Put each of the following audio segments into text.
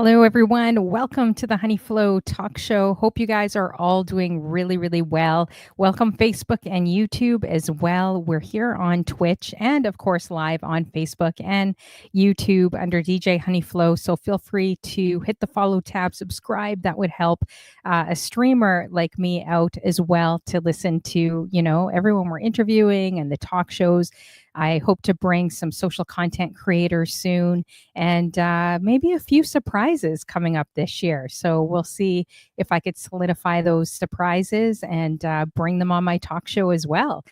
Hello, everyone. Welcome to the Honey Flow Talk Show. Hope you guys are all doing really, really well. Welcome, Facebook and YouTube as well. We're here on Twitch and, of course, live on Facebook and YouTube under DJ Honey Flow. So feel free to hit the follow tab, subscribe. That would help a streamer like me out as well to listen to, everyone we're interviewing and the talk shows. I hope to bring some social content creators soon and maybe a few surprises coming up this year. So we'll see if I could solidify those surprises and bring them on my talk show as well.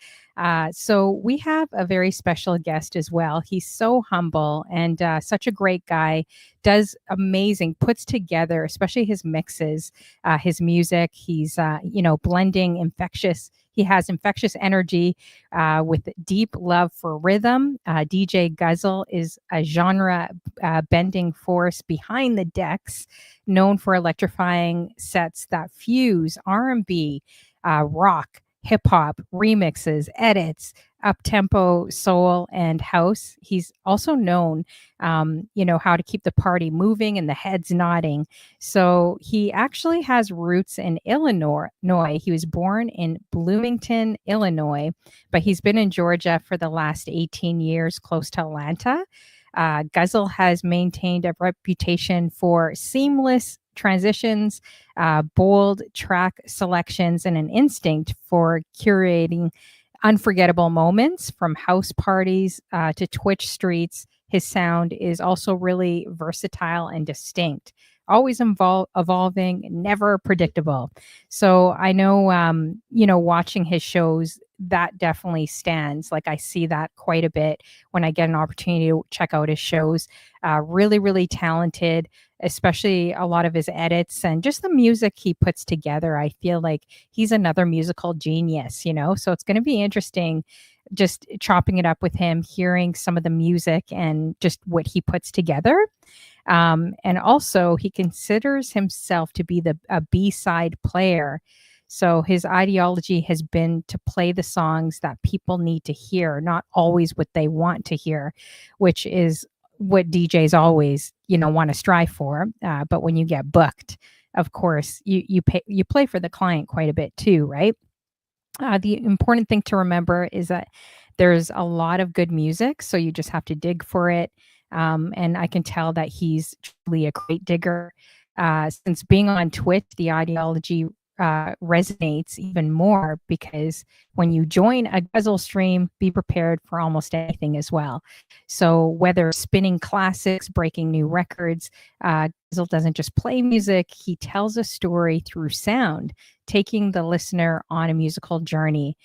So we have a very special guest as well. He's so humble and such a great guy, does amazing, puts together, especially his mixes, his music. He's, blending infectious. He has infectious energy with deep love for rhythm. DJ Guzl is a genre bending force behind the decks, known for electrifying sets that fuse R&B, rock, hip hop, remixes, edits, up tempo, soul, and house. He's also known, how to keep the party moving and the heads nodding. So he actually has roots in Illinois. He was born in Bloomington, Illinois, but he's been in Georgia for the last 18 years, close to Atlanta. Guzl has maintained a reputation for seamless transitions, bold track selections, and an instinct for curating unforgettable moments from house parties to Twitch streets. His sound is also really versatile and distinct, always evolving, never predictable. So I know, watching his shows, that definitely stands. Like I see that quite a bit when I get an opportunity to check out his shows. Really, really talented, especially a lot of his edits and just the music he puts together. I feel like he's another musical genius, So it's going to be interesting just chopping it up with him, hearing some of the music and just what he puts together. And also, he considers himself to be a B-side player. So his ideology has been to play the songs that people need to hear, not always what they want to hear, which is what DJs always, want to strive for. But when you get booked, of course, you play for the client quite a bit too, right? The important thing to remember is that there's a lot of good music, so you just have to dig for it. And I can tell that he's truly a great digger. Since being on Twitch, the ideology resonates even more because when you join a Guzl stream, be prepared for almost anything as well. So whether spinning classics, breaking new records, Guzl doesn't just play music, he tells a story through sound, taking the listener on a musical journey.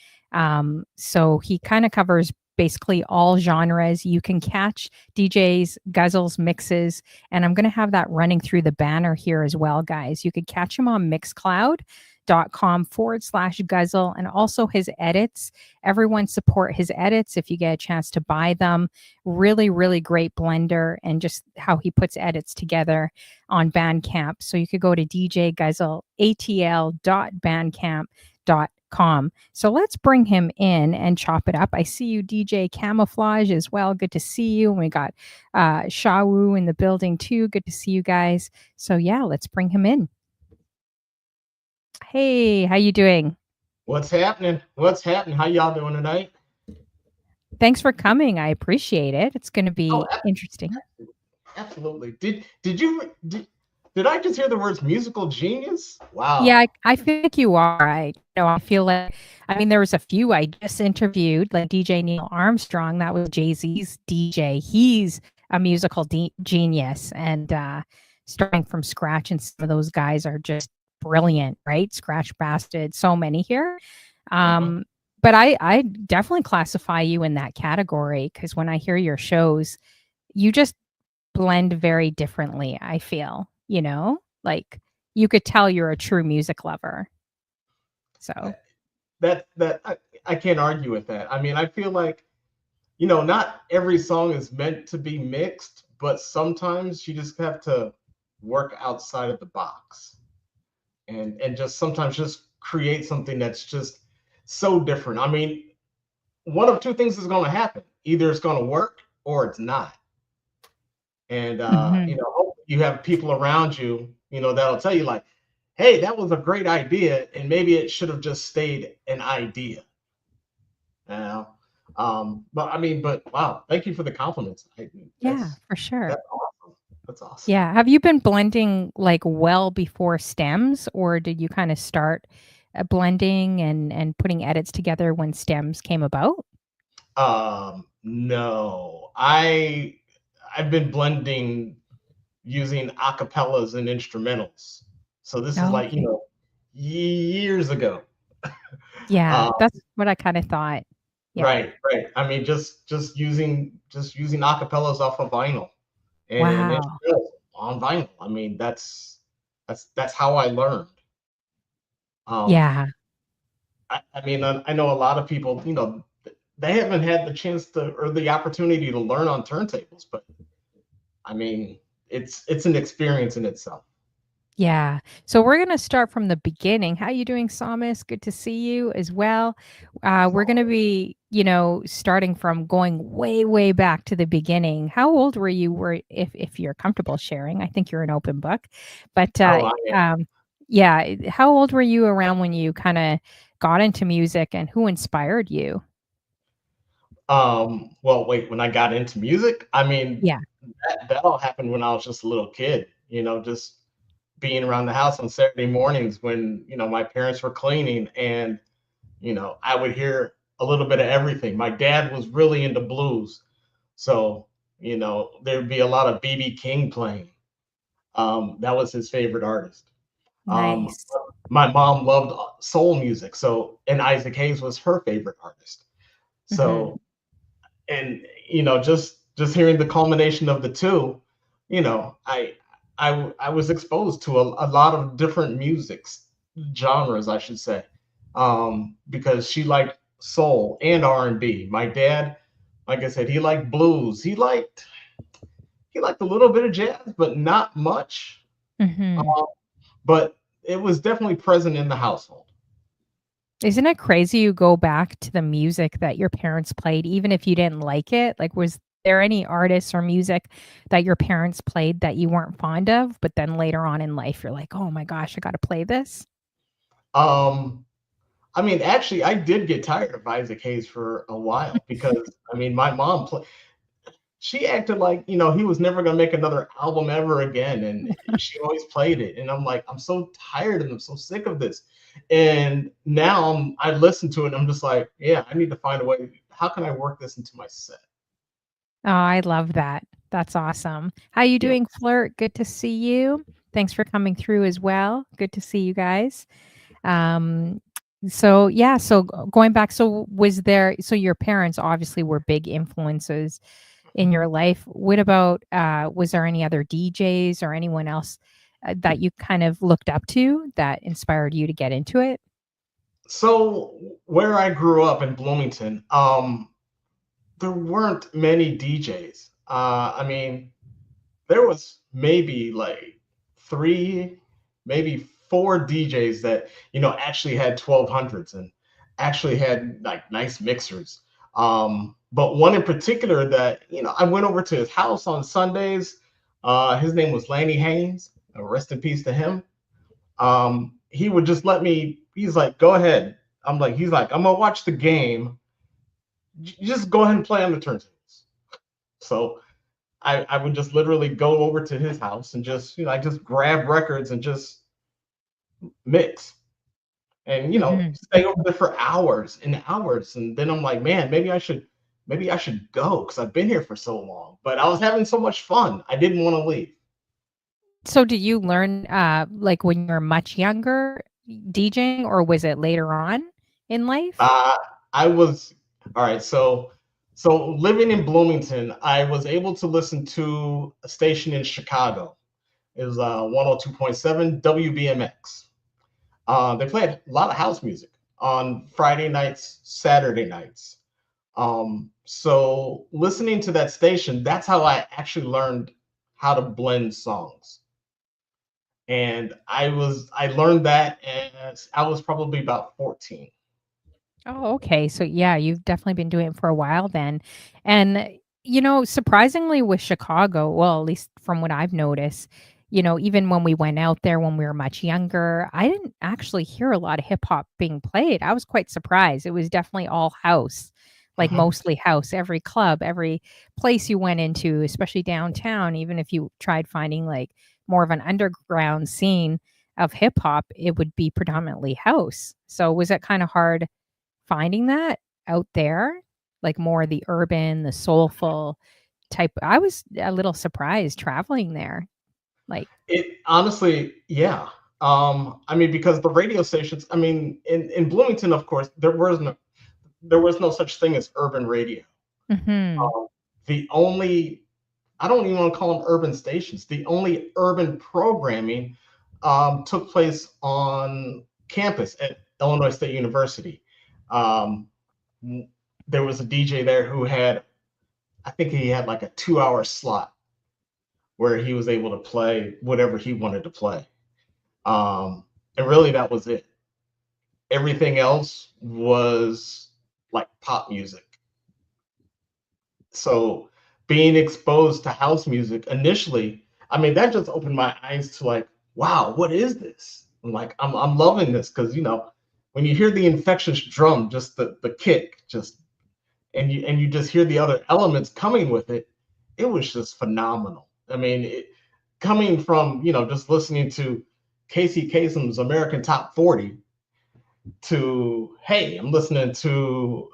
So he kind of covers basically all genres. You can catch Guzl's mixes, and I'm going to have that running through the banner here as well, guys. You could catch him on MIXCLOUD.com/Guzl, and also his edits. Everyone support his edits if you get a chance to buy them. Really, really great blender, and just how he puts edits together on BANDCAMP. So you could go to djguzlatl.bandcamp.com. So let's bring him in and chop it up. I see you, DJ Camouflage, as well. Good to see you. And we got Shawu in the building too. Good to see you guys. So yeah, let's bring him in. Hey, how you doing? What's happening? How y'all doing tonight? Thanks for coming. I appreciate it. It's going to be interesting. Absolutely. Did I just hear the words musical genius? Wow. Yeah, I feel like you are. I feel like, there was a few I just interviewed, like DJ Neil Armstrong. That was Jay-Z's DJ. He's a musical genius and starting from scratch. And some of those guys are just brilliant, right? Scratch Bastard, so many here. But I definitely classify you in that category because when I hear your shows, you just blend very differently, I feel. Like you could tell you're a true music lover. So I can't argue with that. I feel like, not every song is meant to be mixed, but sometimes you just have to work outside of the box and just sometimes just create something that's just so different. One of two things is going to happen. Either it's going to work or it's not. And, you have people around you, that'll tell you like, hey, that was a great idea, and maybe it should have just stayed an idea. You know? But I mean, but wow, thank you for the compliments. Yeah, for sure. That's awesome. That's awesome. Yeah. Have you been blending like well before stems, or did you kind of start blending and putting edits together when stems came about? No, I've been blending using acapellas and instrumentals. So this is Oh, like, okay. years ago. Yeah, Uh, that's what I kind of thought. Yeah. right, right. I mean, just using acapellas off of vinyl and Wow. instrumentals on vinyl. I mean, that's how I learned. Um, Yeah. I mean, I know a lot of people, they haven't had the chance to or the opportunity to learn on turntables, but I mean, it's an experience in itself. Yeah. So we're going to start from the beginning. How you doing, Samus? Good to see you as well. We're going to be, starting from going way, way back to the beginning. How old were you? If you're comfortable sharing, I think you're an open book. But Oh, I am. yeah, how old were you around when you kind of got into music, and who inspired you? Well, wait, when I got into music, I mean, Yeah. that all happened when I was just a little kid, just being around the house on Saturday mornings when, my parents were cleaning and, I would hear a little bit of everything. My dad was really into blues. So, there'd be a lot of BB King playing. That was his favorite artist. Um, Nice. my mom loved soul music. So, and Isaac Hayes was her favorite artist. Hmm. So, and just hearing the culmination of the two, I was exposed to a lot of different musics genres, I should say, because she liked soul and R&B. My dad, like I said, he liked blues. He liked a little bit of jazz, but not much. Hmm. Uh, but it was definitely present in the household. Isn't it crazy you go back to the music that your parents played even if you didn't like it? Like, was there any artists or music that your parents played that you weren't fond of, but then later on in life you're like, "Oh my gosh, I gotta play this?" Um, I mean, actually, I did get tired of Isaac Hayes for a while because I mean, my mom she acted like he was never going to make another album ever again, and she always played it. And I'm like, I'm so tired and I'm so sick of this. And now I listen to it and I'm just like, yeah, I need to find a way. How can I work this into my set? Oh, I love that. That's awesome. How you Yeah. doing, Flirt? Good to see you. Thanks for coming through as well. Good to see you guys. Um, so yeah, so going back, so so your parents obviously were big influences in your life. What about, was there any other DJs or anyone else that you kind of looked up to that inspired you to get into it? So where I grew up in Bloomington, there weren't many DJs. I mean, there was maybe like three, maybe four DJs that actually had 1200s and actually had like nice mixers. But one in particular that I went over to his house on Sundays. His name was Lanny Haynes. Rest in peace to him. He would just let me. He's like, "Go ahead." He's like, "I'm gonna watch the game. Just go ahead and play on the turntables." So I would just literally go over to his house and just, I just grab records and just mix and, Hmm. stay over there for hours and hours. And then I'm like, man, maybe I should go because I've been here for so long. But I was having so much fun. I didn't want to leave. So did you learn like when you were much younger DJing, or was it later on in life? Uh, I was, all right. So living in Bloomington, I was able to listen to a station in Chicago. It was 102.7 WBMX. They played a lot of house music on Friday nights, Saturday nights. So listening to that station, that's how I actually learned how to blend songs. And I learned that as I was probably about 14. Oh, okay. So yeah, you've definitely been doing it for a while then. And Surprisingly with Chicago, well, at least from what I've noticed, even when we went out there when we were much younger, I didn't actually hear a lot of hip hop being played. I was quite surprised. It was definitely all house, like Mhm. mostly house. Every club, every place you went into, especially downtown, even if you tried finding like more of an underground scene of hip hop, it would be predominantly house. So was it kind of hard finding that out there? Like more the urban, the soulful type. I was a little surprised traveling there. Like, It honestly, yeah. I mean, because the radio stations, I mean, in Bloomington, of course, there was no such thing as urban radio. mhm, The only I don't even want to call them urban stations. The only urban programming took place on campus at Illinois State University. Um, there was a DJ there who had, I think he had like a 2 hour slot where he was able to play whatever he wanted to play. And really, that was it. Everything else was like pop music. So being exposed to house music initially, I mean, that just opened my eyes to like, wow, what is this? I'm loving this because when you hear the infectious drum, just the kick, just and you just hear the other elements coming with it, it was just phenomenal. I mean, coming from just listening to Casey Kasem's American Top 40 to, hey, I'm listening to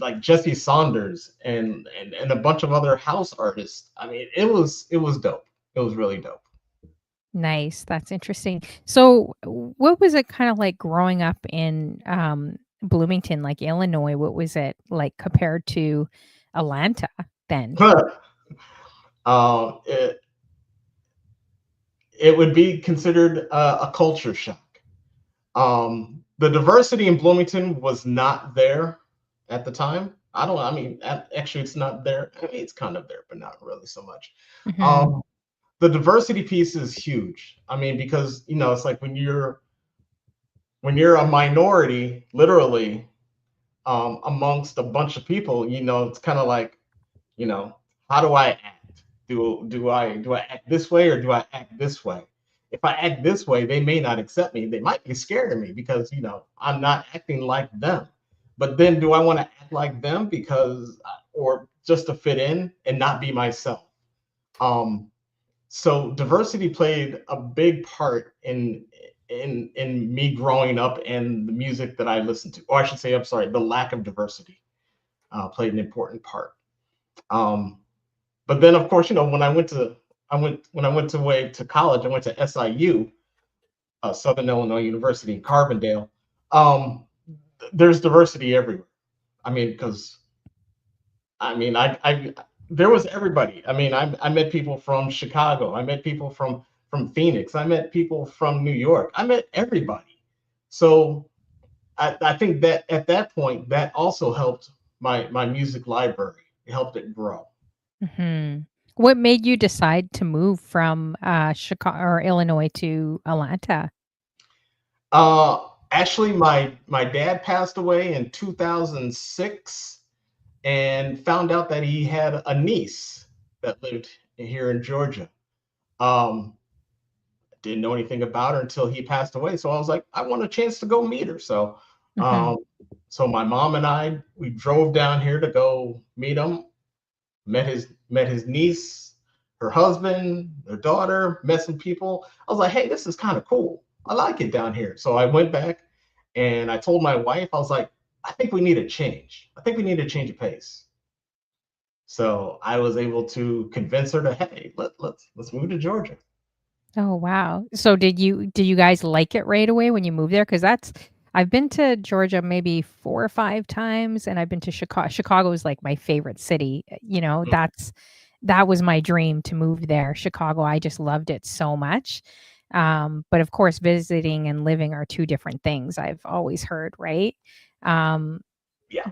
like Jesse Saunders and a bunch of other house artists. I mean, it was dope. It was really dope. nice. That's interesting. So, what was it kind of like growing up in Bloomington, like Illinois? What was it like compared to Atlanta then? it it would be considered a culture shock. The diversity in Bloomington was not there at the time. I don't. I mean, actually, it's not there. I mean, it's kind of there, but not really so much. Mhm. Um, the diversity piece is huge. I mean, because it's like when you're a minority, literally, amongst a bunch of people, it's kind of like, you know, how do I act? Do I act this way or do I act this way? If I act this way, they may not accept me. They might be scared of me because I'm not acting like them. But then, do I want to act like them or just to fit in and not be myself? Um, so diversity played a big part in me growing up and the music that I listened to. Or I should say, I'm sorry, the lack of diversity played an important part. Um, but then, of course, when I went to college, I went to SIU, Southern Illinois University in Carbondale. Um, there's diversity everywhere. I mean, because I mean, I there was everybody. I mean, I met people from Chicago. I met people from Phoenix. I met people from New York. I met everybody. So I think that at that point, that also helped my music library. It helped it grow. Mhm. What made you decide to move from Chicago or Illinois to Atlanta? Actually, my dad passed away in 2006, and found out that he had a niece that lived here in Georgia. Um, didn't know anything about her until he passed away. So I was like, I want a chance to go meet her. So, Mhm. um, so my mom and I, we drove down here to go meet him. Met his niece, her husband, their daughter. Met some people. I was like, hey, this is kind of cool. I like it down here. So I went back and I told my wife, I was like, I think we need a change. I think we need a change of pace. So I was able to convince her to, hey, let's move to Georgia. Oh, wow. So did you guys like it right away when you moved there? Because that's I've been to Georgia maybe 4 or 5 times, and I've been to Chicago. Chicago is, like, my favorite city, that was my dream to move there. Chicago, I just loved it so much. But, of course, visiting and living are 2 different things, I've always heard, right? Um, Yeah.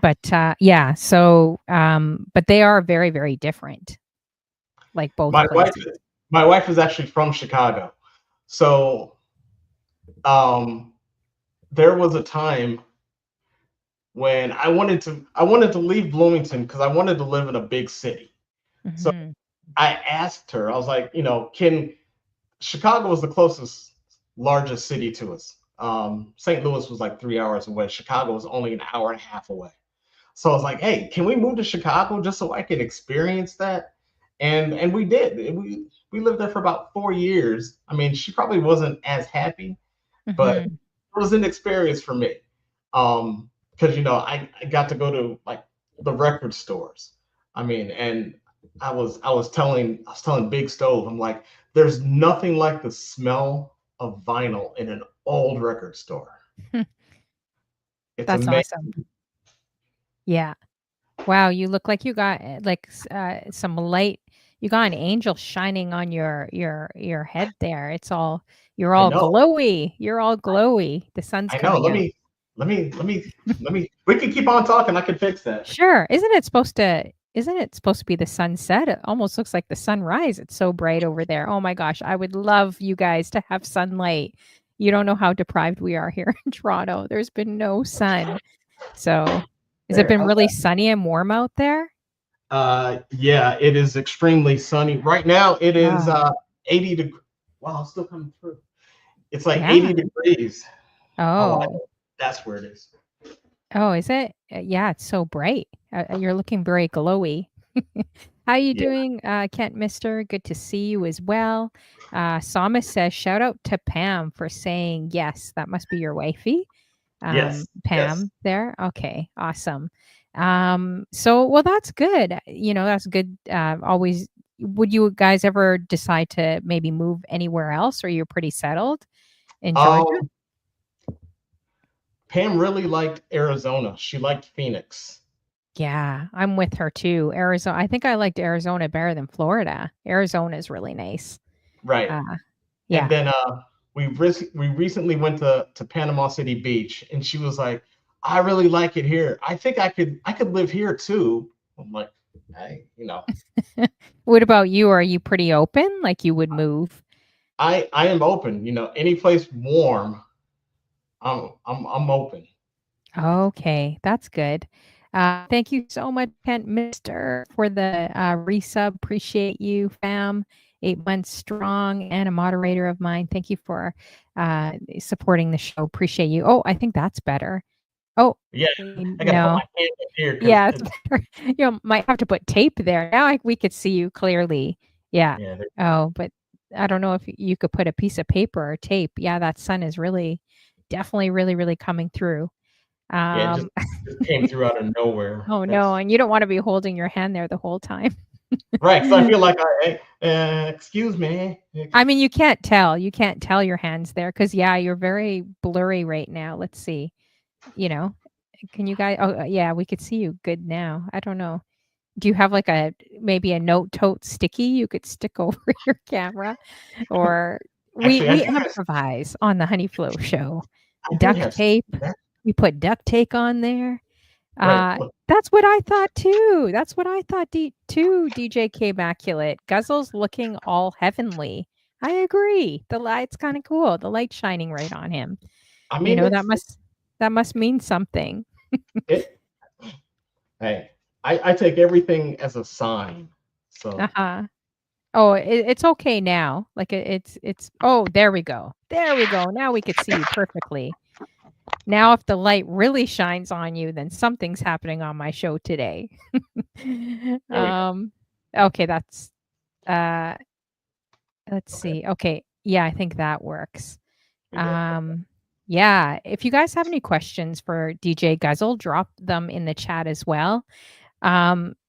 yeah, so, but they are very, very different, like, both My wife places. my wife is actually from Chicago. So um there was a time when I wanted to leave Bloomington because I wanted to live in a big city. So Hmm. I asked her, I was like, can Chicago was the closest largest city to us. St. Louis was like 3 hours away. Chicago was only an hour and a half away. So I was like, hey, can we move to Chicago just so I could experience that? And we did. We lived there for about 4 years. I mean, she probably wasn't as happy, but Hmm. it was an experience for me. Because I got to go to like the record stores. I mean, and I was telling Big Stove, I'm like, there's nothing like the smell of vinyl in an old record store. It's That's amazing. awesome. Yeah. Wow, you look like you got like some light. You got an angel shining on your head there. You're I all know. glowy. You're all glowy. The sun's I know. coming Let out. me let me. We can keep on talking. I can fix that. Sure. Isn't it supposed to be the sunset? It almost looks like the sunrise. It's so bright over there. Oh my gosh, I would love you guys to have sunlight. You don't know how deprived we are here in Toronto. There's been no sun. So, has it There. been How's really that? sunny and warm out there? Yeah, it is extremely sunny right now. It is Ah, 80 degrees. Wow, it's still coming through. It's like yeah. 80 degrees. Oh, Oh. that's where it is. Oh, is it? Yeah, it's so bright. You're looking very glowy. How you Yeah. doing, Kent Mister? Good to see you as well. Samus says, shout out to Pam for saying yes. That must be your wifey, Yes. Yes. Pam there. Okay, awesome. So, well, that's good. That's good. Always, would you guys ever decide to maybe move anywhere else, or you're pretty settled in Georgia? Um, Pam really liked Arizona. She liked Phoenix. Yeah, I'm with her too. Arizona, I think I liked Arizona better than Florida. Arizona is really nice. Right. Uh, And yeah. then we recently went to Panama City Beach, and she was like, "I really like it here. I think I could live here too." I'm like, "Hey, What about you? Are you pretty open? Like you would move? I am open. Any place warm, I'm open." Okay, that's good. Thank you so much, Kent Mister, for the resub. Appreciate you, fam. 8 months strong and a moderator of mine. Thank you for supporting the show. Appreciate you. Oh, I think that's better. Oh, Yeah, I gotta put no. my hand up here because Yeah, it's better. Might have to put tape there. Now we could see you clearly. Yeah. yeah, Oh, but I don't know if you could put a piece of paper or tape. Yeah, that sun is really definitely really, really coming through. yeah, it Um, just came through out of nowhere. oh no, That's and you don't want to be holding your hand there the whole time. right. Because I feel like excuse me. I mean, you can't tell. You can't tell your hands there because yeah, you're very blurry right now. Let's see. You know, can you guys? Oh, yeah, we could see you good now. I don't know. Do you have like maybe a note tote sticky you could stick over your camera? Or we Actually, we improvise on the Honey Flow show. I do Duct have tape, that. we put duct tape on there. Right. Look, That's what I thought too. That's what I thought too, DJ K Immaculate. Guzzle's looking all heavenly. I agree. The light's kind of cool. The light shining right on him. I mean, That must mean something. it. Hey, I take everything as a sign. So Uh-huh. Oh, it's okay now. Like it's oh, there we go. There we go. Now we could see you perfectly. Now if the light really shines on you, then something's happening on my show today. there we go. um okay, that's uh let's Okay, see. Okay. Yeah, I think that works. we good. Um yeah, if you guys have any questions for DJ Guzzle, drop them in the chat as well.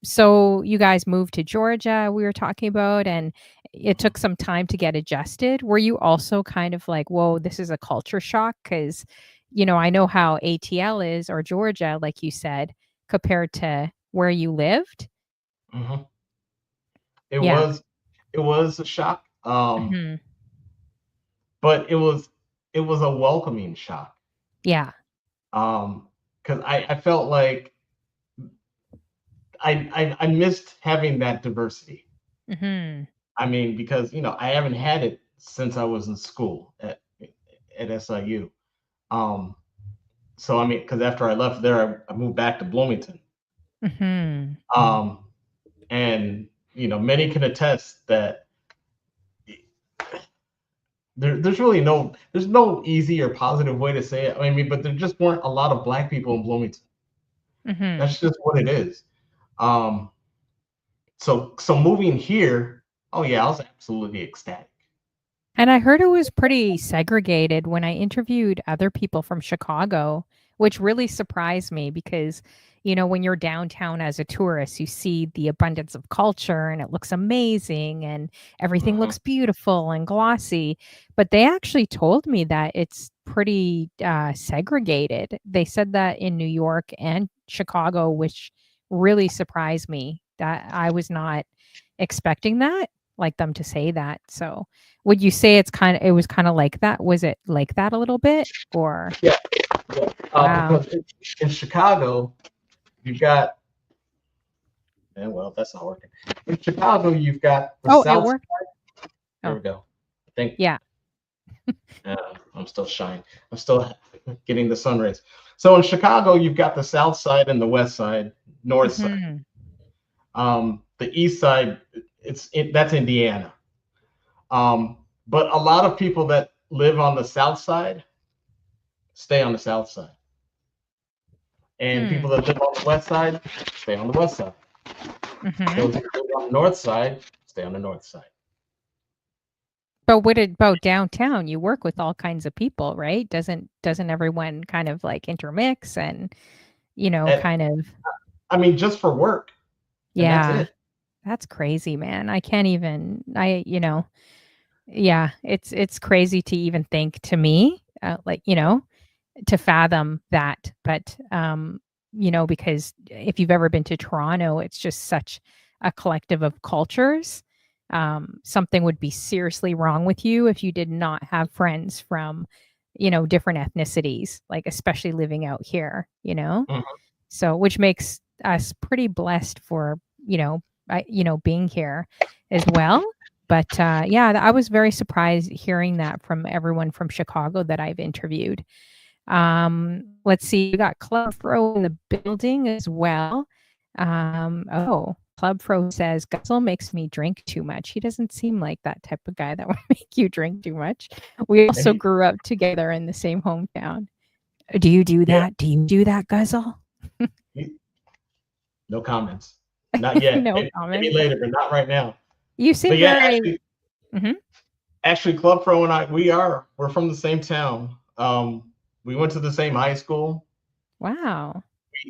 So you guys moved to Georgia, we were talking about, and it Mhm. took some time to get adjusted. Were you also kind of like, whoa, this is a culture shock? Because, I know how ATL is or Georgia, like you said, compared to where you lived. Mhm. It Yeah. was it was a shock. Hmm. But it was a welcoming shock. Yeah. Because I felt like I missed having that diversity. Hmm. I mean, because I haven't had it since I was in school at SIU. Um, so I mean, because after I left there, I moved back to Bloomington. Hmm. Um, and many can attest that there's really no easy or positive way to say it. I mean, but there just weren't a lot of black people in Bloomington. Mm-hmm. That's just what it is. Um, so moving here, oh yeah, I was absolutely ecstatic. And I heard it was pretty segregated when I interviewed other people from Chicago, which really surprised me because, when you're downtown as a tourist, you see the abundance of culture and it looks amazing and everything Mhm. looks beautiful and glossy. But they actually told me that it's pretty segregated. They said that in New York and Chicago, which really surprised me that I was not expecting that, like them to say that. So, would you say it was kinda like that? Was it like that a little bit? Or Yeah, yeah. wow. Because in Chicago, you've got, and well, that's not working. In Chicago, you've got the Oh, it South. worked? There Oh, we go. I think yeah. I'm still shining. I'm still getting the sun rays. So in Chicago, you've got the South Side and the West Side, North Side. Mhm. The East Side, that's Indiana. But a lot of people that live on the South Side stay on the South Side, and people Hmm. that live on the West Side stay on the West Side. Mhm. Those that live on the North Side stay on the North Side. But what about downtown? You work with all kinds of people, right? Doesn't everyone kind of, like, intermix and, And kind of I mean, just for work, and that's yeah. it. That's crazy, man. I can't even yeah, it's crazy to even think to me, like, to fathom that. But, because if you've ever been to Toronto, it's just such a collective of cultures. Something would be seriously wrong with you if you did not have friends from, different ethnicities, like especially living out here. Mhm. So, which makes us pretty blessed for, being here as well. But yeah, I was very surprised hearing that from everyone from Chicago that I've interviewed. Let's see, we got Club Fro in the building as well. Oh, Club Fro says Guzl makes me drink too much. He doesn't seem like that type of guy that would make you drink too much. We And also grew up together in the same hometown. Do you do yeah, that? Do you do that, Guzl? he, no comments. Not yet. No Maybe comment. later, but not right now. You But seem yeah, very Mhm. actually, Club Pro and I, we're from the same town. We went to the same high school. Wow.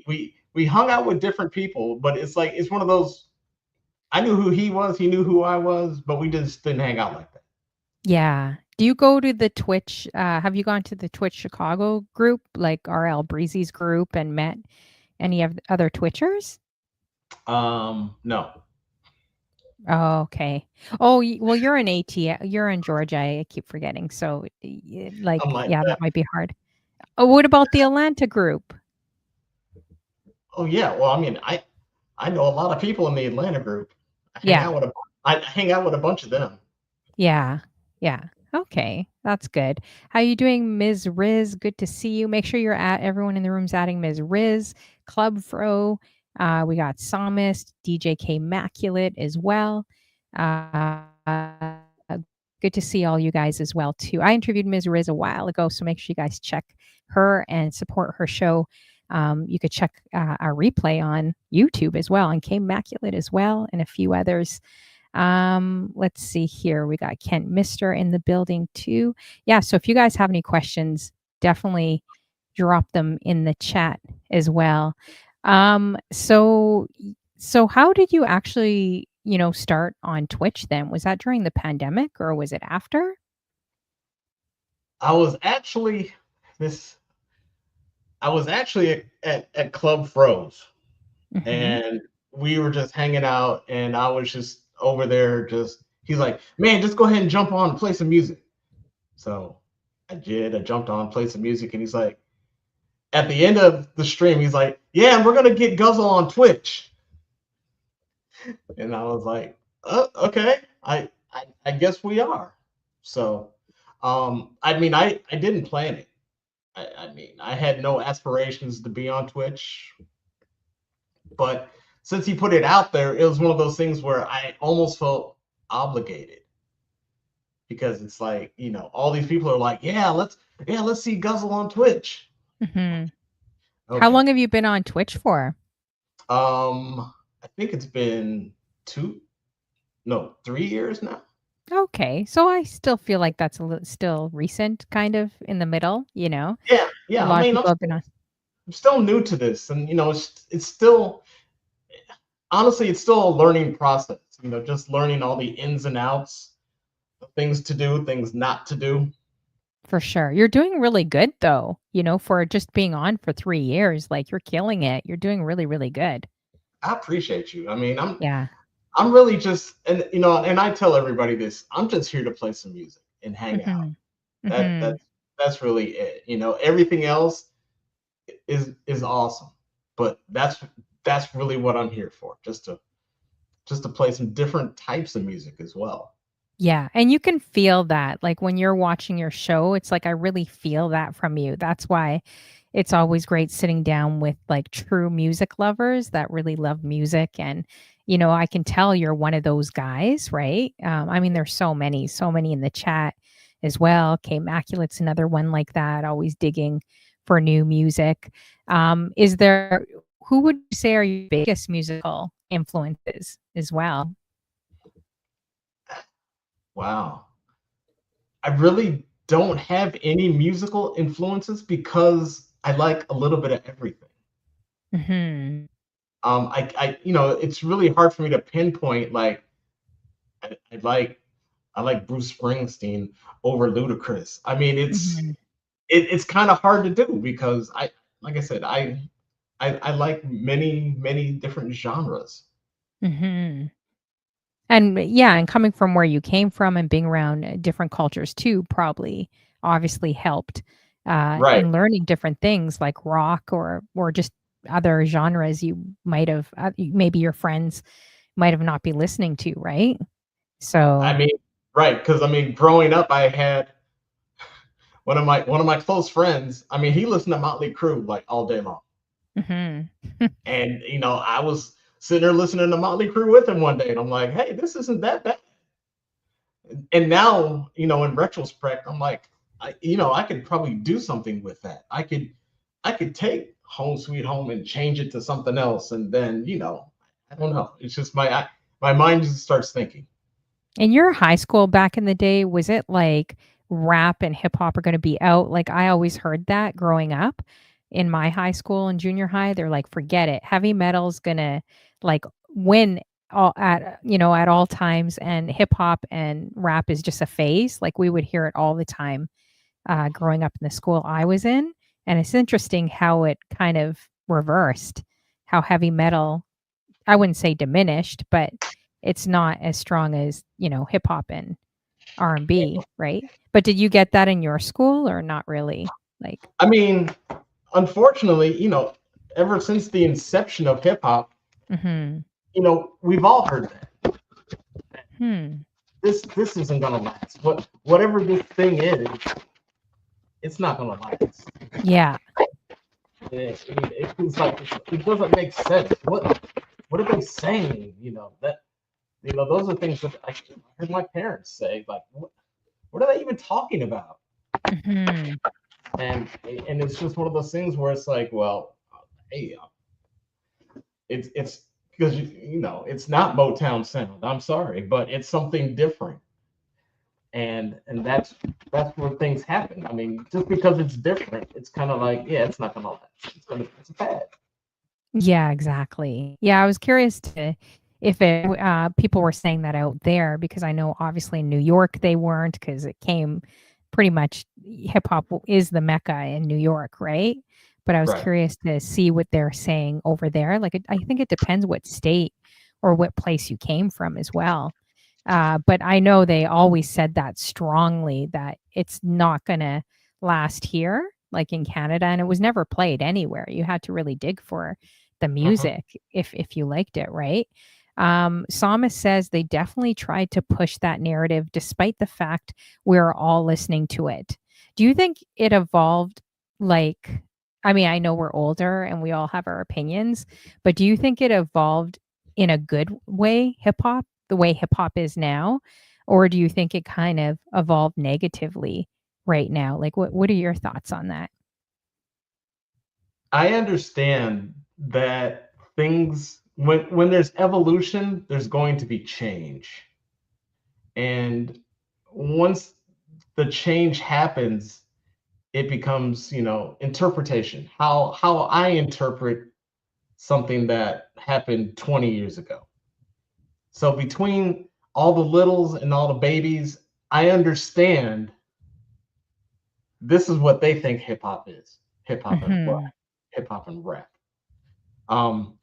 We hung out with different people, but it's one of those. I knew who he was, he knew who I was, but we just didn't hang out like that. Yeah. Do you go to the Twitch? Have you gone to the Twitch Chicago group, like RL Breezy's group, and met any of the other Twitchers? No, Oh, okay. Oh, well, you're in You're in Georgia. I keep forgetting. So, I'm like yeah, that that. might be hard. Oh, what about the Atlanta group? Oh yeah, well, I mean, I know a lot of people in the Atlanta group. Yeah. I hang out with a bunch of them. Yeah. Yeah. Okay. That's good. How you doing, Ms. Riz? Good to see you. Make sure everyone in the room's adding Ms. Riz, Club Fro. We got Psalmist, DJK Maculate as well. Uh, Good to see all you guys as well too. I interviewed Ms. Riz a while ago, so make sure you guys check her and support her show. You could check our replay on YouTube as well, and K Maculate as well, and a few others. Let's see here. We got Kent Mister in the building too. Yeah, so if you guys have any questions, definitely drop them in the chat as well. So how did you actually, start on Twitch then? Was that during the pandemic or was it after? I was actually this. I was actually at Club Froze, Mhm. and we were just hanging out, and I was just over there. Just he's like, man, just go ahead and jump on and play some music. So I did. I jumped on, played some music, and he's like, at the end of the stream, he's like, yeah, and we're gonna get Guzl on Twitch. And I was like, oh, okay, I guess we are. So, I mean, I didn't plan it. I mean, I had no aspirations to be on Twitch, but since he put it out there, it was one of those things where I almost felt obligated because it's like, all these people are like, let's see Guzl on Twitch. Hmm. How Okay. long have you been on Twitch for? I think it's been 3 years now. Okay, so I still feel like that's still recent, kind of in the middle. Yeah, A yeah. I lot of mean, people have been on. I'm still new to this, and it's still honestly, it's still a learning process. Just learning all the ins and outs, the things to do, things not to do. For sure. You're doing really good though, for just being on for 3 years, like, you're killing it. You're doing really, really good. I appreciate you. I mean, Yeah. I'm really just, and I tell everybody this. I'm just here to play some music and hang out. Mhm. That Mhm. that's really it. Everything else is awesome, but that's really what I'm here for. Just to play some different types of music as well. Yeah, and you can feel that, like, when you're watching your show, it's like, I really feel that from you. That's why it's always great sitting down with, like, true music lovers that really love music, and, I can tell you're one of those guys, right? I mean, there's so many in the chat as well. K Immaculate's another one like that, always digging for new music. Is there who would you say are your biggest musical influences as well? Wow. I really don't have any musical influences because I like a little bit of everything. Mhm. It's really hard for me to pinpoint like I like Bruce Springsteen over Ludacris. I mean, Mhm. it's kind of hard to do because like I said, I like many different genres. Mhm. And yeah, and coming from where you came from and being around different cultures too probably obviously helped Right. in learning different things like rock or just other genres you might have maybe your friends might have not be listening to, right? I So, mean, right, because I mean, growing up, I had one of my close friends. I mean, he listened to Motley Crue like all day long, mhm. and I was sitting there listening to Motley Crue with him one day, and I'm like, hey, this isn't that bad. And now, in retrospect, I'm like, I could probably do something with that. I could take Home Sweet Home and change it to something else, and then, I don't know. It's just my mind just starts thinking. In your high school back in the day, was it like rap and hip hop are gonna be out? Like, I always heard that growing up in my high school and junior high. They're like, "Forget it. Heavy metal's gonna, like, win at all times, and hip hop and rap is just a phase." Like, we would hear it all the time, growing up in the school I was in, and it's interesting how it kind of reversed, how heavy metal I wouldn't say diminished, but it's not as strong as, hip hop and R&B, right? But did you get that in your school or not really? Like, I mean, unfortunately, ever since the inception of hip hop, mhm. we've all heard that Hmm. this isn't gonna last. Whatever this thing is, it's not gonna last. Yeah. It feels like it doesn't make sense. What are they saying? Those are things that I heard my parents say. Like, what are they even talking about? Mhm. And it's just one of those things where it's like, well, hey, it's because it's not Motown sound. I'm sorry, but it's something different, and that's where things happen. I mean, just because it's different, it's kind of like, yeah, it's not gonna last. It's bad. Yeah, exactly. Yeah, I was curious to if people were saying that out there because I know obviously in New York they weren't because it came pretty much hip hop is the mecca in New York, right? But I was Right. curious to see what they're saying over there. Like, I think it depends what state or what place you came from as well. But I know they always said that strongly that it's not going to last here, like in Canada, and it was never played anywhere. You had to really dig for the Mhm. music if you liked it, right? Psalmist says they definitely tried to push that narrative despite the fact we're all listening to it. Do you think it evolved like I mean, I know we're older and we all have our opinions, but do you think it evolved in a good way, hip hop, the way hip hop is now? Or do you think it kind of evolved negatively right now? Like what are your thoughts on that? I understand that things when there's evolution, there's going to be change. And once the change happens, it becomes, interpretation. How I interpret something that happened 20 years ago. So between all the littles and all the babies, I understand this is what they think hip hop is. Hip hop and rap. Mhm. Hip hop and rap. Um,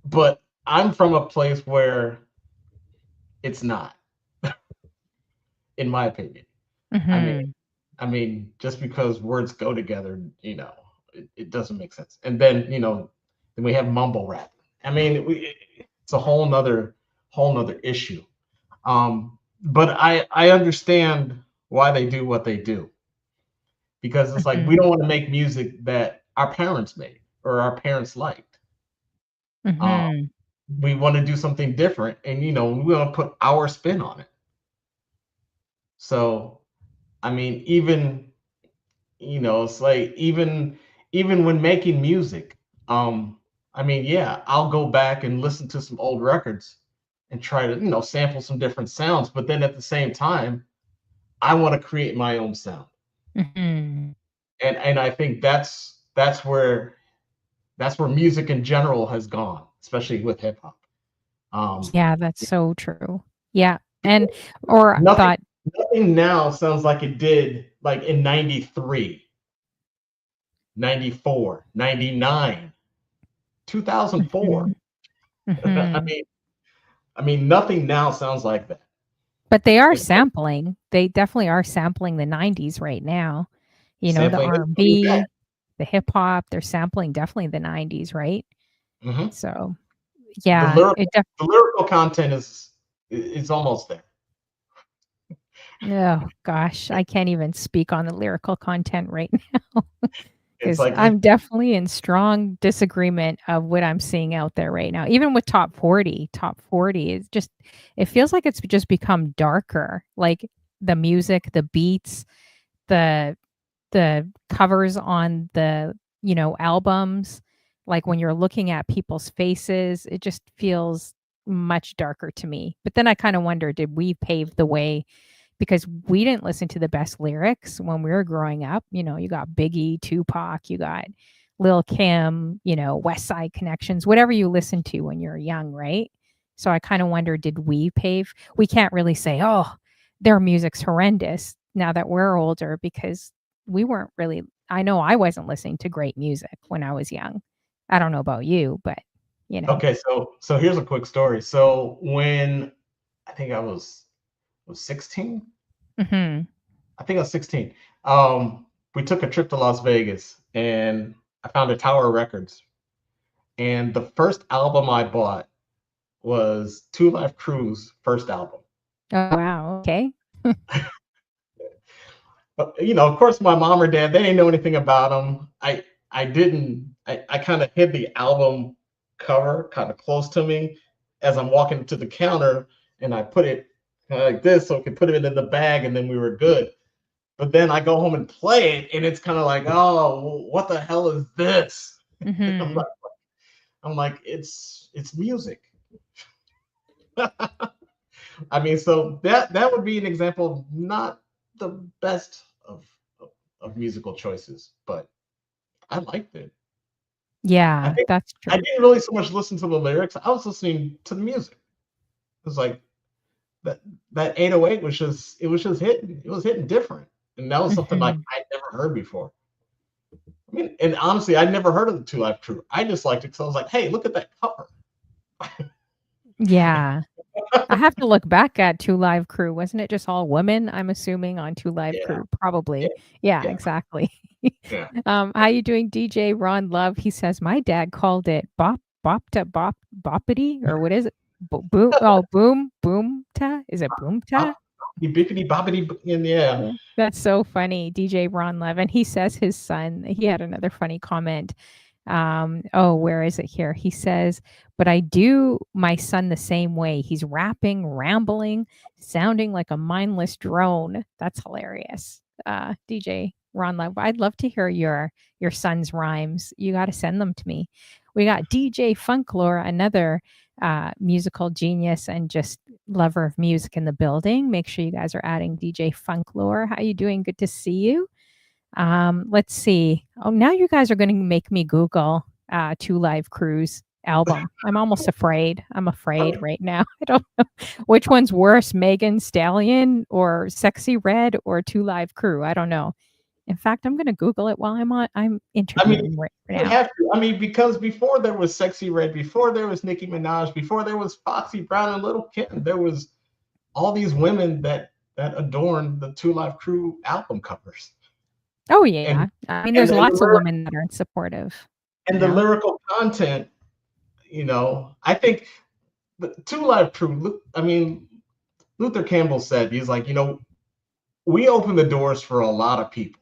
but I'm from a place where it's not, in my opinion. I mean, Mhm. just because words go together, it doesn't make sense. And then, then we have mumble rap. It's a whole nother issue. But I understand why they do what they do, because it's like we Mhm. don't want to make music that our parents made or our parents liked. Um, Mhm. we want to do something different, and we want to put our spin on it. So, even it's like even when making music, yeah, I'll go back and listen to some old records and try to sample some different sounds, but then at the same time I want to create my own sound. Mhm. And I think that's where music in general has gone, especially with hip hop. um Yeah, that's so true. Yeah. And or nothing thought nothing now sounds like it did like in 93, 94, 99, 2004. Mhm. I Mhm. mean, nothing now sounds like that. But they are You know, sampling. They definitely are sampling the 90s right now. You know, the sampling is coming back. R&B, the hip hop, they're sampling definitely the 90s, right? Hmm. So, The yeah, lyrical, the lyrical content is almost there. oh gosh, I can't even speak on the lyrical content right now It's because like I'm definitely in strong disagreement of what I'm seeing out there right now. Even with top 40 is just, it feels like it's just become darker. Like the music, the beats, the covers on the, albums, like when you're looking at people's faces, it just feels much darker to me. But then I kind of wonder, did we pave the way because we didn't listen to the best lyrics when we were growing up? You know, you got Biggie, Tupac, you got Lil Kim, West Side Connections, whatever you listen to when you're young, right? So I kind of wonder, did we pave? We can't really say, oh, their music's horrendous now that we're older because we weren't really, I know I wasn't listening to great music when I was young. I don't know about you, but you know. okay. So here's a quick story. So when I think I was 16, Mhm. I think I was 16. We took a trip to Las Vegas, and I found a Tower Records, and the first album I bought was Two Life Crew's first album. Oh, wow. Okay. But of course, my mom or dad, they didn't know anything about them. I didn't. I kind of hid the album cover kind of close to me as I'm walking to the counter, and I put it kind of like this so I could put it in the bag, and then we were good. But then I go home and play it, and it's kind of like, oh, what the hell is this? I'm Mhm. like, it's music. So that would be an example of not the best of musical choices, but I liked it. I Yeah, think that's I true. didn't really so much listen to the lyrics. I was listening to the music. It was like that 808 was just hitting. It was hitting different, and that was something like Mhm. I'd never heard before. And honestly, I'd never heard of the Two Life Crew. I just liked it because I was like, hey, look at that cover. Yeah. I have to look back at Two Live Crew. Wasn't it just all women, I'm assuming, on Two Live Yeah, Crew? Probably. yeah, Yeah, yeah, exactly. yeah. How you doing, DJ Ron Love? He says, "My dad called it boppity, or what is it? Boom, oh, boom, boom ta? Is it boom ta? bippity boppity, and yeah. Yeah. That's so funny, DJ Ron Levin. He says his son, he had another funny comment. Oh, where is it here? He says, but I do my son the same way. He's rapping, rambling, sounding like a mindless drone. That's hilarious. DJ Ron Levin. I'd love to hear your son's rhymes. You got to send them to me. We got DJ Funklore, another musical genius and just lover of music in the building. Make sure you guys are adding DJ Funklore. How you doing? Good to see you. Let's see. Oh, now you guys are going to make me Google Two Live Crew's album. I'm almost afraid. I'm afraid right now. I don't know which one's worse, Megan Stallion or Sexy Red or Two Live Crew. I don't know. In fact, I'm going to Google it while I'm I mean, interviewing right you now. have to. I mean, because before there was Sexy Red, before there was Nicki Minaj, before there was Foxy Brown and Little Kim, there was all these women that adorned the Two Live Crew album covers. Oh yeah. And I mean, and there's the lots of lyric, women that are supportive, and you the know? lyrical content, I think the Two Live Crew. I mean, Luther Campbell said he's like, we open the doors for a lot of people,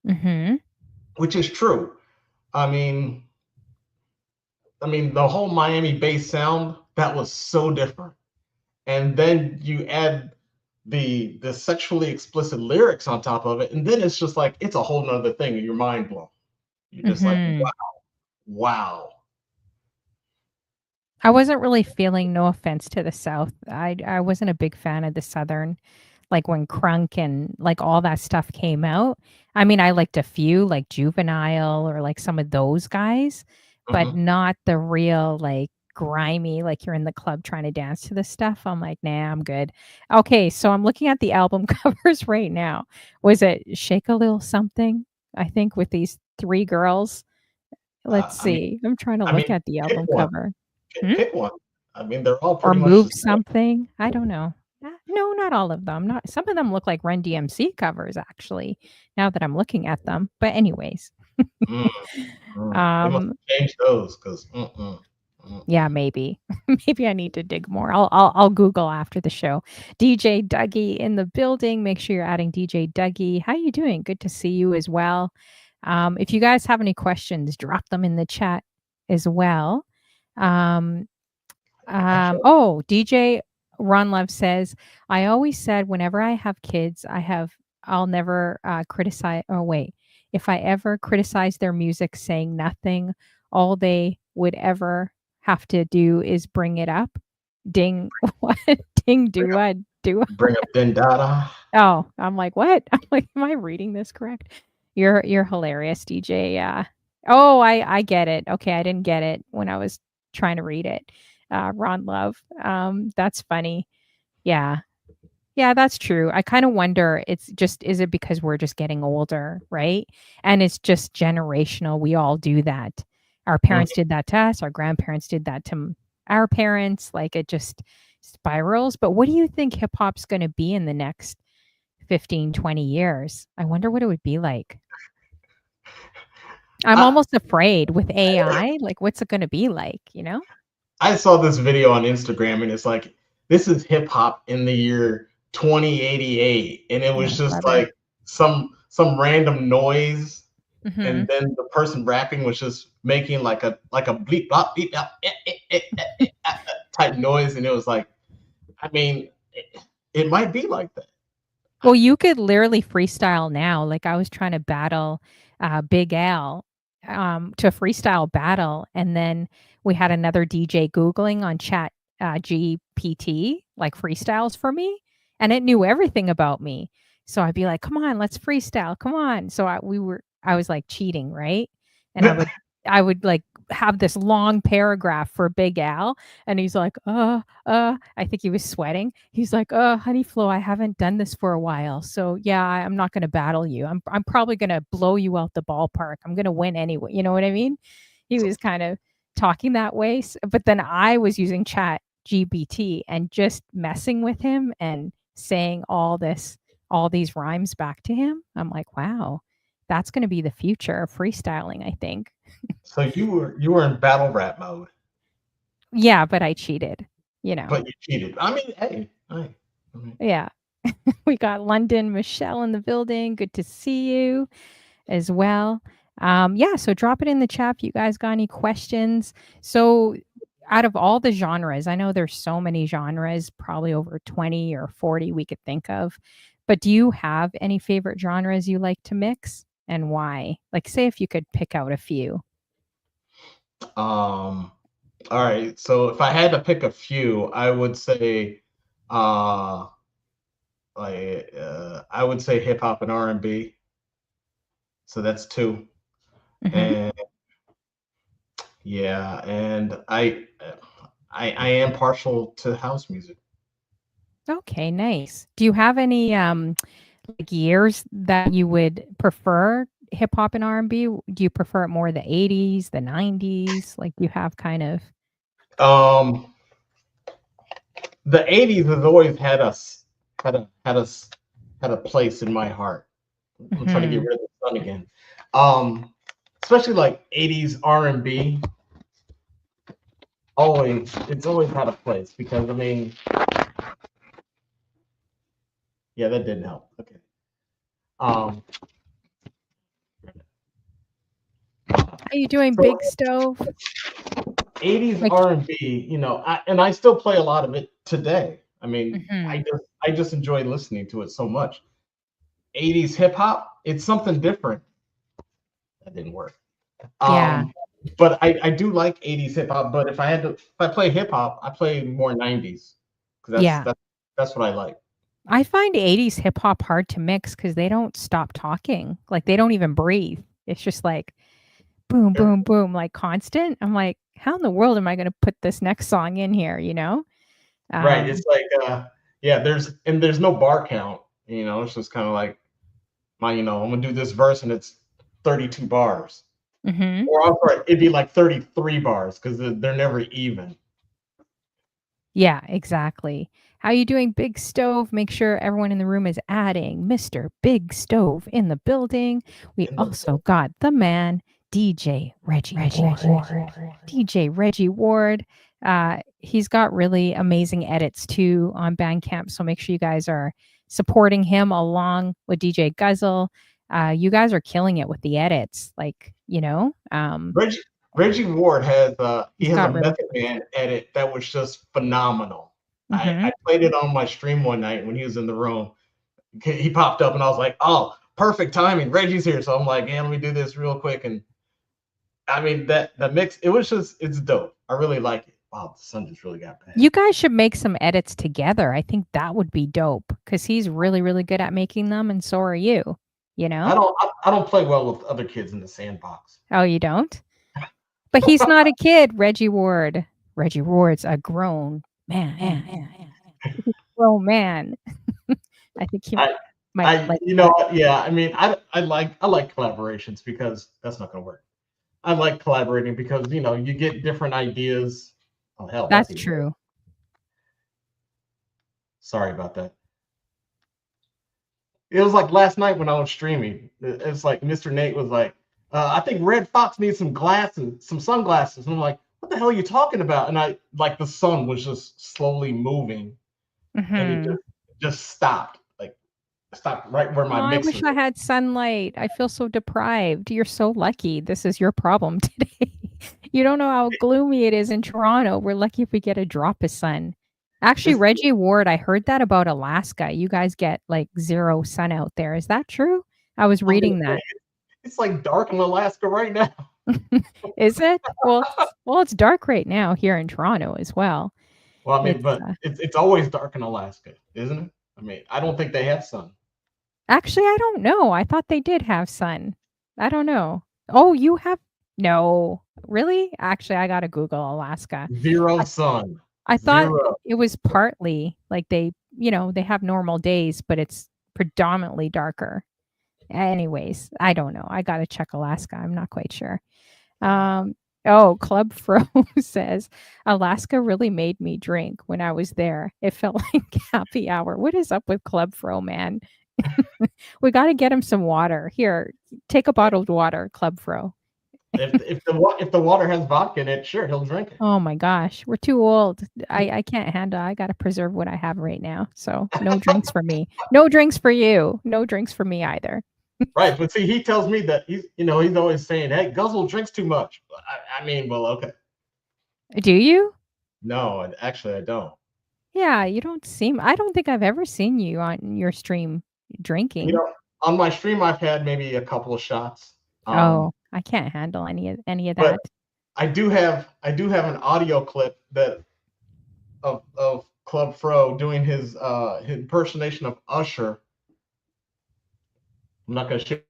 Mhm. which is true. I mean, the whole Miami-based sound, that was so different. And then you add the sexually explicit lyrics on top of it, and then it's just like it's a whole nother thing, and you're mind blown. You're just like, Mhm. wow. I wasn't really feeling, no offense to the South. I wasn't a big fan of the Southern, like when Crunk and like all that stuff came out. I mean, I liked a few like Juvenile or like some of those guys, but Mhm. not the real like grimy, like you're in the club trying to dance to this stuff. I'm like, nah, I'm good. Okay, so I'm looking at the album covers right now. Was it Shake a Little Something? I think with these three girls. Let's I mean, see. I'm trying to I look mean, at the pick album one. cover. Hmm? Pick one. I mean, they're all Or pretty much the Move same. Something? I don't know. No, not all of them. Not some of them look like Run DMC covers actually, now that I'm looking at them. But anyways. Mm, They must Um, have changed those because. yeah, maybe. Maybe I need to dig more. I'll Google after the show. DJ Dougie in the building. Make sure you're adding DJ Dougie. How you doing? Good to see you as well. If you guys have any questions, drop them in the chat as well. Um, I feel oh, DJ Ron Love says, I always said whenever I have kids, I'll never criticize. Oh, wait. If I ever criticize their music saying nothing, all they would ever have to do is bring it up. Ding, what? Ding, bring do up what? Do what? bring up Dendada. Oh, I'm like, what? I'm like, am I reading this correct? You're hilarious, DJ. Yeah. Oh, I get it. Okay, I didn't get it when I was trying to read it. Ron Love. That's funny. Yeah. Yeah, that's true. I kind of wonder it's just is it because we're just getting older, right? And it's just generational. We all do that. Our parents did that to us, our grandparents did that to our parents. Like it just spirals. But what do you think hip hop's going to be in the next 15, 20 years? I wonder what it would be like. I'm I, almost afraid with AI. Like, what's it going to be like, you know? I saw this video on Instagram, and it's like, this is hip hop in the year 2088, and it was Oh, just brother. like some random noise, Hmm. and then the person rapping was just making like a bleep blop beep bop, type noise, and it was like, I mean, it might be like that. Well, you could literally freestyle now. Like I was trying to battle Big Al to freestyle battle, and then we had another DJ Googling on Chat GPT like freestyles for me, and it knew everything about me. So I'd be like, "Come on, let's freestyle. Come on." So I was like cheating, right? And I would like have this long paragraph for Big Al, and he's like, I think he was sweating. He's like, Honey Flo, I haven't done this for a while. So yeah, I'm not gonna battle you. I'm probably gonna blow you out the ballpark. I'm gonna win anyway. You know what I mean? He was kind of talking that way. But then I was using Chat GPT and just messing with him and saying all these rhymes back to him. I'm like, wow, that's gonna be the future of freestyling, I think. So you were in battle rap mode, Yeah, but I cheated, you know. but you cheated. I mean, hey, Yeah. We got London Michelle in the building. Good to see you as well. Yeah, so drop it in the chat if you guys got any questions. So, out of all the genres, I know there's so many genres, probably over 20 or 40 we could think of. But do you have any favorite genres you like to mix and why? Like, say if you could pick out a few. All right. So if I had to pick a few, I would say, I would say hip hop and R&B. So that's two. Mhm. And yeah, and I am partial to house music. Okay, nice. Do you have any like years that you would prefer hip hop and R&B? Do you prefer it more the 80s, the 90s? Like do you have kind of Um, the 80s has always had us had us had a place in my heart. I'm trying to get Mhm. rid of the sun again. Um, Especially like 80s R&B. It's always had a place because I mean, yeah, that didn't help. Okay. Um, How you doing, so Big Stove? 80s Like R&B, and I still play a lot of it today. I mean, mhm. I just enjoy listening to it so much. 80s hip hop, it's something different. That didn't work. Yeah. But I do like 80s hip hop, but if I play hip hop, I play more 90s because Yeah. that's what I like. I find 80s hip hop hard to mix cuz they don't stop talking. Like they don't even breathe. It's just like boom Yeah. boom boom like constant. I'm like, how in the world am I going to put this next song in here, you know? Right. It's Um like yeah, there's no bar count, it's just kind of like I'm gonna do this verse and it's 32 bars. mhm. Or I'm sorry, it'd be like 33 bars because they're never even. Yeah, exactly. How you doing, Big Stove? Make sure everyone in the room is adding Mr. Big Stove in the building. We In the also got the man, DJ Reggie Ward. DJ Reggie Ward. He's got really amazing edits too on Bandcamp. So make sure you guys are supporting him along with DJ Guzl. You guys are killing it with the edits. Like, Reggie Reggie Ward has he he's has a got really Method Man edit that was just phenomenal. good. I played it on my stream one night when he was in the room. He popped up and I was like, oh, perfect timing. Reggie's here. So I'm like, yeah, let me do this real quick. And I mean that the mix, it's dope. I really like it. Wow, the sun just really got bad. You guys should make some edits together. I think that would be dope because he's really, really good at making them, and so are you. You know? I don't play well with other kids in the sandbox. Oh, you don't? But he's not a kid, Reggie Ward. Reggie Ward's a grown man. Grown man. I think he I might like that. yeah, I mean I like collaborations because that's not gonna work. I like collaborating because you get different ideas. Oh hell, that's That's even worse. true. Sorry about that. It was like last night when I was streaming. It's like Mr. Nate was like, I think Red Fox needs some glasses, some sunglasses. And I'm like, what the hell are you talking about? And I like the sun was just slowly moving and it Mhm. just stopped. Like stopped right where Oh, my I mixer wish I is. had sunlight. I feel so deprived. You're so lucky. This is your problem today. You don't know how gloomy it is in Toronto. We're lucky if we get a drop of sun. Actually, It's Reggie Ward, I heard that about Alaska. You guys get like 0 sun out there. Is that true? I was I was gonna reading say that. it's like dark in Alaska right now. Is it? Well, it's dark right now here in Toronto as well. Well, I mean, It's but it's always dark in Alaska, isn't it? I mean, I don't think they have sun. actually I don't know. I thought they did have sun. I don't know. Oh, you have no. Really? Actually, I gotta Google Alaska. Zero I sun. I thought Zero. it was partly like they have normal days, but it's predominantly darker. Anyways, I don't know. I gotta check Alaska. I'm not quite sure. Um, oh, Club Fro says Alaska really made me drink when I was there. It felt like happy hour. What is up with Club Fro, man? We got to get him some water. Here, take a bottled water, Club Fro. If the water has vodka in it, sure, he'll drink it. Oh my gosh, we're too old. I can't handle. I gotta preserve what I have right now. So no drinks for me. No drinks for you. No drinks for me either. Right, but see, he tells me that he's always saying, "Hey, Guzl drinks too much." I mean, well, okay, Do you? no, actually, I don't. Yeah, you don't seem. I don't think I've ever seen you on your stream You drinking. know, on my stream, I've had maybe a couple of shots, Oh, I can't handle any of but that. I do have an audio clip that of Club Fro doing his impersonation of Usher. I'm not gonna share.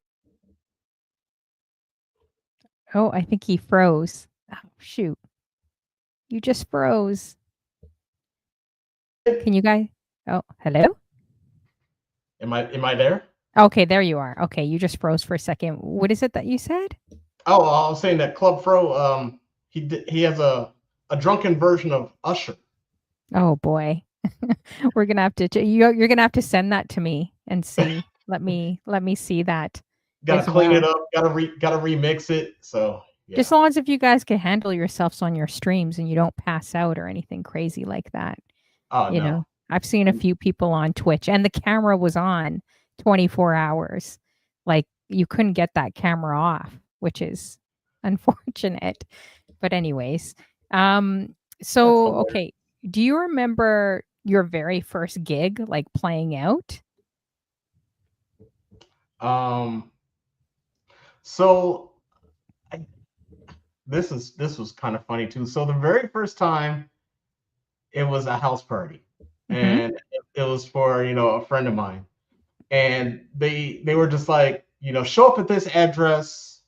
Oh, I think he froze. Oh, shoot. You just froze. Can you guys? Oh, hello? Am I there? Okay, there you are. Okay, you just froze for a second. What is it that you said? Oh, I was saying that Club Fro, he has a drunken version of Usher. Oh boy. We're gonna have to you're gonna have to send that to me and see. Let me see that Got as to clean it well. up. Got to remix it. So Just yeah. as long as if you guys can handle yourselves on your streams and you don't pass out or anything crazy like that. Oh You no. know, I've seen a few people on Twitch and the camera was on 24 hours. Like you couldn't get that camera off, which is unfortunate. But anyways, um That's so hilarious. okay, do you remember your very first gig like playing out? Um. So I, this was kind of funny too. So the very first time it was a house party, Mhm. and it was for a friend of mine, and they were just like show up at this address,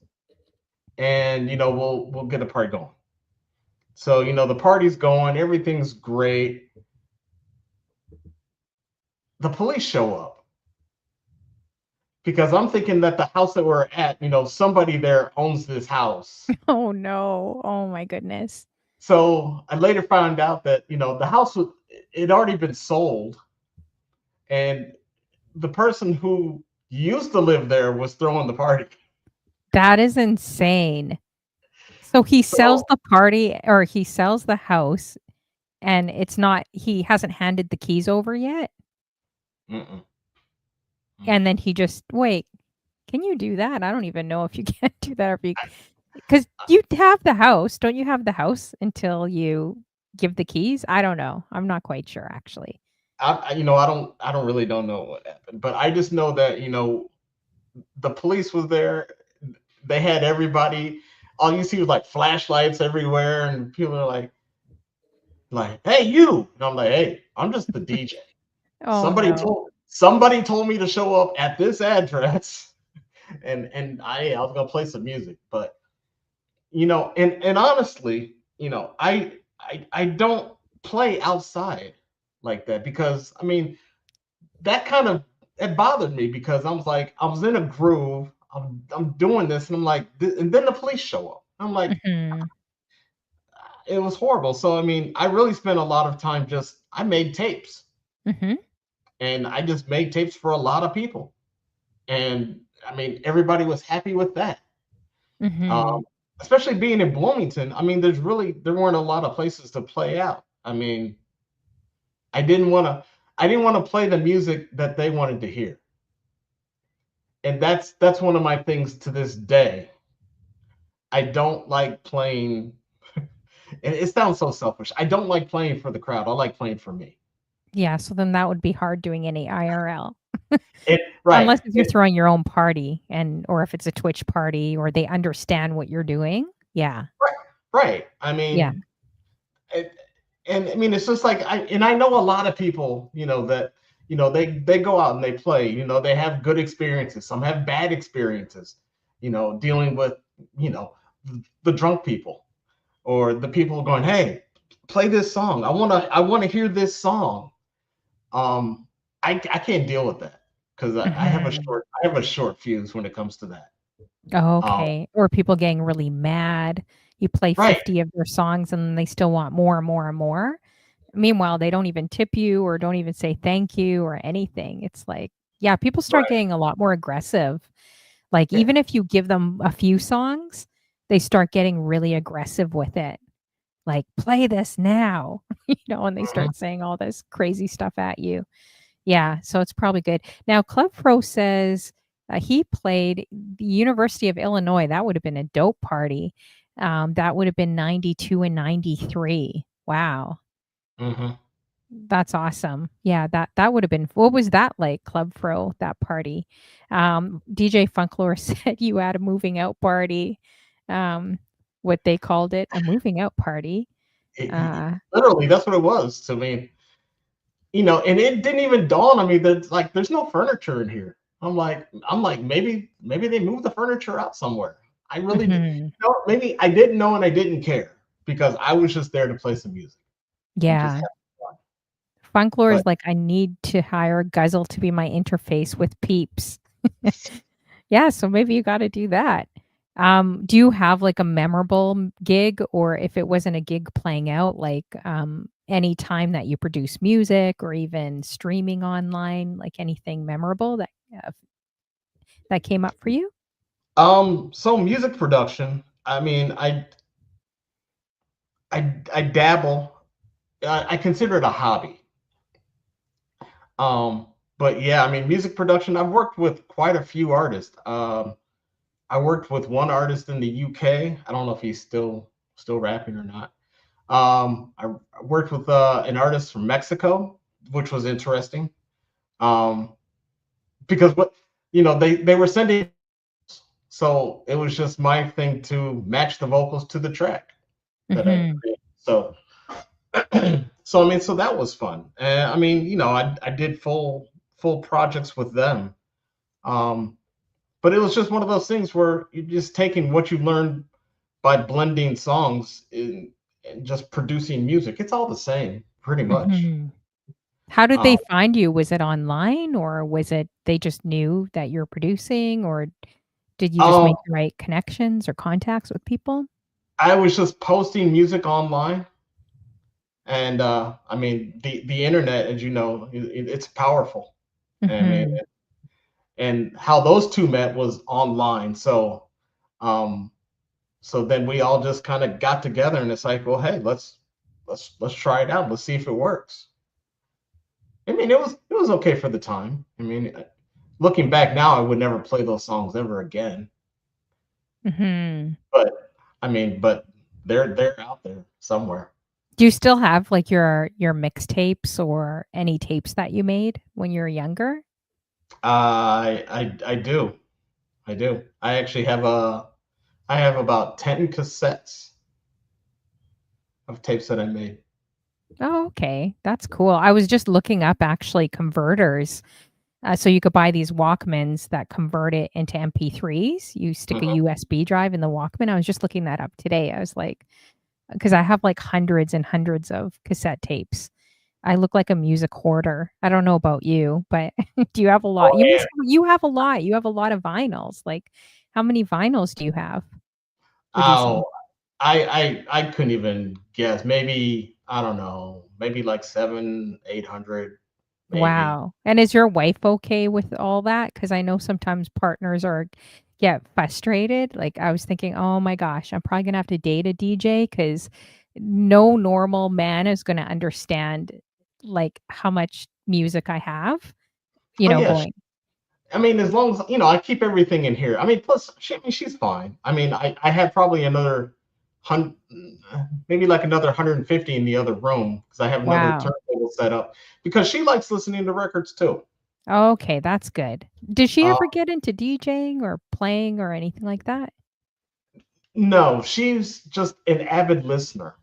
and we'll get a party going. So the party's going, everything's great. The police show up because I'm thinking that the house that we're at, somebody there owns this house. Oh no. Oh my goodness. So I later found out that the house was it already been sold, and the person who used to live there was throwing the party. That is insane. So he sells So the party or he sells the house and it's not he hasn't handed the keys over yet? mm-mm, And mm-mm. then he just wait, can you do that? I don't even know if you can do that or if you because you have the house. Don't you have the house until you give the keys? I don't know. I'm not quite sure actually. I don't really don't know what happened, but I just know that the police was there. They had everybody. All you see was like flashlights everywhere, and people are like, "Hey, you!" And I'm like, "Hey, I'm just the DJ. Oh Somebody no. told me to show up at this address, and I was gonna play some music, but and honestly, I don't play outside like that because I mean that kind of it bothered me because I was in a groove. I'm doing this, and I'm like, and then the police show up. I'm like, Mhm. it was horrible. So I mean, I really spent a lot of time I made tapes, Mhm. and I just made tapes for a lot of people, and I mean, everybody was happy with that. Mhm. Um, Especially being in Bloomington. I mean, there weren't a lot of places to play out. I mean, I didn't want to I didn't want to play the music that they wanted to hear. And that's one of my things to this day. I don't like playing and it sounds so selfish. I don't like playing for the crowd. I like playing for me. Yeah, so then that would be hard doing any IRL. It right. Unless if you're throwing your own party and or if it's a Twitch party or they understand what you're doing. Yeah. Right. Right. I Yeah. mean, it, and I mean it's just like I know a lot of people, that they go out and they play, they have good experiences. Some have bad experiences, dealing with, you know, the drunk people or the people going, "Hey, play this song. I want to hear this song." Um, I can't deal with that because Mhm. I have a short fuse when it comes to that. Um, Okay. Or people getting really mad. You play right, 50 of their songs and they still want more and more and more. Meanwhile, they don't even tip you or don't even say thank you or anything. It's like, yeah, people start right, getting a lot more aggressive. Like yeah, even if you give them a few songs, they start getting really aggressive with it. Like, "Play this now," and they Mhm. start saying all this crazy stuff at you. Yeah, so it's probably good. Now, Club Pro says, he played the University of Illinois. That would have been a dope party. That would have been 92 and 93. Wow. Mhm. That's awesome. Yeah, that would have been what was that like, Club Pro, that party? DJ Funklore said you had a moving out party. What they called it, a moving out party. Uh, Literally, that's what it was to me. And it didn't even dawn on me that like there's no furniture in here. I'm like maybe they moved the furniture out somewhere. I really mhm. maybe I didn't know and I didn't care because I was just there to play some music and just Yeah. have fun. Funklore But is like, "I need to hire Guzl to be my interface with peeps." Yeah, so maybe you gotta do that. Do you have, like, a memorable gig, or if it wasn't a gig playing out, like, any time that you produce music or even streaming online, like, anything memorable that came up for you? so music production, I mean, I dabble. I consider it a hobby. Um, but yeah, I mean, music production. I've worked with quite a few artists. I worked with one artist in the UK. I don't know if he's still rapping or not. I worked with an artist from Mexico, which was interesting. Um, because they were sending, so it was just my thing to match the vocals to the track that I Mhm. created. So I mean, so that was fun. I mean, I did full projects with them. Um, but it was just one of those things where you're just taking what you learned by blending songs and just producing music. It's all the same, pretty much. Mhm. How did they Um, find you? Was it online, or was it they just knew that you're producing, or did you just um, make the right connections or contacts with people? I was just posting music online, and I mean, the internet, as you know, it's powerful. I mean, Mhm. and how those two met was online. Um, so then we all just kind of got together, and it's like, well, hey, let's try it out. Let's see if it works. I mean, it was okay for the time. I mean, looking back now, I would never play those songs ever again. Mhm. But I mean, but they're out there somewhere. Do you still have, like, your mixtapes or any tapes that you made when you were younger? I do. I do. I have about 10 cassettes of tapes that I made. Oh, okay. That's cool. I was just looking up actually converters. So you could buy these Walkmans that convert it into MP3s. You stick a Mhm. USB drive in the Walkman. I was just looking that up today. I was like, because I have like hundreds and hundreds of cassette tapes. I look like a music hoarder. I don't know about you, but do you have a lot? Oh man. You have a lot. You have a lot of vinyls. Like, how many vinyls do you have? Would you say? Oh, I couldn't even guess. Maybe I don't know. Maybe like 700, 800, maybe. Wow. And is your wife okay with all that? Because I know sometimes partners get frustrated. Like, I was thinking, "Oh my gosh, I'm probably gonna have to date a DJ because no normal man is gonna understand, like, how much music I have, Oh yeah. going." I mean, as long as I keep everything in here. I mean, plus I mean, she's fine. I mean, I had probably another hundred, maybe like another 150 in the other room because I have another Wow. turntable set up because she likes listening to records too. Okay, that's good. Did she Uh, ever get into DJing or playing or anything like that? no, she's just an avid listener.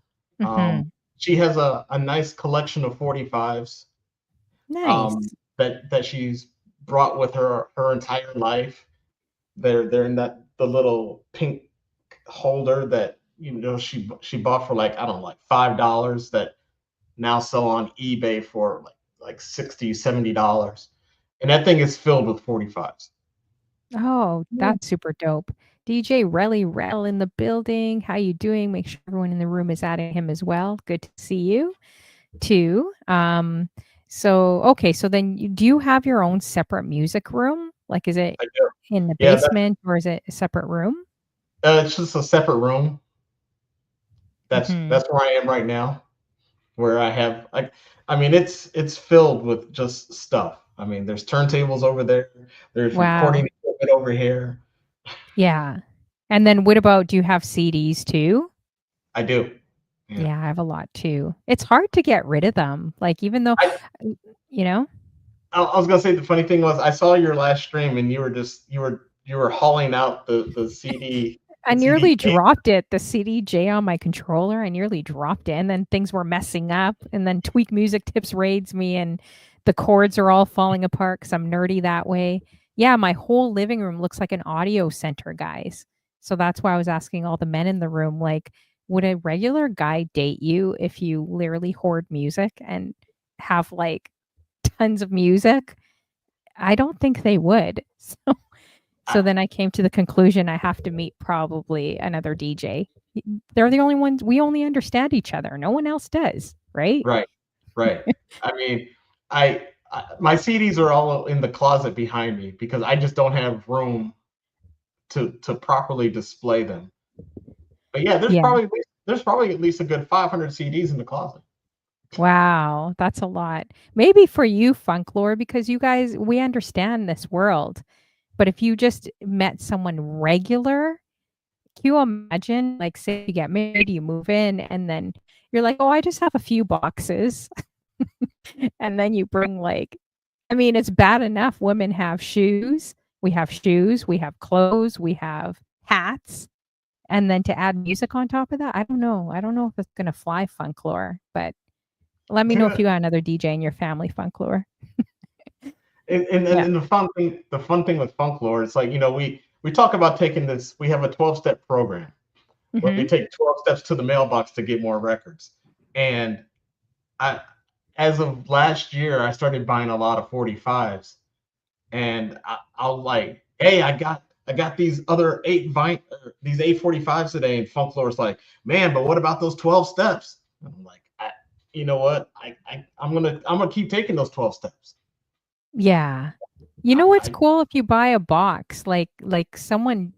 Um, Mhm. she has a nice collection of 45s Nice. that she's brought with her her entire life. They're in the little pink holder that she bought for like I don't know like $5 that now sell on eBay for like 60 $70, and that thing is filled with 45s. Oh, Yeah. that's super dope. DJ Relly Rel in the building. How you doing? Make sure everyone in the room is adding him as well. Good to see you too. So okay, so then do you have your own separate music room? Like, is it I do. in the Yeah, basement or is it a separate room? It's just a separate room. Hmm. That's where I am right now, where I have like, I mean, it's filled with just stuff. I mean, there's turntables over there, there's Wow. recording equipment over here. Yeah. And then what about, do you have CDs too? I do. Yeah. Yeah, I have a lot too. It's hard to get rid of them. Like, even though, I you know, I was gonna say the funny thing was I saw your last stream and you were hauling out I the CD. nearly dropped it, the CDJ on my controller. I nearly dropped it, and then things were messing up. And then Tweak Music Tips raids me, and the chords are all falling apart because I'm nerdy that way. Yeah, my whole living room looks like an audio center, guys. So that's why I was asking all the men in the room, like, would a regular guy date you if you literally hoard music and have like tons of music? I don't think they would. So I, then I came to the conclusion I have to meet probably another DJ. They're the only ones, we only understand each other. No one else does, right? right, right. I mean, my CDs are all in the closet behind me because I just don't have room to properly display them. But yeah, Yeah. there's probably at least a good 500 CDs in the closet. Wow, that's a lot. Maybe for you, Funklore, because you guys, we understand this world. But if you just met someone regular, can you imagine, like, say you get married, you move in, and then you're like, oh, I just have a few boxes. And then you bring like, I mean, it's bad enough women have shoes. We have shoes, we have clothes, we have hats. And then to add music on top of that, I don't know. I don't know if it's gonna fly, Funklore, but let me know if you got another DJ in your family, Funklore. Yeah. And the fun thing with funk lore, it's like, we talk about taking this, we have a 12-step program where we Hmm. take 12 steps to the mailbox to get more records. And I, as of last year, I started buying a lot of 45s, and I'll like, hey, I got these other these 845s today, and funk floor's like, man, but what about those 12 steps? And I'm like, you know what? I'm gonna keep taking those 12 steps. Yeah. You I, know what's I cool, if you buy a box, like someone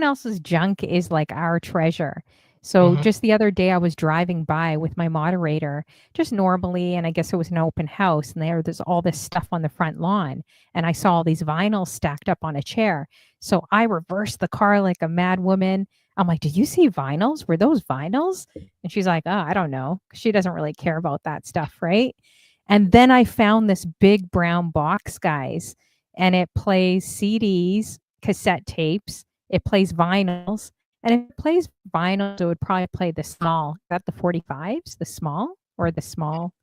else's junk is like our treasure. So mhm. just the other day I was driving by with my moderator, just normally, and I guess it was an open house, and there's all this stuff on the front lawn, and I saw all these vinyls stacked up on a chair. So I reversed the car like a mad woman. I'm like, "Did you see vinyls? Were those vinyls?" And she's like, "Oh, I don't know." She doesn't really care about that stuff, right? And then I found this big brown box, guys, and it plays CDs, cassette tapes, it plays vinyls. And if it plays vinyls, it would probably play the small. Is that the 45s, the small, or the small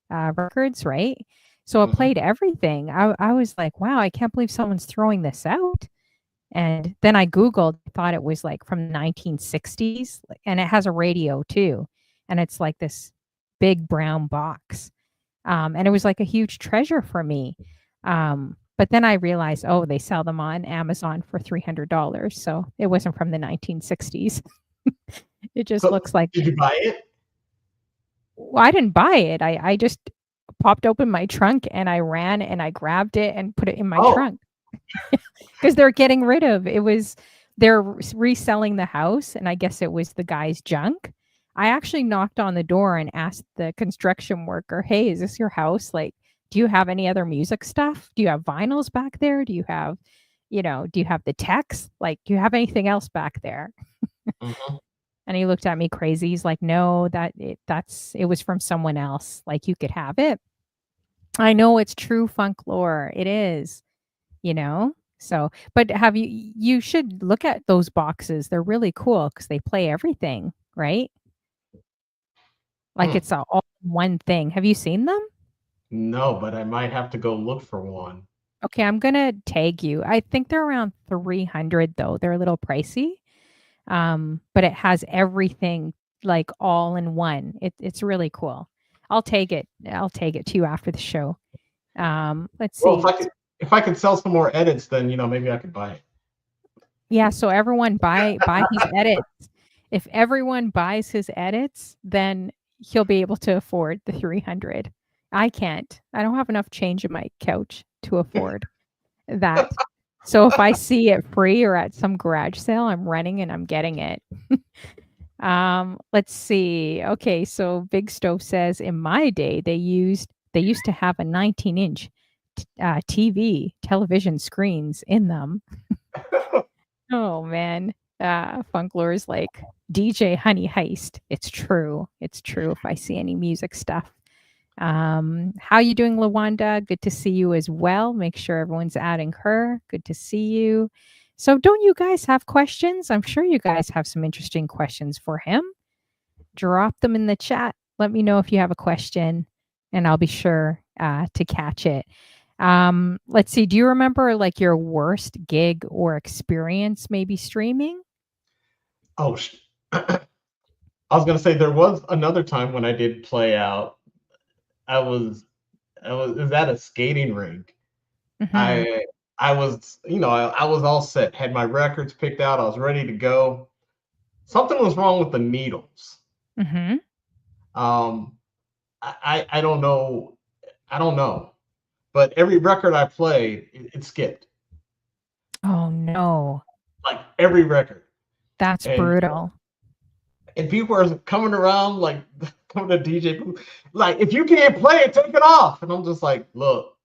records, right? So it Mhm. played everything. I was like, wow, I can't believe someone's throwing this out. And then I Googled, thought it was like from the 1960s, and it has a radio too. And it's like this big brown box. And it was like a huge treasure for me. But then I realized, oh, they sell them on Amazon for $300. So it wasn't from the 1960s. It just So looks like, did you buy it? well, I didn't buy it. I just popped open my trunk and I ran and I grabbed it and put it in my Oh, trunk because they're getting rid of it. Was they're reselling the house, and I guess it was the guy's junk. I actually knocked on the door and asked the construction worker, "Hey, is this your house? Like, do you have any other music stuff? Do you have vinyls back there? Do you have, do you have the text? Like, do you have anything else back there?" mhm. And he looked at me crazy. He's like, "No, it was from someone else. Like, you could have it." I know it's true funk lore. It is, you know? So, but you should look at those boxes. They're really cool because they play everything, right? Like Hmm. it's a all one thing. Have you seen them? No, but I might have to go look for one. Okay, I'm gonna tag you. I think they're around 300 though. They're a little pricey. But it has everything like all in one. It's really cool. I'll take it. I'll take it to you after the show. Let's Well, see. if I could sell some more edits, then maybe I could buy it. Yeah, so everyone buy his edits. If everyone buys his edits, then he'll be able to afford the 300. I can't. I don't have enough change in my couch to afford that. So if I see it free or at some garage sale, I'm running and I'm getting it. Let's see. Okay, so Big Stove says in my day they used to have a 19-inch TV television screens in them. Oh man. Funklore's like DJ Honey Heist. It's true. It's true if I see any music stuff. How you doing, Lawanda? Good to see you as well. Make sure everyone's adding her. Good to see you. So don't you guys have questions? I'm sure you guys have some interesting questions for him. Drop them in the chat. Let me know if you have a question and I'll be sure to catch it. Let's see. Do you remember like your worst gig or experience maybe streaming? Oh, I was gonna say there was another time when I did play out. I was it was at a skating rink. Mhm. I I was, I was all set, had my records picked out, I was ready to go. Something was wrong with the needles. Mhm. Um, I don't know, I don't know, but every record I played, it skipped, Oh no. like every record, That's and brutal. people are coming around like coming to DJ booth, like if you can't play it, take it off, and I'm just like, look,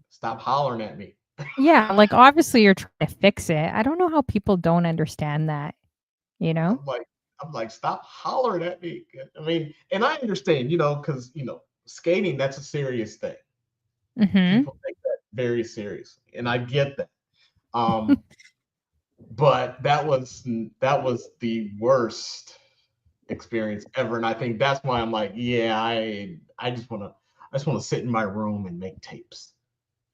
stop hollering at me. Yeah, like obviously you're trying to fix it. I don't know how people don't understand that, you know? I'm like, stop hollering at me. I mean, and I understand, because skating, that's a serious thing. Mhm. People take that very seriously, and I get that. Um, but that was the worst experience ever, and I think that's why I'm like, yeah, I just want to sit in my room and make tapes.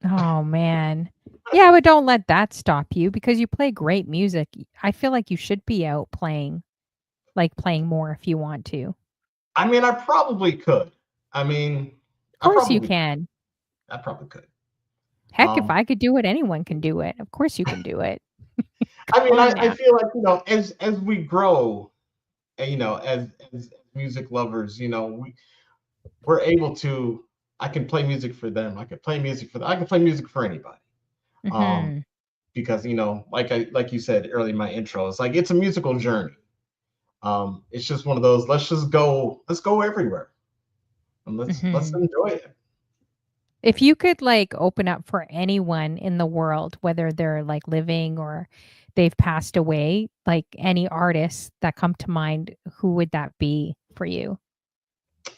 Oh man. Yeah, but don't let that stop you because you play great music. I feel like you should be out playing, like playing more if you want to. I mean, I probably could. I mean, Of I course you probably, can. I probably could. Heck, if Um, I could do it, anyone can do it. Of course you can do it. I Come mean, on I now. feel like as we grow, and, as music lovers, we're able to. I can play music for them. I can play music for them. I can play music for anybody. Um, Mhm. because like you said early in my intro, it's like it's a musical journey. It's just one of those. Let's go everywhere, and let's Mhm. enjoy it. If you could like open up for anyone in the world, whether they're like living or they've passed away, like any artists that come to mind, who would that be for you?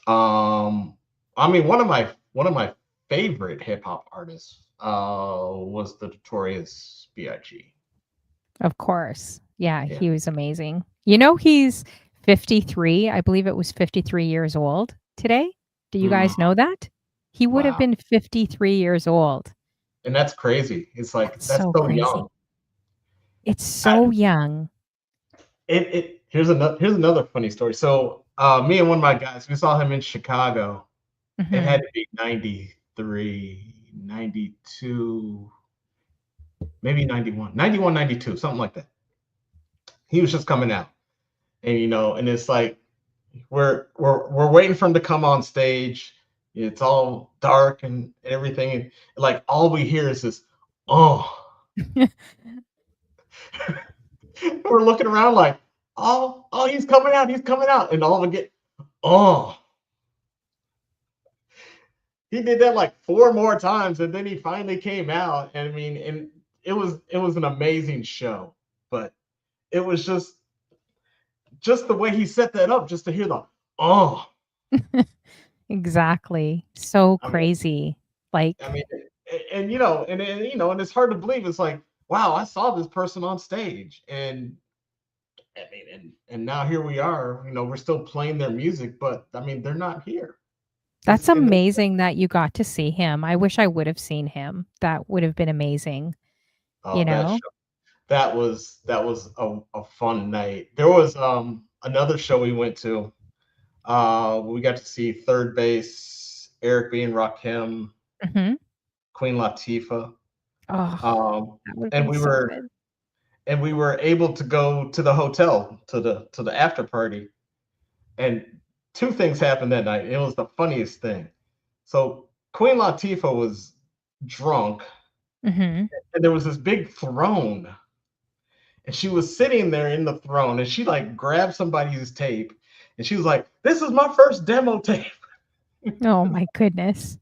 I mean, one of my favorite hip hop artists was the Notorious B.I.G. Of course. Yeah, Yeah. he was amazing. You know, he's 53. I believe it was 53 years old today. Do you Mm, guys know that? He would have wow. been 53 years old. And that's crazy. It's like That's that's so so crazy. young. It's I, so young. it here's another funny story. So me and one of my guys, we saw him in Chicago. It had Mhm. to be 93, 92, maybe 91, 91, 92, something like that. He was just coming out. And and it's like we're waiting for him to come on stage. It's all dark and everything, and like all we hear is this, oh. We're looking around like, oh, he's coming out, and all of a get, oh. He did that like four more times, and then he finally came out. And I mean, and it was an amazing show, but it was just the way he set that up, just to hear the, oh. Exactly. So I mean, crazy. I Like, mean, and it's hard to believe. It's like, wow, I saw this person on stage, and I mean, and now here we are. We're still playing their music, but I mean, they're not here. that's And amazing that you got to see him. I wish I would have seen him. That would have been amazing, you oh, know? that was a fun night. There was another show we went to. We got to see Third Base, Eric B. and Rakim, Mhm. Queen Latifah. Oh, Um, that would have and been we so were good. and we were able to go to the hotel, to the after party. And two things happened that night. It was the funniest thing. So Queen Latifah was drunk, Hmm. and there was this big throne, and she was sitting there in the throne, and she like grabbed somebody's tape, and she was like, "This is my first demo tape." Oh my goodness.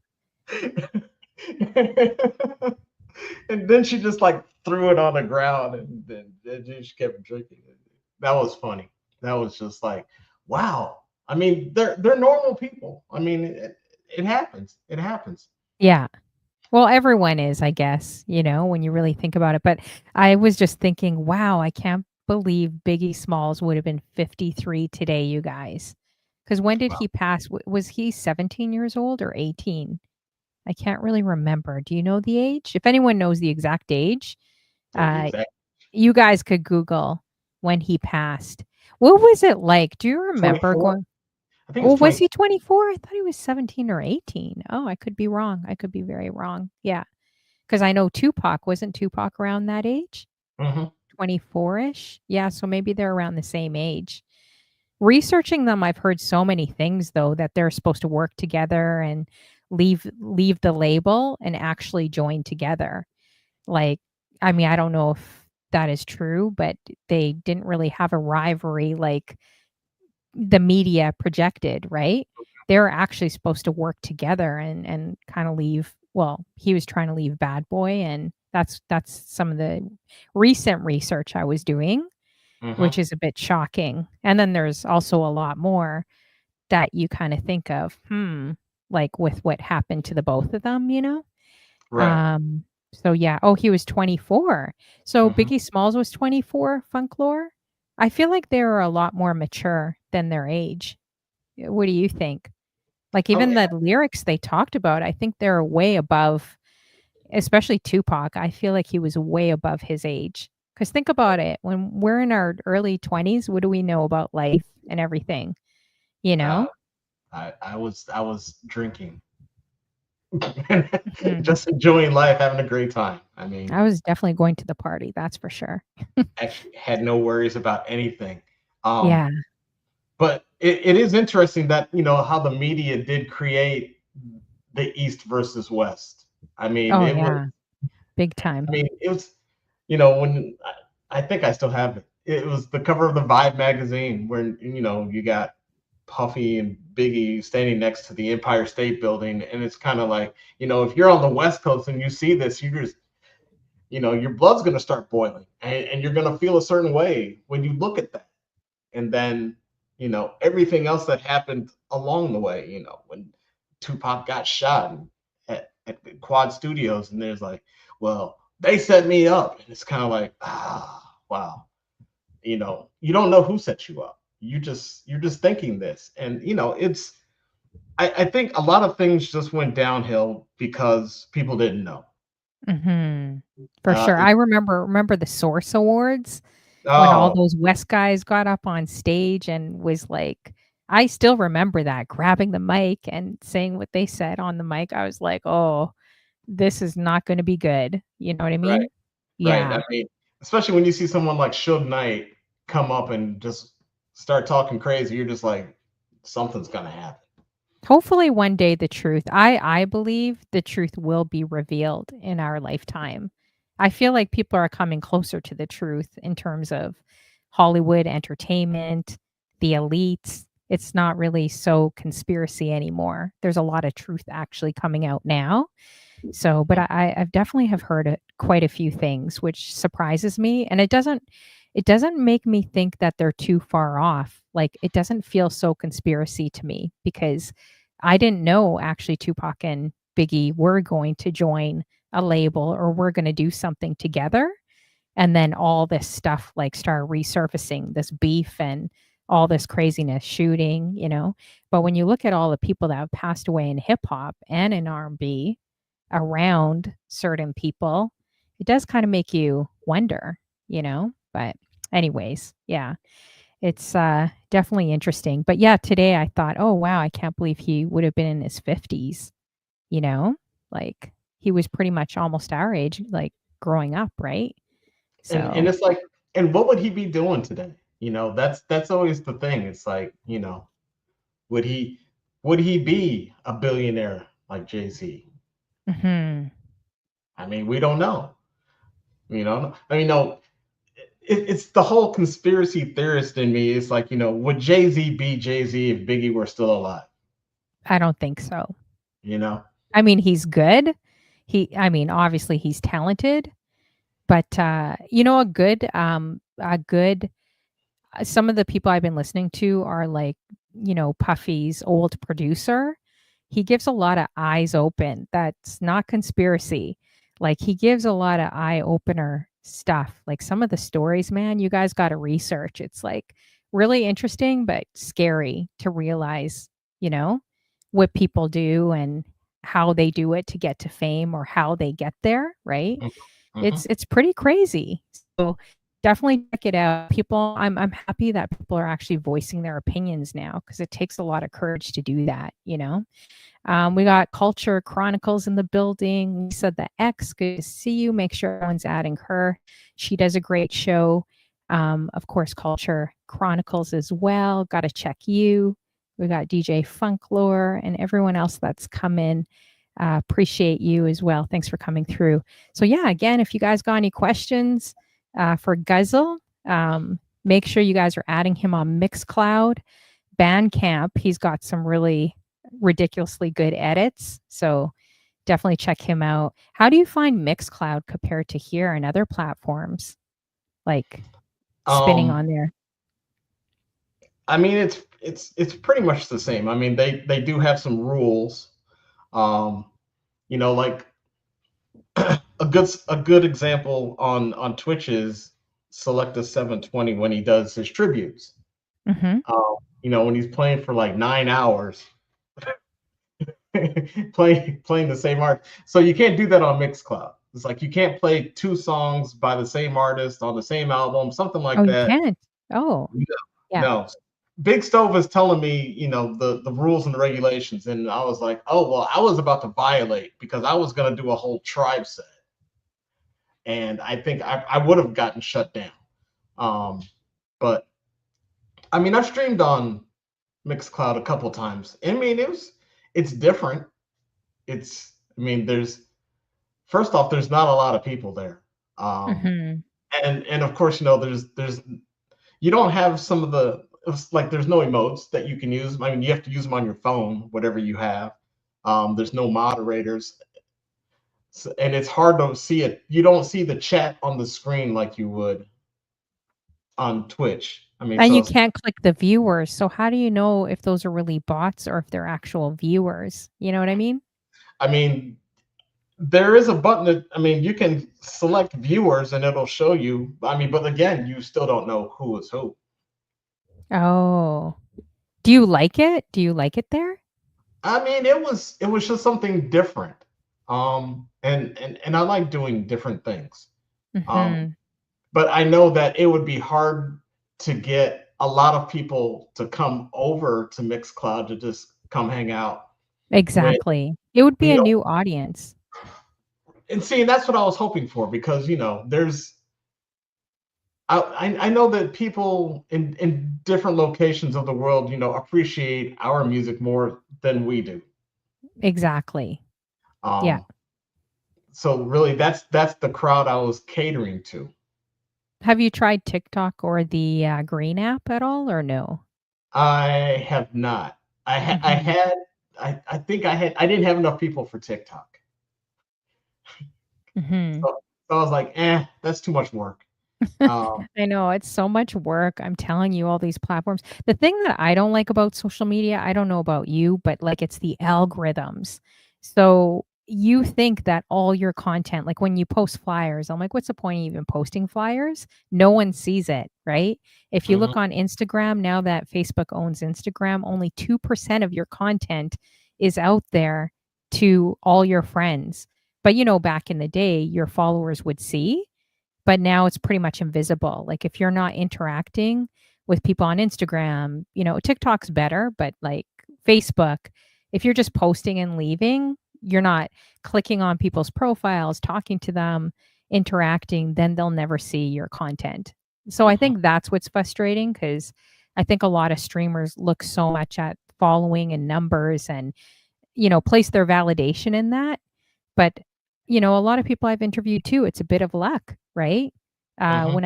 And then she just like threw it on the ground, and then she kept drinking it. That was funny. That was just like, wow. I mean, they're normal people. I mean, it happens. It happens. Yeah. Well, everyone is, I guess, when you really think about it. But I was just thinking, wow, I can't believe Biggie Smalls would have been 53 today, you guys. Because when did Wow. he pass? Was he 17 years old or 18? I can't really remember. Do you know the age? If anyone knows the exact age, Yeah, the uh, exact you guys could Google when he passed. What was it like? Do you remember 24. going? I think Oh, it's was 20. he 24? I thought he was 17 or 18. Oh, I could be wrong. I could be very wrong. Yeah. Because I know Tupac, wasn't Tupac around that age? Hmm. 24-ish? Yeah, so maybe they're around the same age. Researching them, I've heard so many things though that they're supposed to work together and leave the label and actually join together. Like, I mean, I don't know if that is true, but they didn't really have a rivalry like the media projected, right? They were actually supposed to work together and kind of leave. Well, he was trying to leave Bad Boy, and that's some of the recent research I was doing, which Hmm. is a bit shocking. And then there's also a lot more that you kind of think of, like with what happened to the both of them. Right. Um, so yeah. Oh, he was 24. So Hmm. Biggie Smalls was 24, Funklore? I feel like they were a lot more mature than their age. What do you think? Like Oh even yeah. the lyrics they talked about, I think they're way above, especially Tupac. I feel like he was way above his age. Because think about it, when we're in our early 20s, what do we know about life and everything? You Uh, know? I was drinking, Mhm. just enjoying life, having a great time. I I mean, was definitely going to the party, that's for sure. actually had no worries about anything. Yeah. But it is interesting that how the media did create the East versus West. I mean, Oh, it was. yeah. Big time. I mean, it was. When I think I still have it. It was the cover of the Vibe magazine where you got Puffy and Biggie standing next to the Empire State Building, and it's kind of like if you're on the West Coast and you see this, you just your blood's gonna start boiling, and you're gonna feel a certain way when you look at that. And then everything else that happened along the way, when Tupac got shot at the Quad Studios, and there's like, well, they set me up, and it's kind of like, wow, you don't know who set you up. You're just thinking this, and it's. I think a lot of things just went downhill because people didn't know. Mhm. For uh sure. it, I remember the Source Awards when all oh, those West guys got up on stage and was like, I still remember that, grabbing the mic and saying what they said on the mic. I was like, "Oh, this is not gonna be good." You know what I right. mean? Right. I Yeah. mean, especially when you see someone like Suge Knight come up and just start talking crazy, you're just like, something's gonna happen. Hopefully one day I believe the truth will be revealed in our lifetime. I feel like people are coming closer to the truth in terms of Hollywood entertainment, the elites. It's not really so conspiracy anymore. There's a lot of truth actually coming out now. So, but I've definitely have heard quite a few things, which surprises me, and it doesn't make me think that they're too far off. Like it doesn't feel so conspiracy to me because I didn't know actually Tupac and Biggie were going to join a label or we're going to do something together, and then all this stuff like start resurfacing, this beef and all this craziness, shooting. But when you look at all the people that have passed away in hip hop and in R&B around certain people, it does kind of make you wonder. But anyways, yeah, it's definitely interesting. But yeah, today I thought, oh wow, I can't believe he would have been in his 50s, you know? Like he was pretty much almost our age, like growing up, right? And So, it's like, and what would he be doing today? That's always the thing. It's like, would he be a billionaire like Jay-Z? mhm. I mean, we don't know. You know, I mean, no, it's the whole conspiracy theorist in me. It's like, would Jay Z be Jay Z if Biggie were still alive? I don't think so. You know, I mean, he's good. I mean, obviously he's talented, but a good some of the people I've been listening to are like, Puffy's old producer. He gives a lot of eyes open. That's not conspiracy. Like he gives a lot of eye opener stuff. Like some of the stories, man, you guys got to research. It's like really interesting, but scary to realize, you know, what people do and how they do it to get to fame or how they get there, right? hmm It's pretty crazy. So definitely check it out. I'm happy that people are actually voicing their opinions now because it takes a lot of courage to do that, you know. We got Culture Chronicles in the building. Lisa the X, good to see you. Make sure everyone's adding her. She does a great show. Of course, Culture Chronicles as well. Got to check you. We got DJ Funklore and everyone else that's come in. Appreciate you as well. Thanks for coming through. So yeah, again, if you guys got any questions for Guzl, make sure you guys are adding him on MIXCLOUD, BANDCAMP. He's got some really ridiculously good edits. So definitely check him out. How do you find MIXCLOUD compared to here and other platforms like spinning um, on there? I mean, it's pretty much the same. I mean, they do have some rules. Um, like a good example on Twitch is Selecta 720 when he does his tributes. Hmm. When he's playing for like 9 hours, playing the same art. So you can't do that on Mixcloud. It's like you can't play two songs by the same artist on the same album, something Oh, like you that. can't. Oh, No, yeah. no. Big Stove is telling me, the rules and the regulations, and I was like, oh well, I was about to violate because I was gonna do a whole tribe set, and I think I would have gotten shut down. But I mean, I've streamed on Mixcloud a couple times. I mean, it's different. I mean, first off, there's not a lot of people there. Um, Hmm. and of course, there's you don't have some of the it's like there's no emotes that you can use. I mean, you have to use them on your phone, whatever you have. There's no moderators, and it's hard to see it. You don't see the chat on the screen like you would on Twitch. I mean, And so you can't click the viewers. So how do you know if those are really bots or if they're actual viewers? You know what I mean? I mean, there is a button that I mean, you can select viewers and it'll show you. I mean, but again, you still don't know who is who. Oh. Do you like it? Do you like it there? I mean, it was just something different. And I like doing different things. Um, Mhm. but I know that it would be hard to get a lot of people to come over to Mixcloud to just come hang out when Exactly. It would be you a know new audience. and see, and that's what I was hoping for because there's I know that people in different locations of the world, appreciate our music more than we do. Exactly. Yeah. Um, so really, that's the crowd I was catering to. Have you tried TikTok or the, Green app at all or no? I have not. I Mhm. had. I think I didn't have enough people for TikTok. Mhm. So I was like, that's too much work. Um, I know, it's so much work. I'm telling you, all these platforms. The thing that I don't like about social media, I don't know about you, but like it's the algorithms. So you think that all your content, like when you post flyers, I'm like, what's the point of even posting flyers? No one sees it, right? If you mhm, look on Instagram, now that Facebook owns Instagram, only 2% of your content is out there to all your friends. But back in the day, your followers would see, but now it's pretty much invisible. Like if you're not interacting with people on Instagram, TikTok's better, but like Facebook, if you're just posting and leaving, you're not clicking on people's profiles, talking to them, interacting, then they'll never see your content. So I mhm. think that's what's frustrating because I think a lot of streamers look so much at following and numbers and place their validation in that. But you know, a lot of people I've interviewed too, it's a bit of luck, right? Hmm. When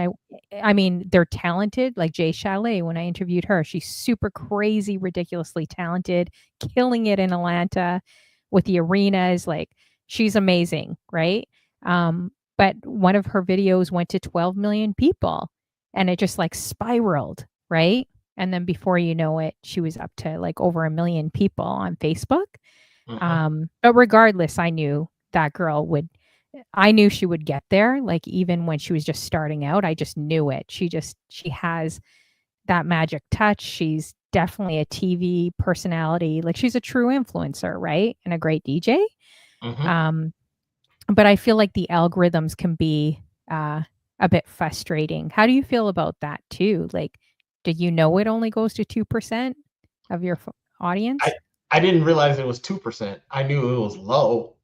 I mean, they're talented, like Jay Chalet, when I interviewed her, she's super crazy, ridiculously talented, killing it in Atlanta with the arenas. Like, she's amazing, right? But one of her videos went to 12 million people and it just like spiraled, right? And then before you know it, she was up to like over a million people on Facebook. Hmm. But regardless, I knew that girl would I knew she would get there, like, even when she was just starting out, I just knew it. She has that magic touch. She's definitely a TV personality. Like, she's a true influencer, right? And a great DJ. Hmm. Um, but I feel like the algorithms can be, uh, a bit frustrating. How do you feel about that too? Like, did you know it only goes to 2% of your I audience? I didn't realize it was 2%. I knew it was low.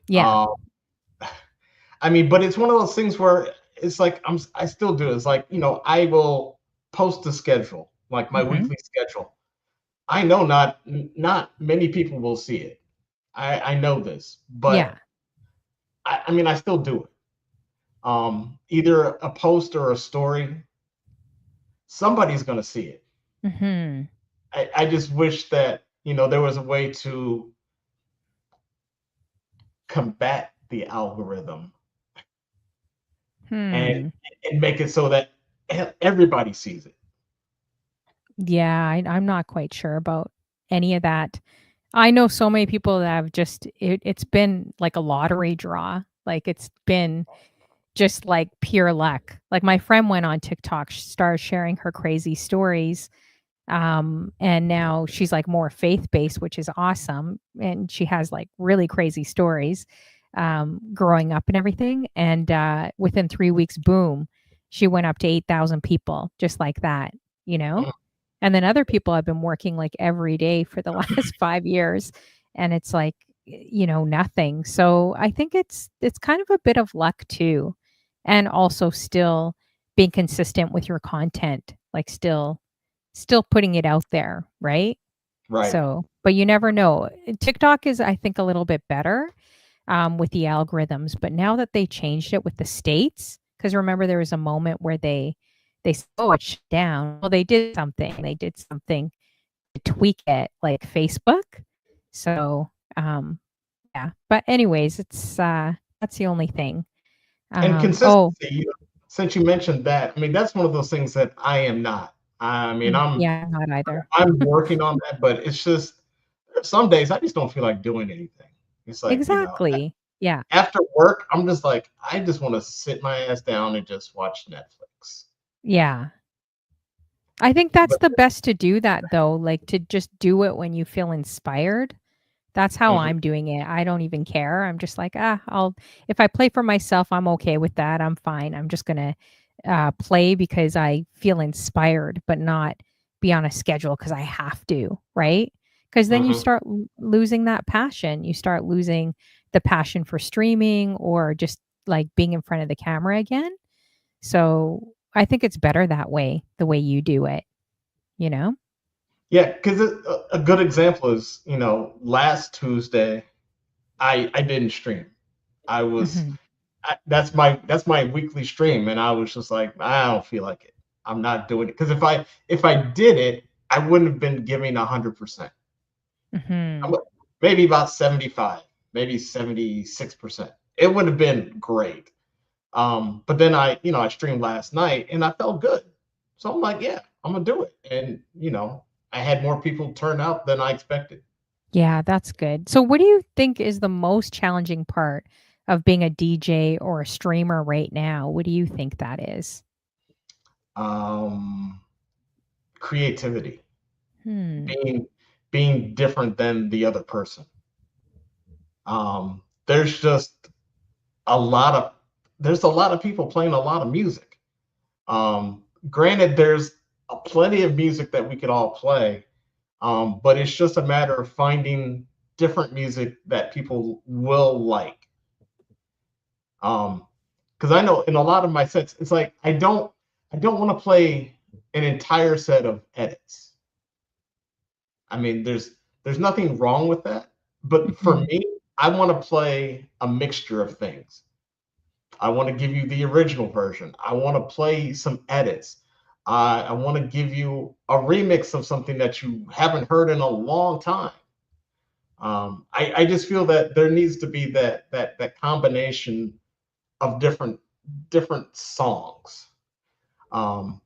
Yeah. Um, I mean, but it's one of those things where it's like I still do it. It's like, I will post a schedule, like my Mhm. weekly schedule. I know not many people will see it. I know this, Yeah. but I mean I still do it. Either a post or a story, somebody's gonna see it. Mhm. I just wish that, there was a way to combat the algorithm and Hmm. and make it so that everybody sees it. Yeah, I'm not quite sure about any of that. I know so many people that have just it's been like a lottery draw. Like, it's been just like pure luck. Like, my friend went on TikTok, started sharing her crazy stories. And now she's like more faith-based, which is awesome. And she has like really crazy stories growing up and everything. And within 3 weeks, boom, she went up to 8,000 people just like that, you know? Mm. And then other people have been working like every day for the last 5 years and it's like, you know, nothing. So I think it's kind of a bit of luck too. And also still being consistent with your content, like still putting it out there, right? Right. So, but you never know. TikTok is I think a little bit better with the algorithms, but now that they changed it with the states, because remember there was a moment where they said, oh, it shut down. Well, they did something. They did something to tweak it, like Facebook. So, yeah. But anyways, it's that's the only thing. And Oh, consistency, since you mentioned that, I mean, that's one of those things that I am not. I mean, yeah, not either. I'm working on that, but it's just some days I just don't feel like doing anything. It's like, Exactly. Yeah. after work, I'm just like, I just want to sit my ass down and just watch Netflix. Yeah. I think that's But the best to do that though, like to just do it when you feel inspired. That's how mhm, I'm doing it. I don't even care. I'm just like, I'll if I play for myself, I'm okay with that. I'm fine. I'm just gonna play because I feel inspired, but not be on a schedule because I have to, right? Because then you mhm. start losing that passion. You start losing the passion for streaming or just like being in front of the camera again. So I think it's better that way, the way you do it, you know? Yeah, because a good example is, last Tuesday, I didn't stream. I was Mhm. that's my weekly stream, and I was just like, I don't feel like it. I'm not doing it because if I did it, I wouldn't have been giving 100%. Mhm. I'm maybe about 75, maybe 76%. It would have been great. But then I streamed last night and I felt good. So I'm like, yeah, I'm gonna do it. And I had more people turn out than I expected. Yeah, that's good. So what do you think is the most challenging part of being a DJ or a streamer right now? What do you think that is? Um, Creativity, Hmm. being different than the other person. There's just a lot of there's a lot of people playing a lot of music. Granted, there's plenty of music that we could all play, but it's just a matter of finding different music that people will like. Because I know in a lot of my sets, it's like I don't want to play an entire set of edits. I mean, there's nothing wrong with that, but for Mhm. me, I want to play a mixture of things. I want to give you the original version. I want to play some edits. I want to give you a remix of something that you haven't heard in a long time. I just feel that there needs to be that combination of different songs. Um,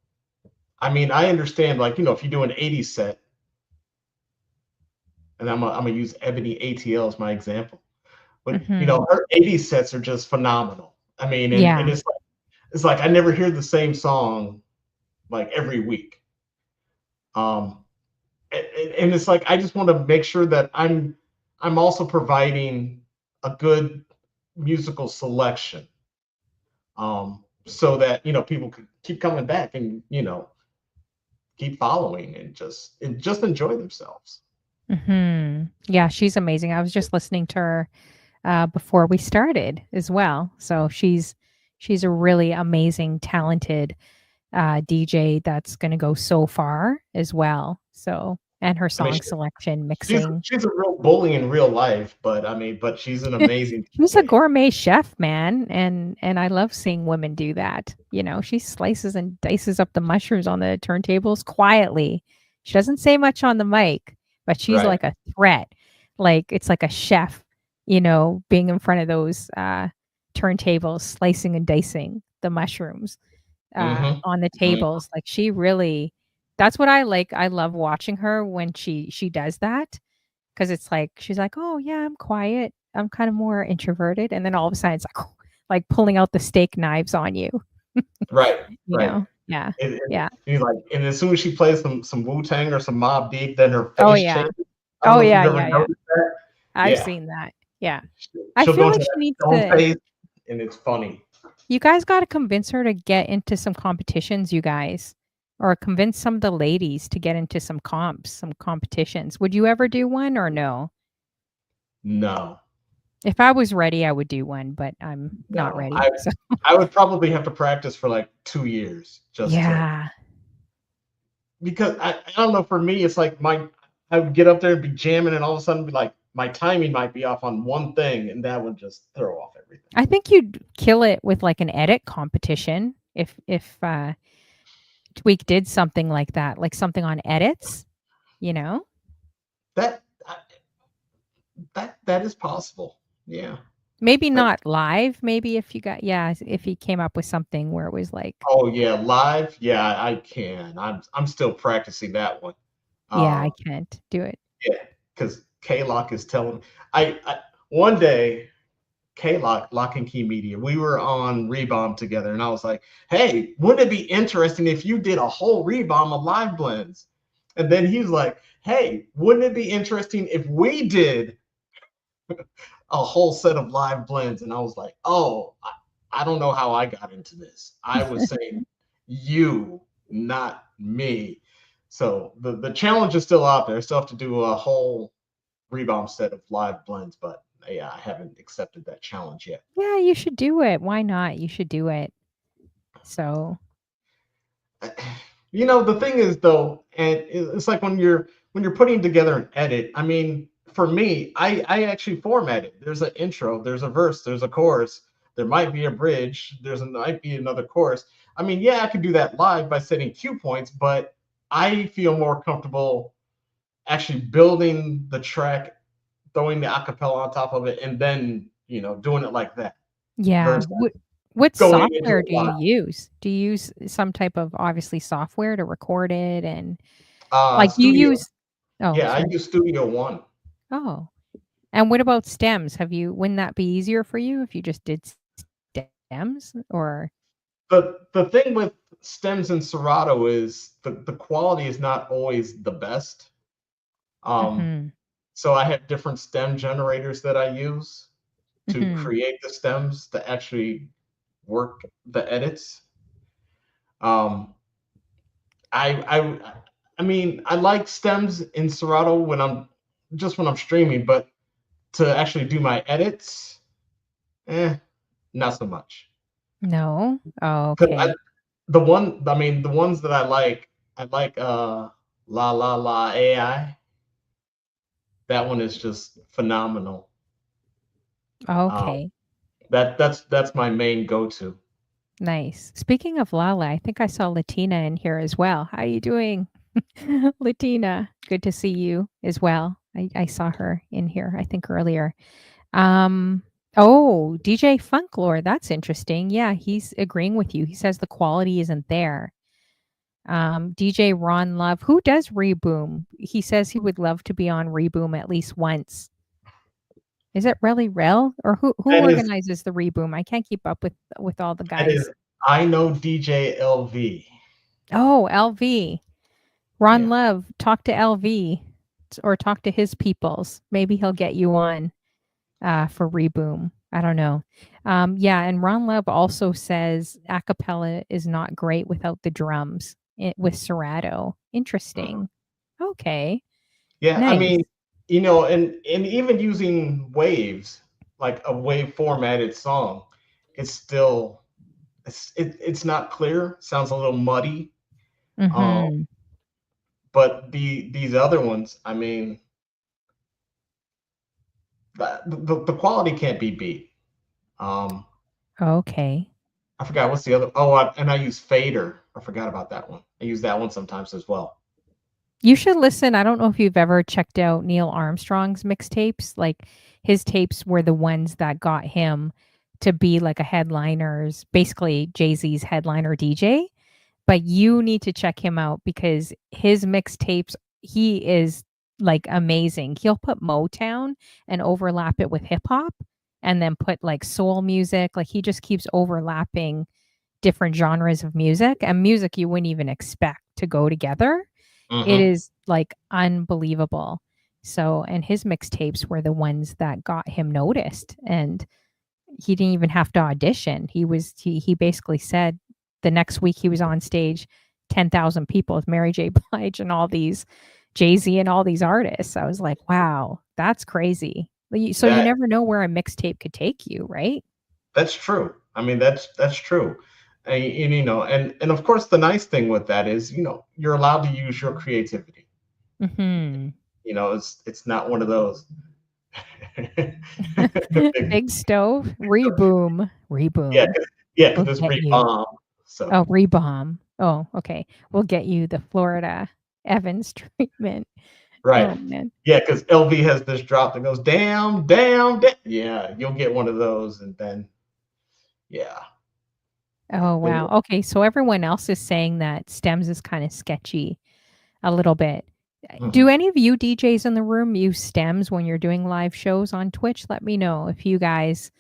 I mean, I understand, like, if you do an 80s set, and I'm gonna use Ebony ATL as my example, but Hmm. her 80s sets are just phenomenal. I mean, and Yeah. it's like I never hear the same song like every week. Um, and it's like I just want to make sure that I'm also providing a good musical selection, so that people could keep coming back and keep following and just enjoy themselves. Yeah, she's amazing. I was just listening to her before we started as well. So she's a really amazing, talented DJ that's going to go so far as well. So, and her I mean, song selection, she's mixing. she's a real bully in real life, but but she's an amazing She's a DJ. gourmet chef, man, and I love seeing women do that. She slices and dices up the mushrooms on the turntables quietly. She doesn't say much on the mic, but she's Right. like a threat. Like it's like a chef, being in front of those turntables, slicing and dicing the mushrooms Mm-hmm. on the Mm-hmm. tables. Like she really, that's what I like. I love watching her when she does that. 'Cause it's like she's like, "Oh, yeah, I'm quiet. I'm kind of more introverted," and then all of a sudden it's like pulling out the steak knives on you, Right. you Right. know? Yeah. Yeah. She's like, and as soon as she plays some Wu Tang or some Mob Deep, then her Oh, face yeah. changes. I don't Oh, know if yeah, you've ever yeah, yeah. noticed that. I've Yeah, seen that. Yeah. I she'll feel go into like she that needs stone to face, and it's funny. you guys gotta convince her to get into some competitions, you guys, or convince some of the ladies to get into some comps, some competitions. Would you ever do one or no? No, If I was ready, I would do one, but I'm not no, ready, I so I would probably have to practice for like 2 years just to yeah. because I don't know. For me, it's like I would get up there and be jamming, and all of a sudden, be like my timing might be off on one thing, and that would just throw off everything. I think you'd kill it with, like, an edit competition if Tweak did something like that, like something on edits, you know? That that is possible. Yeah. Maybe That, not live, maybe if you got yeah, if he came up with something where it was like, oh yeah, live. Yeah, I can. I'm still practicing that one. "Yeah, I Um, can't do it." yeah, because K Lock is telling. I one day K Lock Lock and Key Media. We were on Rebomb together, and I was like, "Hey, wouldn't it be interesting if you did a whole Rebomb of live blends?" And then he's like, "Hey, wouldn't it be interesting if we did a whole set of live blends?" And I was like, "Oh, I don't know how I got into this. I was saying you, not me." So the challenge is still out there. I still have to do a whole Rebomb set of live blends, but yeah, I haven't accepted that challenge yet. Yeah, you should do it. Why not? You should do it. So The thing is though, and it's like when you're putting together an edit. I mean, for me, I actually format it. There's an intro, there's a verse, there's a chorus, there might be a bridge, might be another chorus. I mean, yeah, I could do that live by setting cue points, but I feel more comfortable actually building the track, throwing the acapella on top of it, and then doing it like that yeah, versus what going into software it do you live. use? Do you use some type of, obviously, software to record it and like, do you Studio. use oh, Yeah, I sorry. use Studio One. Oh. And what about stems? Wouldn't that be easier for you if you just did stems or The thing with stems and Serato is the quality is not always the best. Um, mhm, so I have different stem generators that I use to mhm. create the stems to actually work the edits. Um, I mean, I like stems in Serato when I'm streaming, but to actually do my edits, not so much. No? Oh, 'Cause okay. the ones that I like La La La AI. That one is just phenomenal. Um, Okay. that's my main go-to. Nice. Speaking of Lala, I think I saw Latina in here as well. How you doing? Latina, good to see you as well. I saw her in here, I think earlier. Um, oh, DJ Funklore, that's interesting. Yeah, he's agreeing with you. He says the quality isn't there. DJ Ron Love, who does Reboom? He says he would love to be on Reboom at least once. Is it really Rel or who That is organizes the Reboom? I can't keep up with all the that is guys. I know DJ LV. Oh, LV. Ron Yeah. Love, talk to LV or talk to his peoples. Maybe he'll get you on for Reboom. I don't know. Yeah, and Ron Love also says acapella is not great without the drums with Serato. Mhm. Interesting. Okay, Yeah, I nice. mean, and even using waves, like a wave formatted song, it's still it's not clear, sounds a little muddy. Um, Mm-hmm. but these other ones, I mean, the quality can't be beat. Um, Okay. I forgot what's the other. Oh, and I use Fader. I forgot about that one. I use that one sometimes as well. You should listen. I don't know if you've ever checked out Neil Armstrong's mixtapes. Like his tapes were the ones that got him to be like a headliner's, basically Jay-Z's headliner DJ. But you need to check him out because his mixtapes, he is like amazing. He'll put Motown and overlap it with hip hop and then put like soul music. Like he just keeps overlapping different genres of music and music you wouldn't even expect to go together. It Hmm. is like unbelievable. So, and his mixtapes were the ones that got him noticed and he didn't even have to audition. He basically said the next week he was on stage, 10,000 people with Mary J. Blige and all these Jay-Z and all these artists. I was like, wow, that's crazy. So you That never know where a mixtape could take you, right? that's true. I mean, that's true. And and of course, the nice thing with that is, you're allowed to use your creativity. Hmm. It's not one of those. Big- Big stove, reboom, yeah, reboom. 'cause- yeah, We'll because it's get you. pre-bomb. So Oh, rebomb. Oh, okay. We'll get you the Florida Evans treatment. right, Oh man. yeah, because LV has this drop that goes down, down, down. Yeah, you'll get one of those, and then yeah, Oh, then wow. Okay, so everyone else is saying that stems is kind of sketchy a little bit. Do mhm. any of you DJs in the room use stems when you're doing live shows on Twitch? Let me know if you guys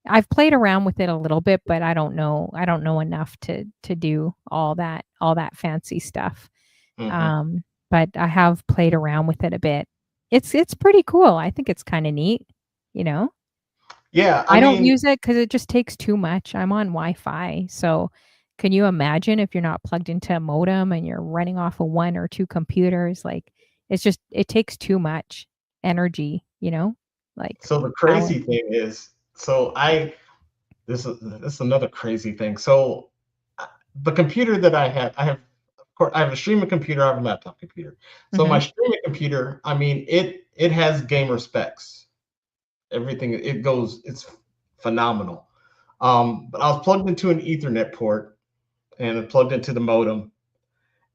I've played around with it a little bit, but I don't know. I don't know enough to do all that fancy stuff. Mhm. Um, but I have played around with it a bit. It's pretty cool. I think it's kind of neat, you know. Yeah, I I don't mean, use it because it just takes too much. I'm on Wi-Fi, so can you imagine if you're not plugged into a modem and you're running off of one or two computers? Like, it takes too much energy, like so the power. crazy thing is, so I this is another crazy thing. So the computer that I have, of course, I have a streaming computer, I have a laptop computer. So my Mhm. streaming computer, I mean, it has gamer specs. Everything it's phenomenal. But I was plugged into an Ethernet port and it plugged into the modem.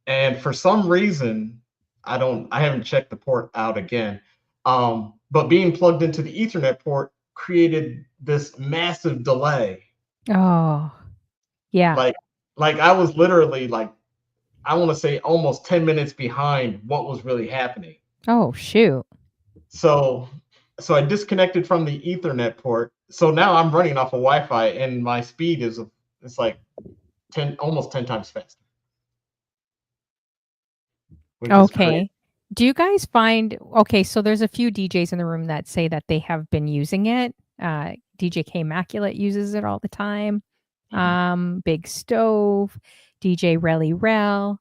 And for some reason, I haven't checked the port out again. But being plugged into the Ethernet port created this massive delay. Oh, yeah. Like like I was literally like, I want to say almost 10 minutes behind what was really happening. Oh, shoot. So so I disconnected from the Ethernet port. So now I'm running off of Wi-Fi and my speed is it's like 10 almost 10 times faster, which is crazy. Okay. Do you guys find okay, so there's a few DJs in the room that say that they have been using it. DJ K Immaculate uses it all the time. Mhm. Big Stove, DJ Relly Rel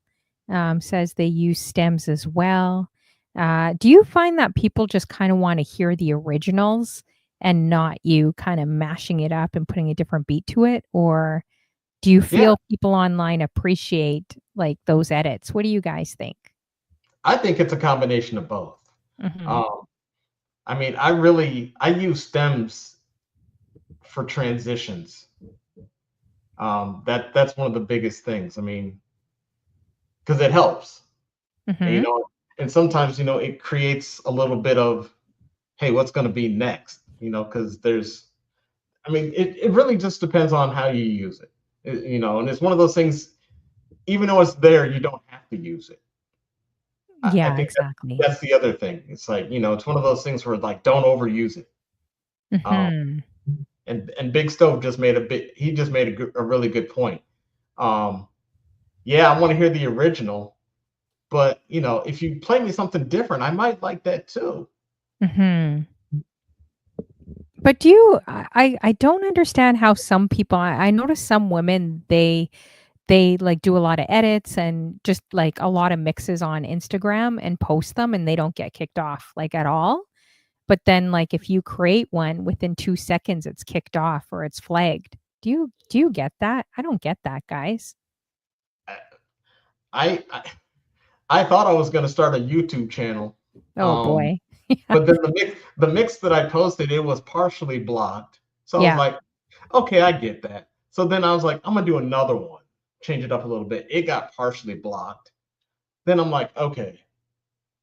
says they use stems as well. Do you find that people just kind of want to hear the originals and not you kind of mashing it up and putting a different beat to it? Or do you Yeah, feel people online appreciate like those edits? What do you guys think? I think it's a combination of both. Mhm. Um, I mean, I use stems. for transitions. That's one of the biggest things. I mean, because it helps, and, Mm-hmm. and sometimes it creates a little bit of, hey, what's going to be next? Because I mean, it really just depends on how you use it. And it's one of those things. Even though it's there, you don't have to use it. I Yeah, think exactly. that's the other thing. It's like, it's one of those things where, like, don't overuse it. Um, Mm-hmm. and Big Stove just made he just made a really good point. Um, yeah, I want to hear the original, but if you play me something different, I might like that too. Mm-hmm. But do you I don't understand how some people I notice some women they like do a lot of edits and just like a lot of mixes on Instagram and post them and they don't get kicked off like at all. But then like if you create one within 2 seconds it's kicked off or it's flagged. Do you get that? I don't get that, guys. I I, I thought I was going to start a YouTube channel, Oh um, boy. but then the mix that I posted, it was partially blocked. So I was Yeah. like, okay, I get that. So then I was like, I'm gonna do another one, change it up a little bit. It got partially blocked. Then I'm like, okay,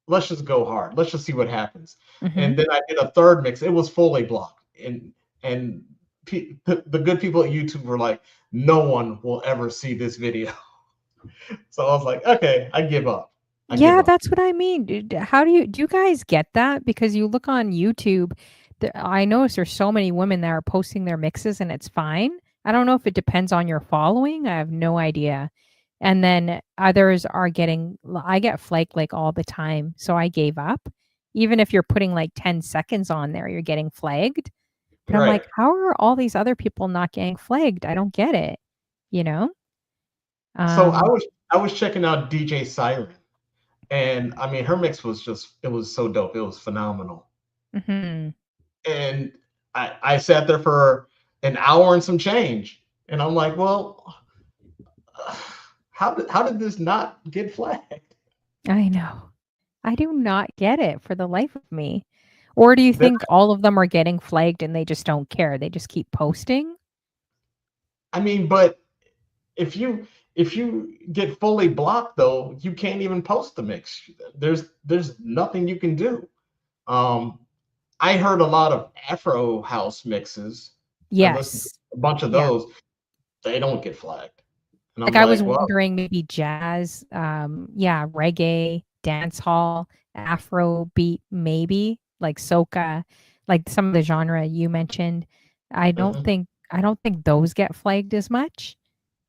let's just go hard. Let's just see what happens. Mhm. And then I did a third mix. It was fully blocked, and the good people at YouTube were like, no one will ever see this video. So I was like, okay, I give up. I give Yeah, up. that's what I mean. How do you guys get that? Because you look on YouTube, I notice there's so many women that are posting their mixes and it's fine. I don't know if it depends on your following. I have no idea. And then others are I get flagged like all the time. So I gave up. Even if you're putting like 10 seconds on there, you're getting flagged. But I'm like, Right. how are all these other people not getting flagged? I don't get it, you know? So I Um, was I was checking out DJ Siren, and I mean her mix was just, it was so dope. It was phenomenal. mhm. And I sat there for an hour and some change, and I'm like, well, how did this not get flagged? I know. I do not get it for the life of me. Or do you Then think all of them are getting flagged and they just don't care? They just keep posting? I mean, but if you get fully blocked though, you can't even post the mix. There's nothing you can do. Um, I heard a lot of Afro house mixes. I listened to Yes. a bunch of Yeah. those. They don't get flagged, and Like I'm I was like, well, wondering maybe jazz, yeah, reggae, dance hall, Afro beat, maybe like soca, like some of the genre you mentioned. mhm. I don't think those get flagged as much.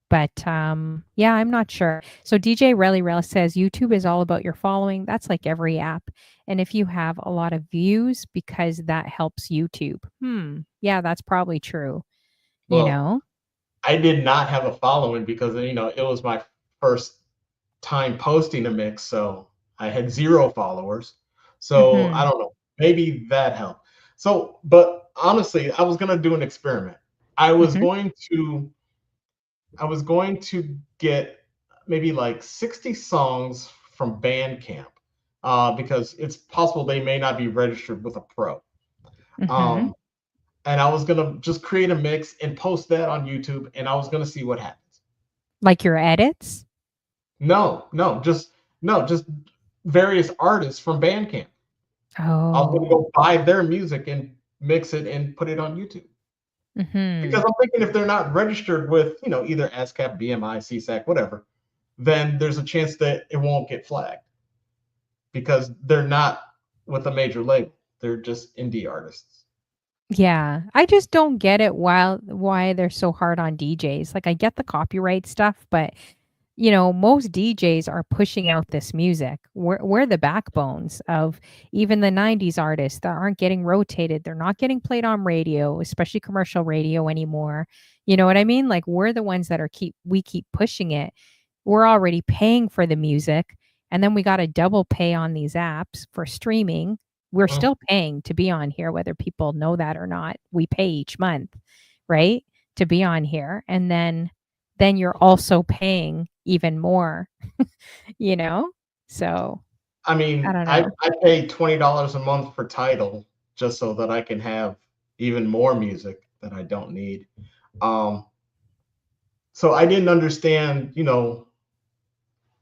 But, yeah, I'm not sure. So DJ Relly Rel says YouTube is all about your following. That's like every app. And if you have a lot of views because that helps YouTube. Yeah, that's probably true, you Well, know? I did not have a following because it was my first time posting a mix, so I had zero followers. So I Mhm. don't know. Maybe that helped. So, but honestly, I was gonna do an experiment. I was Mhm. going to I was going to get maybe like 60 songs from BANDCAMP, because it's possible they may not be registered with a pro. Mhm. Um, and I was gonna just create a mix and post that on YouTube, and I was gonna see what happens. Like your edits? No, no, just various artists from Bandcamp. I was gonna Oh. go buy their music and mix it and put it on YouTube. Because Mhm. I'm thinking if they're not registered with, either ASCAP, BMI, CSAC, whatever, then there's a chance that it won't get flagged because they're not with a major label. They're just indie artists. Yeah. I just don't get it why they're so hard on DJs. Like I get the copyright stuff, but most DJs are pushing out this music. We're the backbones of even the 90s artists that aren't getting rotated. They're not getting played on radio, especially commercial radio anymore. You know what I mean? Like we're the ones that we keep pushing it. We're already paying for the music and then we got to double pay on these apps for streaming. We're Mm. still paying to be on here whether people know that or not. We pay each month, right? To be on here. And then you're also paying even more, you know? So, I I mean, don't I know. I pay $20 a month for Tidal just so that I can have even more music. that I don't need. Um, so I didn't understand,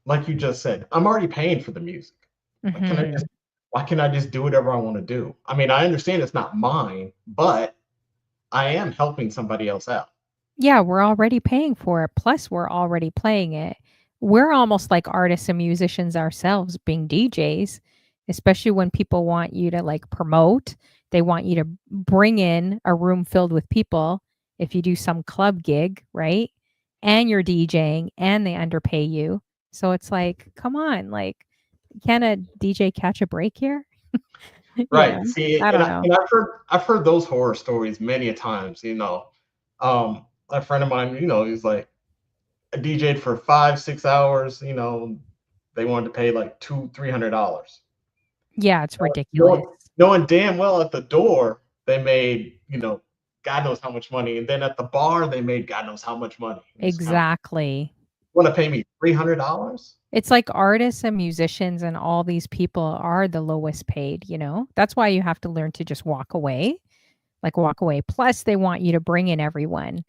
like you just said, I'm already paying for the music. Why can I just Mhm. why can't I just do whatever I want to do? I mean, I understand it's not mine, but I am helping somebody else out. Yeah, we're already paying for it, plus we're already playing it. We're almost like artists and musicians ourselves being DJs, especially when people want you to, like, promote. They want you to bring in a room filled with people if you do some club gig, right? And you're DJing and they underpay you. So it's like, come on, like, can a DJ catch a break here? You Right. know? See, I and, don't know. I've heard those horror stories many a times. A friend of mine, he's like a DJ'd for 5, 6 hours. They wanted to pay like $200, $300. Yeah, it's ridiculous. Knowing damn well at the door they made, God knows how much money, and then at the bar they made God knows how much money. And it's kind of, Exactly. want to pay me $300? It's like artists and musicians and all these people are the lowest paid, you know? That's why you have to learn to just walk away, like walk away. Plus, they want you to bring in everyone.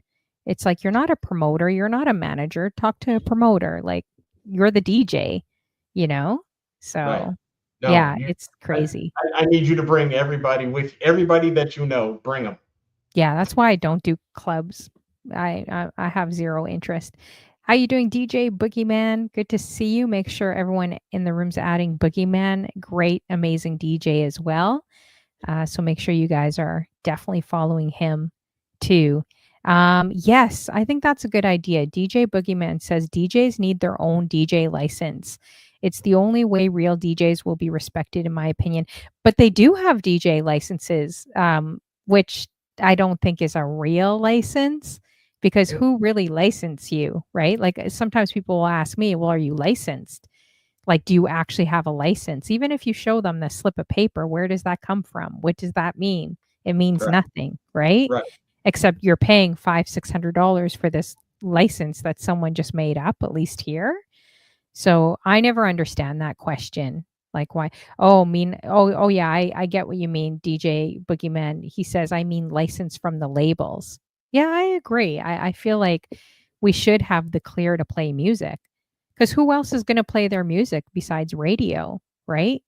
It's like you're not a promoter, you're not a manager. Talk to a promoter. Like you're the DJ, you know? Right. So, No, yeah, it's I, crazy. I need you to bring everybody that bring them. Yeah, that's why I don't do clubs. I have zero interest. How you doing, DJ Boogeyman? Good to see you. Make sure everyone in the room's adding Boogeyman. Great, amazing DJ as well. So make sure you guys are definitely following him too. Yes, I think that's a good idea. DJ Boogeyman says DJs need their own DJ license. It's the only way real DJs will be respected, in my opinion. But they do have DJ licenses, which I don't think is a real license because who really licensed you, right? Like sometimes people will ask me, well, are you licensed? Like, do you actually have a license? Even if you show them the slip of paper, where does that come from? What does that mean? It means Right. nothing, right? Right. Except you're paying $500, $600 for this license that someone just made up, at least here. So I never understand that question. Like why? Oh yeah, I get what you mean, DJ Boogeyman. He says I mean license from the labels. Yeah, I agree. I feel like we should have the clear to play music. Because who else is gonna play their music besides radio, right?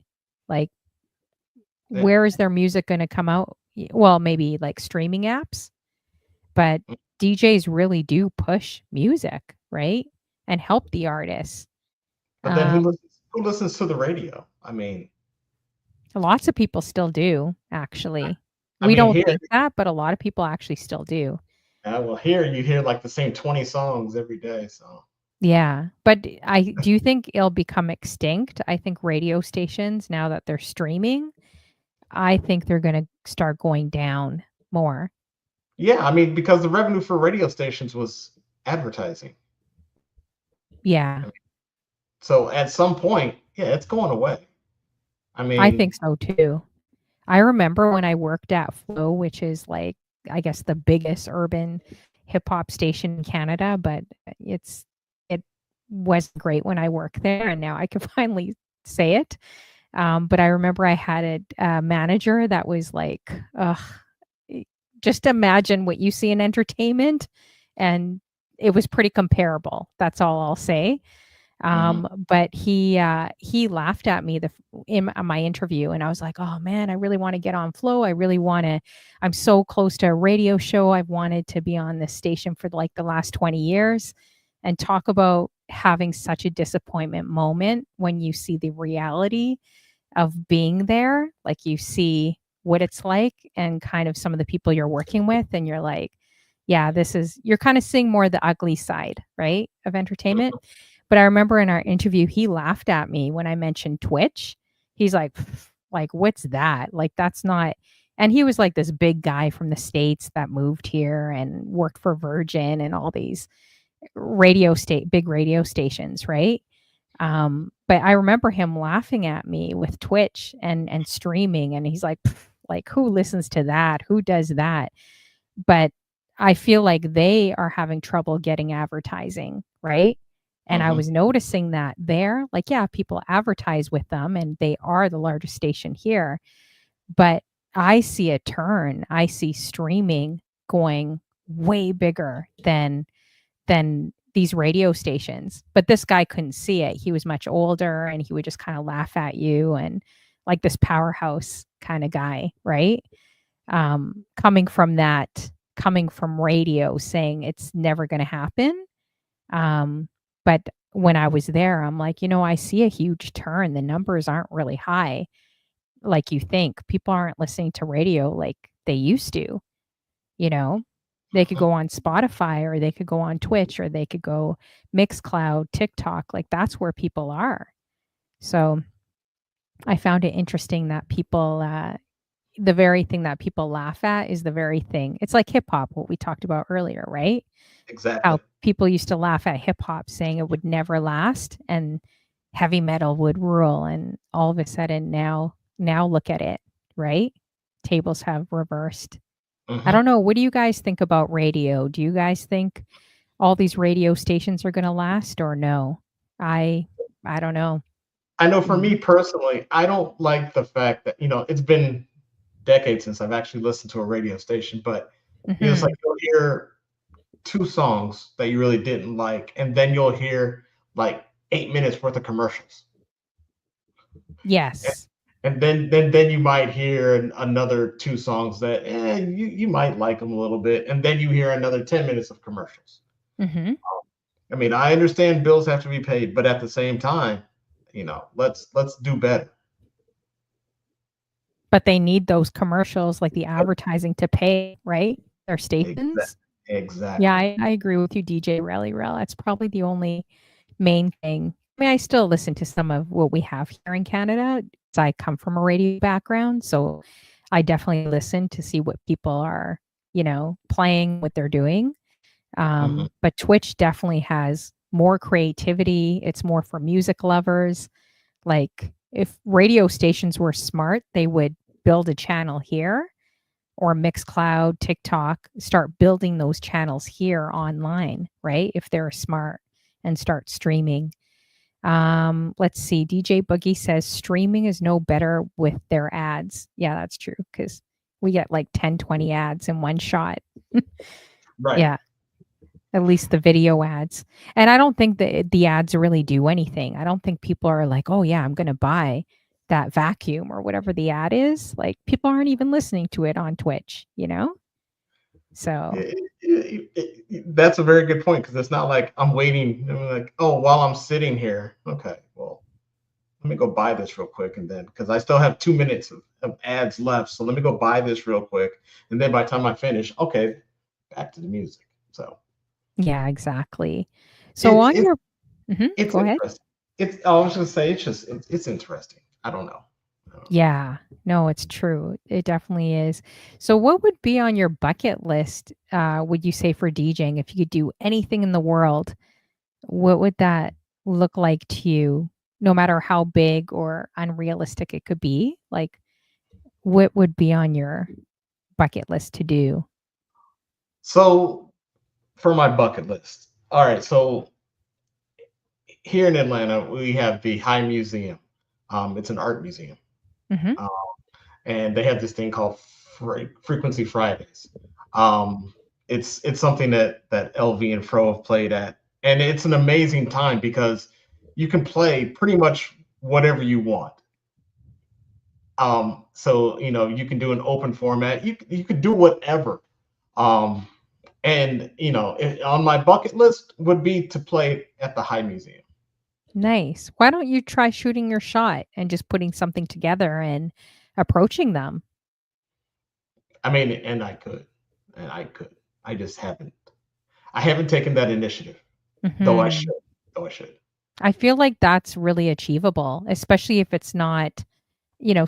Like, Yeah. where is their music gonna come out? Well, maybe like streaming apps, but DJs really do push music, right? And help the artists. But then Um, who listens to the radio? I mean, Lots of people still do, actually. I We mean don't here, think that, but a lot of people actually still do. well, here you hear like the same 20 songs every day. So Yeah, but I do you think it'll become extinct? I think radio stations, now that they're streaming, I think they're gonna start going down more. yeah, I mean, because the revenue for radio stations was advertising. Yeah, I mean, so at some point, yeah, it's going away. I I mean, think so too. I remember when I worked at Flow, which is like, I guess the biggest urban hip hop station in Canada, but it wasn't great when I worked there, and now I can finally say it. But I remember I had a manager that was like, ugh, just imagine what you see in entertainment, and it was pretty comparable. That's all I'll say. mhm. But he laughed at me in my interview, and I was like, "Oh man, I really want to get on Flow. I really want to. I'm so close to a radio show. I've wanted to be on this station for like the last 20 years." And talk about having such a disappointment moment when you see the reality of being there. Like you see what it's like and kind of some of the people you're working with, and you're like, "Yeah, you're kind of seeing more the ugly side, right, of entertainment." But I remember in our interview, he laughed at me when I mentioned Twitch. He's like, "Pff, like, what's that? Like, that's not." And he was like this big guy from the States that moved here and worked for Virgin and all these big radio stations, right? But I remember him laughing at me with Twitch and streaming, and he's like, "Pff, like who listens to that? Who does that?" But I feel like they are having trouble getting advertising, right? And I Mhm. was noticing that there, like, yeah, people advertise with them and they are the largest station here. But I see a turn. I see streaming going way bigger than these radio stations. But this guy couldn't see it. He was much older and he would just kind of laugh at you and like this powerhouse kind of guy, right? Coming from radio saying it's never going to happen. But when I was there, I'm like, I see a huge turn. The numbers aren't really high like you think. People aren't listening to radio like they used to, you know? They could go on Spotify or they could go on Twitch or they could go MIXCLOUD, TikTok. Like that's where people are. So I found it interesting that the very thing that people laugh at is the very thing. It's like hip hop, what we talked about earlier, right? Exactly. How people used to laugh at hip hop saying it would never last and heavy metal would rule. And all of a sudden now look at it, right? Tables have reversed. I Hmm. don't know. What do you guys think about radio? Do you guys think all these radio stations are going to last or no? I I don't know. I know for me Mhm. personally, I don't like the fact that, it's been decades since I've actually listened to a radio station, but it's like Mhm. you'll hear two songs that you really didn't like, and then you'll hear like 8 minutes worth of commercials. Yes. And then you might hear another two songs that you might like them a little bit, and then you hear another 10 minutes of commercials. Mhm. I mean, I understand bills have to be paid, but at the same time, let's do better. But they need those commercials, like the advertising to pay, right? Their stations. Yeah, Exactly. I agree with you, DJ Rally Rel. That's probably the only main thing. I mean, I still listen to some of what we have here in Canada. 'Cause I come from a radio background, so I definitely listen to see what people are, playing, what they're doing. Hmm. But Twitch definitely has more creativity. It's more for music lovers. Like if radio stations were smart, they would build a channel here or MixCloud, TikTok, start building those channels here online, right? If they're smart and start streaming. Let's see. DJ Boogie says streaming is no better with their ads. Yeah, that's true because we get like 10, 20 ads in one shot. Right. Yeah, at least the video ads. And I don't think that the ads really do anything. I don't think people are like, oh, yeah, I'm going to buy that vacuum or whatever the ad is. Like people aren't even listening to it on Twitch, So, That's a very good point because it's not like I'm waiting. I'm like, oh, while I'm sitting here, okay, well, let me go buy this real quick, and then because I still have 2 minutes of ads left, so let me go buy this real quick, and then by the time I finish, okay, back to the music. So yeah, exactly. So it's on it's your it's go ahead. interesting. I was gonna say it's interesting. I don't know. I don't know. Yeah. No, it's true. It definitely is. So what would be on your bucket list, would you say for DJing if you could do anything in the world? What would that look like to you, no matter how big or unrealistic it could be? Like, what would be on your bucket list to do? So for my bucket list, all right. So here in Atlanta, we have the High Museum. It's an art museum. Mhm. Um, and they have this thing called Frequency Fridays. Um, it's something that LV and Fro have played at, and it's an amazing time because you can play pretty much whatever you want. So you can do an open format. You could do whatever. Um, and on my bucket list would be to play at the High Museum. Nice. Why don't you try shooting your shot and just putting something together and approaching them? I mean, and I could. I just haven't. I haven't taken that initiative, though I Mhm. should. Though I should. I feel like that's really achievable, especially if it's not,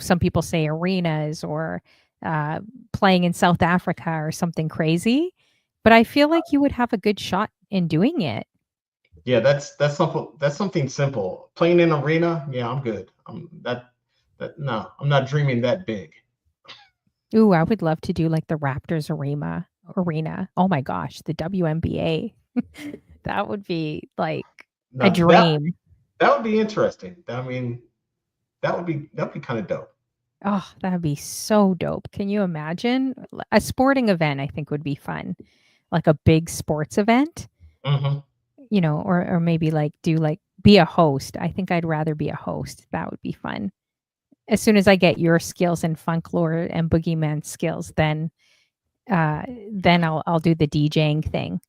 some people say arenas or uh, playing in South Africa or something crazy. But I feel like you would have a good shot in doing it. Yeah, that's something simple. Playing in arena, yeah, I'm good. No, I'm not dreaming that big. Ooh, I would love to do like the Raptors arena. Oh my gosh, the WNBA. That would be like a No, that dream. that would be interesting. I mean, that'd be kind of dope. Oh, that would be so dope. Can you imagine? A sporting event, I think, would be fun. Like a big sports event, Hmm. or maybe like do like be a host. I think I'd rather be a host. That would be fun. As soon as I get your skills in Funklore and Boogeyman skills, then I'll do the DJing thing.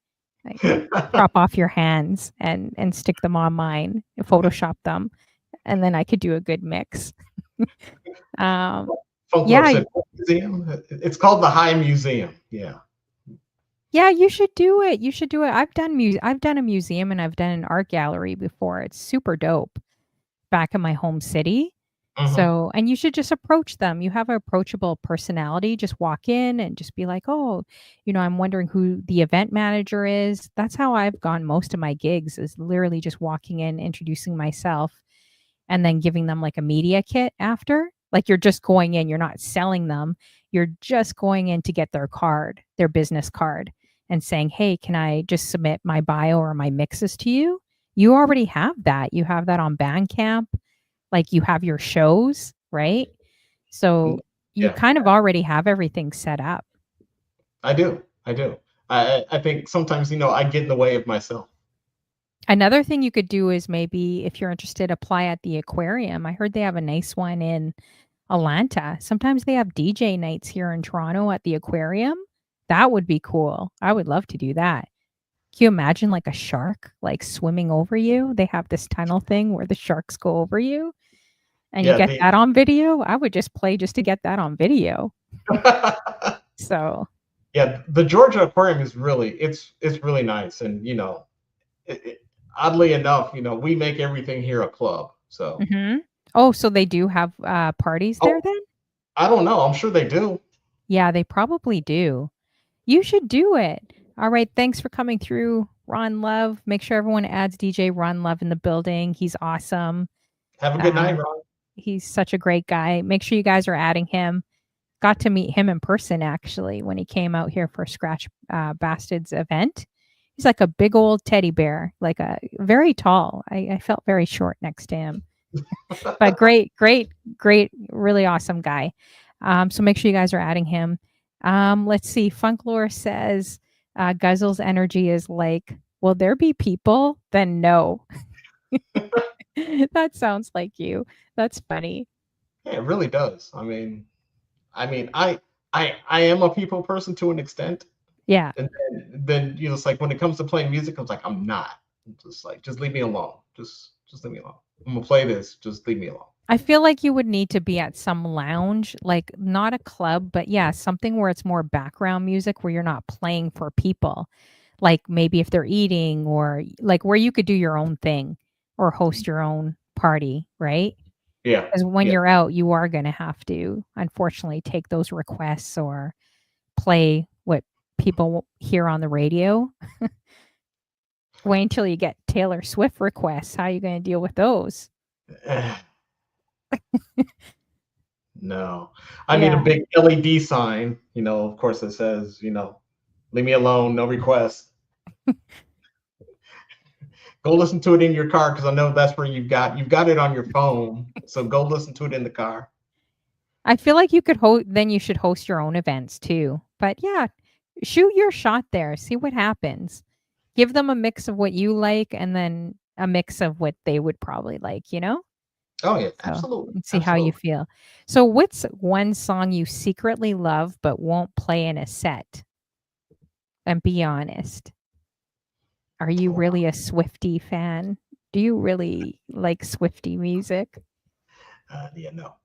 Like crop off your hands and stick them on mine, Photoshop them, and then I could do a good mix. Um, Folklore yeah, said museum. It's called the High Museum. Yeah. yeah, you should do it. You should do it. I've done a museum and I've done an art gallery before. It's super dope back in my home city. Hmm. So, and you should just approach them. You have an approachable personality. Just walk in and just be like, "Oh, I'm wondering who the event manager is." That's how I've gone most of my gigs is literally just walking in, introducing myself, and then giving them like a media kit after. Like you're just going in, you're not selling them. You're just going in to get their card, their business card, and saying, "Hey, can I just submit my bio or my mixes to you?" You already have that. You have that on Bandcamp, like you have your shows, right? So you Yeah, kind of already have everything set up. I do. I do. I think sometimes, I get in the way of myself. Another thing you could do is maybe if you're interested, apply at the aquarium. I heard they have a nice one in Atlanta. Sometimes they have DJ nights here in Toronto at the aquarium. That would be cool. I would love to do that. Can you imagine like a shark like swimming over you? They have this tunnel thing where the sharks go over you and you Yeah, get that on video. I would just play just to get that on video. So, yeah, the Georgia Aquarium is it's really nice, and it, it, oddly enough, we make everything here a club. So, mhm. Oh, so they do have parties there oh, then? I don't know. I'm sure they do. Yeah, they probably do. You should do it. All right. Thanks for coming through, Ron Love. Make sure everyone adds DJ Ron Love in the building. He's awesome. Have a good Uh, night, Ron. he's such a great guy. Make sure you guys are adding him. Got to meet him in person actually when he came out here for Scratch Bastards event. He's like a big old teddy bear, like a very tall. I felt very short next to him, but great, great, great, really awesome guy. So make sure you guys are adding him. Let's see. Funklore says Guzzle's energy is like, will there be people? Then no. That sounds like you. That's funny. Yeah, it really does. I am a people person to an extent, Yeah. and then it's like when it comes to playing music, I was like, I'm not. I'm just like, just leave me alone. Just leave me alone. I'm gonna play this. Just leave me alone. I feel like you would need to be at some lounge, like not a club, but yeah, something where it's more background music where you're not playing for people. Like maybe if they're eating or like where you could do your own thing or host your own party, right? Yeah, Because when yeah, you're out, you are going to have to, unfortunately, take those requests or play what people hear on the radio. Wait until you get Taylor Swift requests. How are you going to deal with those? no. I need a Yeah. big LED sign. Of course, that says, leave me alone, no requests. Go listen to it in your car because I know that's where you've got it on your phone. So go listen to it in the car. I feel like you could then you should host your own events too. But yeah, shoot your shot there. See what happens. Give them a mix of what you like and then a mix of what they would probably like? Oh yeah, So, absolutely, and see how you absolutely. feel. So, what's one song you secretly love but won't play in a set? And be honest. Are you Oh, really a Swifty fan? Do you really like Swifty music? yeah, no.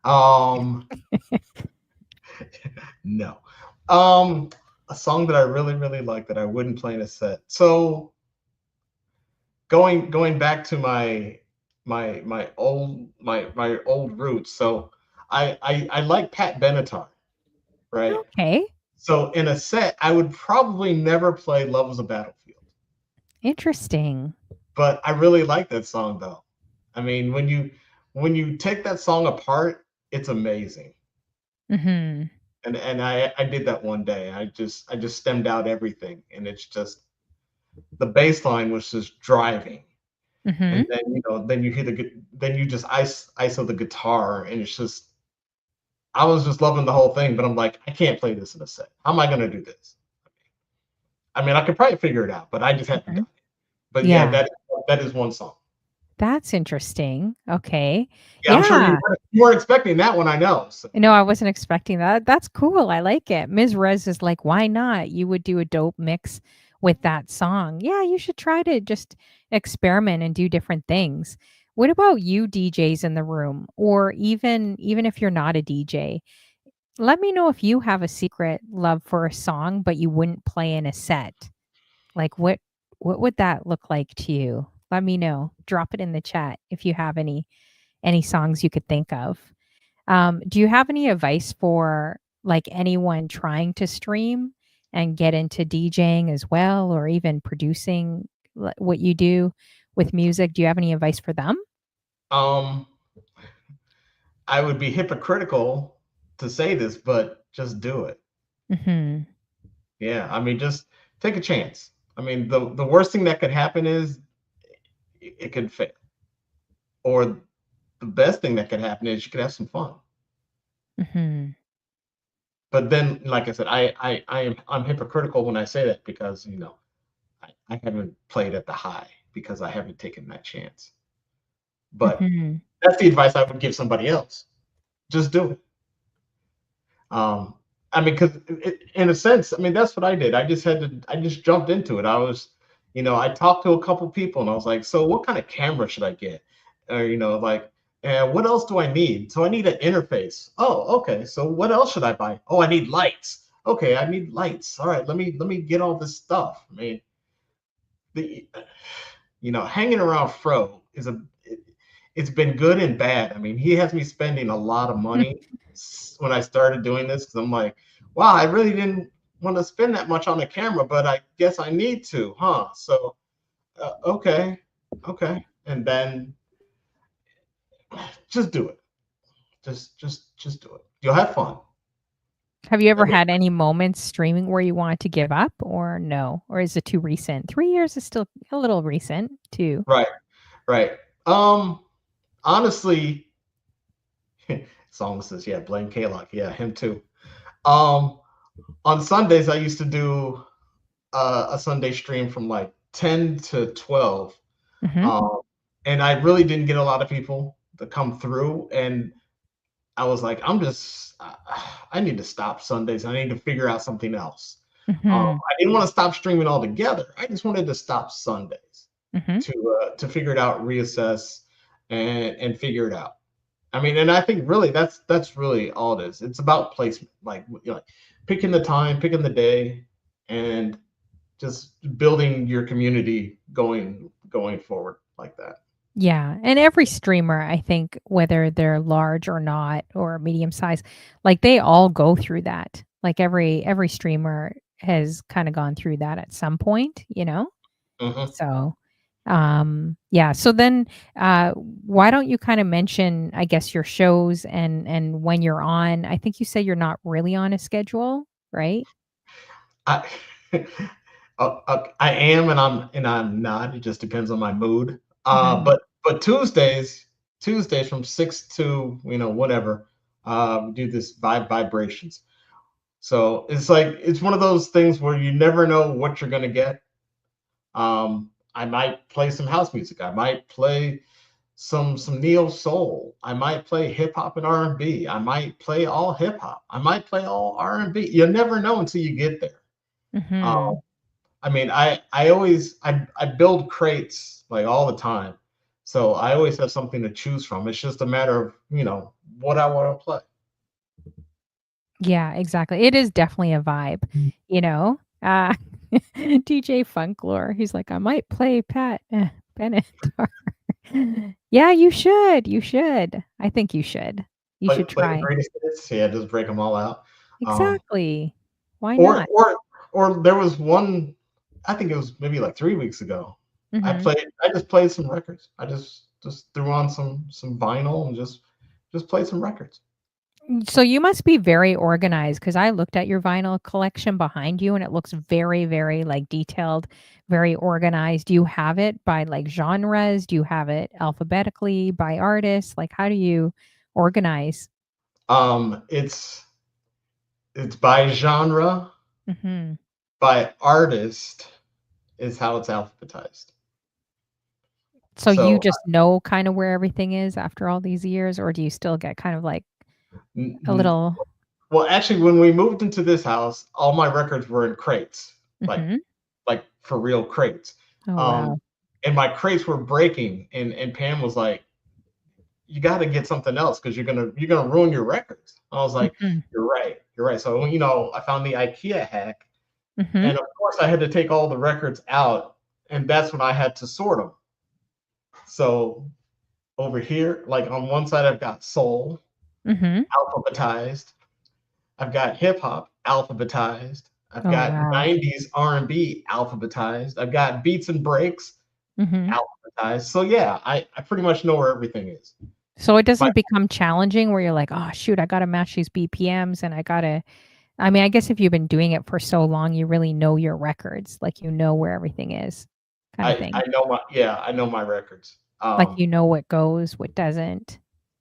Um, no. Um, a song that I really, really like that I wouldn't play in a set. So going back to my old roots. So I like Pat Benatar, right? Okay. So in a set, I would probably never play "Love Was a Battlefield," Interesting. but I really like that song though. I mean, when you take that song apart, it's amazing. Mhm. And I did that one day. I just stemmed out everything, and it's just the bass line was just driving, and Mhm. then then you hear then you just iso the guitar, and it's just I was just loving the whole thing, but I'm like, I can't play this in a set. How am I gonna do this? I mean, I could probably figure it out, but I just haven't Mhm. done it. But yeah, Yeah, that is one song. that's interesting. Okay. Yeah, I'm sure Yeah. you weren't expecting that one. I know. So, No, I wasn't expecting that. That's cool. I like it. Ms. Rez is like, why not? You would do a dope mix with that song. Yeah, you should try to just experiment and do different things. What about you DJs in the room, or even if you're not a DJ? Let me know if you have a secret love for a song but you wouldn't play in a set. Like what would that look like to you? Let me know. Drop it in the chat if you have any songs you could think of. Do you have any advice for like anyone trying to stream and get into DJing as well, or even producing what you do with music? Do you have any advice for them? um, I would be hypocritical to say this, but just do it. Hmm. Yeah, I mean, just take a chance. I mean, the worst thing that could happen is it could fail, or the best thing that could happen is you could have some fun. Hmm. But then, like I said, I'm hypocritical when I say that because I haven't played at the high because I haven't taken that chance. But Hmm. that's the advice I would give somebody else. Just do it. Um, I mean, because in a sense, I mean, that's what I did. I just jumped into it. I talked to a couple people and I was like, so what kind of camera should I get? Or, like, and what else do I need? So I need an interface. Oh, okay. So what else should I buy? Oh, I need lights. Okay, I need lights. All right, let me get all this stuff. I mean, the hanging around Fro it's been good and bad. I mean, he has me spending a lot of money when I started doing this because I'm like, wow, I really didn't want to spend that much on the camera, but I guess I need to, huh? So, okay, okay, and then just do it. Just do it. You'll have fun. Have you I ever mean, had any moments streaming where you wanted to give up, or no? Or is it too recent? 3 years is still a little recent too. right, right. Um, Honestly, song says, yeah, blame K-Lock. Yeah, him too. Um, on Sundays, I used to do a Sunday stream from like 10 to 12. Hmm. Um, and I really didn't get a lot of people to come through. And I was like, I need to stop Sundays. I need to figure out something else. Hmm. I didn't want to stop streaming altogether. I just wanted to stop Sundays Hmm. to figure it out, reassess, and figure it out. I mean, and I think really that's really all it is. It's about placement, like picking the time, picking the day, and just building your community going forward like that. Yeah, and every streamer, I think, whether they're large or not or medium size, like they all go through that. Like every streamer has kind of gone through that at some point, you know? Hmm. So, yeah. So then, why don't you kind of mention, I guess, your shows and when you're on? I think you said you're not really on a schedule, right? I I am and I'm not. It just depends on my mood. Hmm. But Tuesdays from 6 to whatever, we do this vibrations. So it's like it's one of those things where you never know what you're gonna get. I might play some house music. I might play some neo soul. I might play hip hop and R&B. I might play all hip hop. I might play all R&B. You never know until you get there. Uh, Hmm. I mean, I build crates like all the time, so I always have something to choose from. It's just a matter of what I want to play. Yeah, exactly. It is definitely a vibe, you know? DJ Funklore, he's like, "I might play Pat, Bennett." Yeah, you should. I think you should. You should Play the try. greatest hits. Yeah, just break them all out. Um, Exactly. Why or not? or or there was one. I think it was maybe like 3 weeks ago. Mhm. I just played some records. I just threw on some vinyl and just played some records. So you must be very organized because I looked at your vinyl collection behind you and it looks very, very like detailed, very organized. Do you have it by like genres? Do you have it alphabetically by artists? Like how do you organize? It's by genre, Mm-hmm. by artist is how it's alphabetized. So you So just know kind of where everything is after all these years, or do you still get kind of like n- a n- little? well, actually, when we moved into this house, all my records were in crates, like Mm-hmm. for real crates. Oh Um, wow. and my crates were breaking, and Pam was like, "You got to get something else because you're gonna ruin your records." I was like, Mm-hmm. you're right." So I found the IKEA hack, Mm-hmm. and of course, I had to take all the records out, and that's when I had to sort them. So over here, like on one side, I've got soul Mm-hmm. alphabetized. I've got hip hop alphabetized. I've Oh got wow. 90s R&B alphabetized. I've got beats and breaks Mm-hmm. alphabetized. So yeah, I pretty much know where everything is. So it My doesn't become challenging where you're like, oh shoot, I gotta match these BPMs and I gotta. I mean, I guess if you've been doing it for so long, you really know your records, like you know where everything is, kind of I thing. know I know my records. Like you know what goes, what doesn't.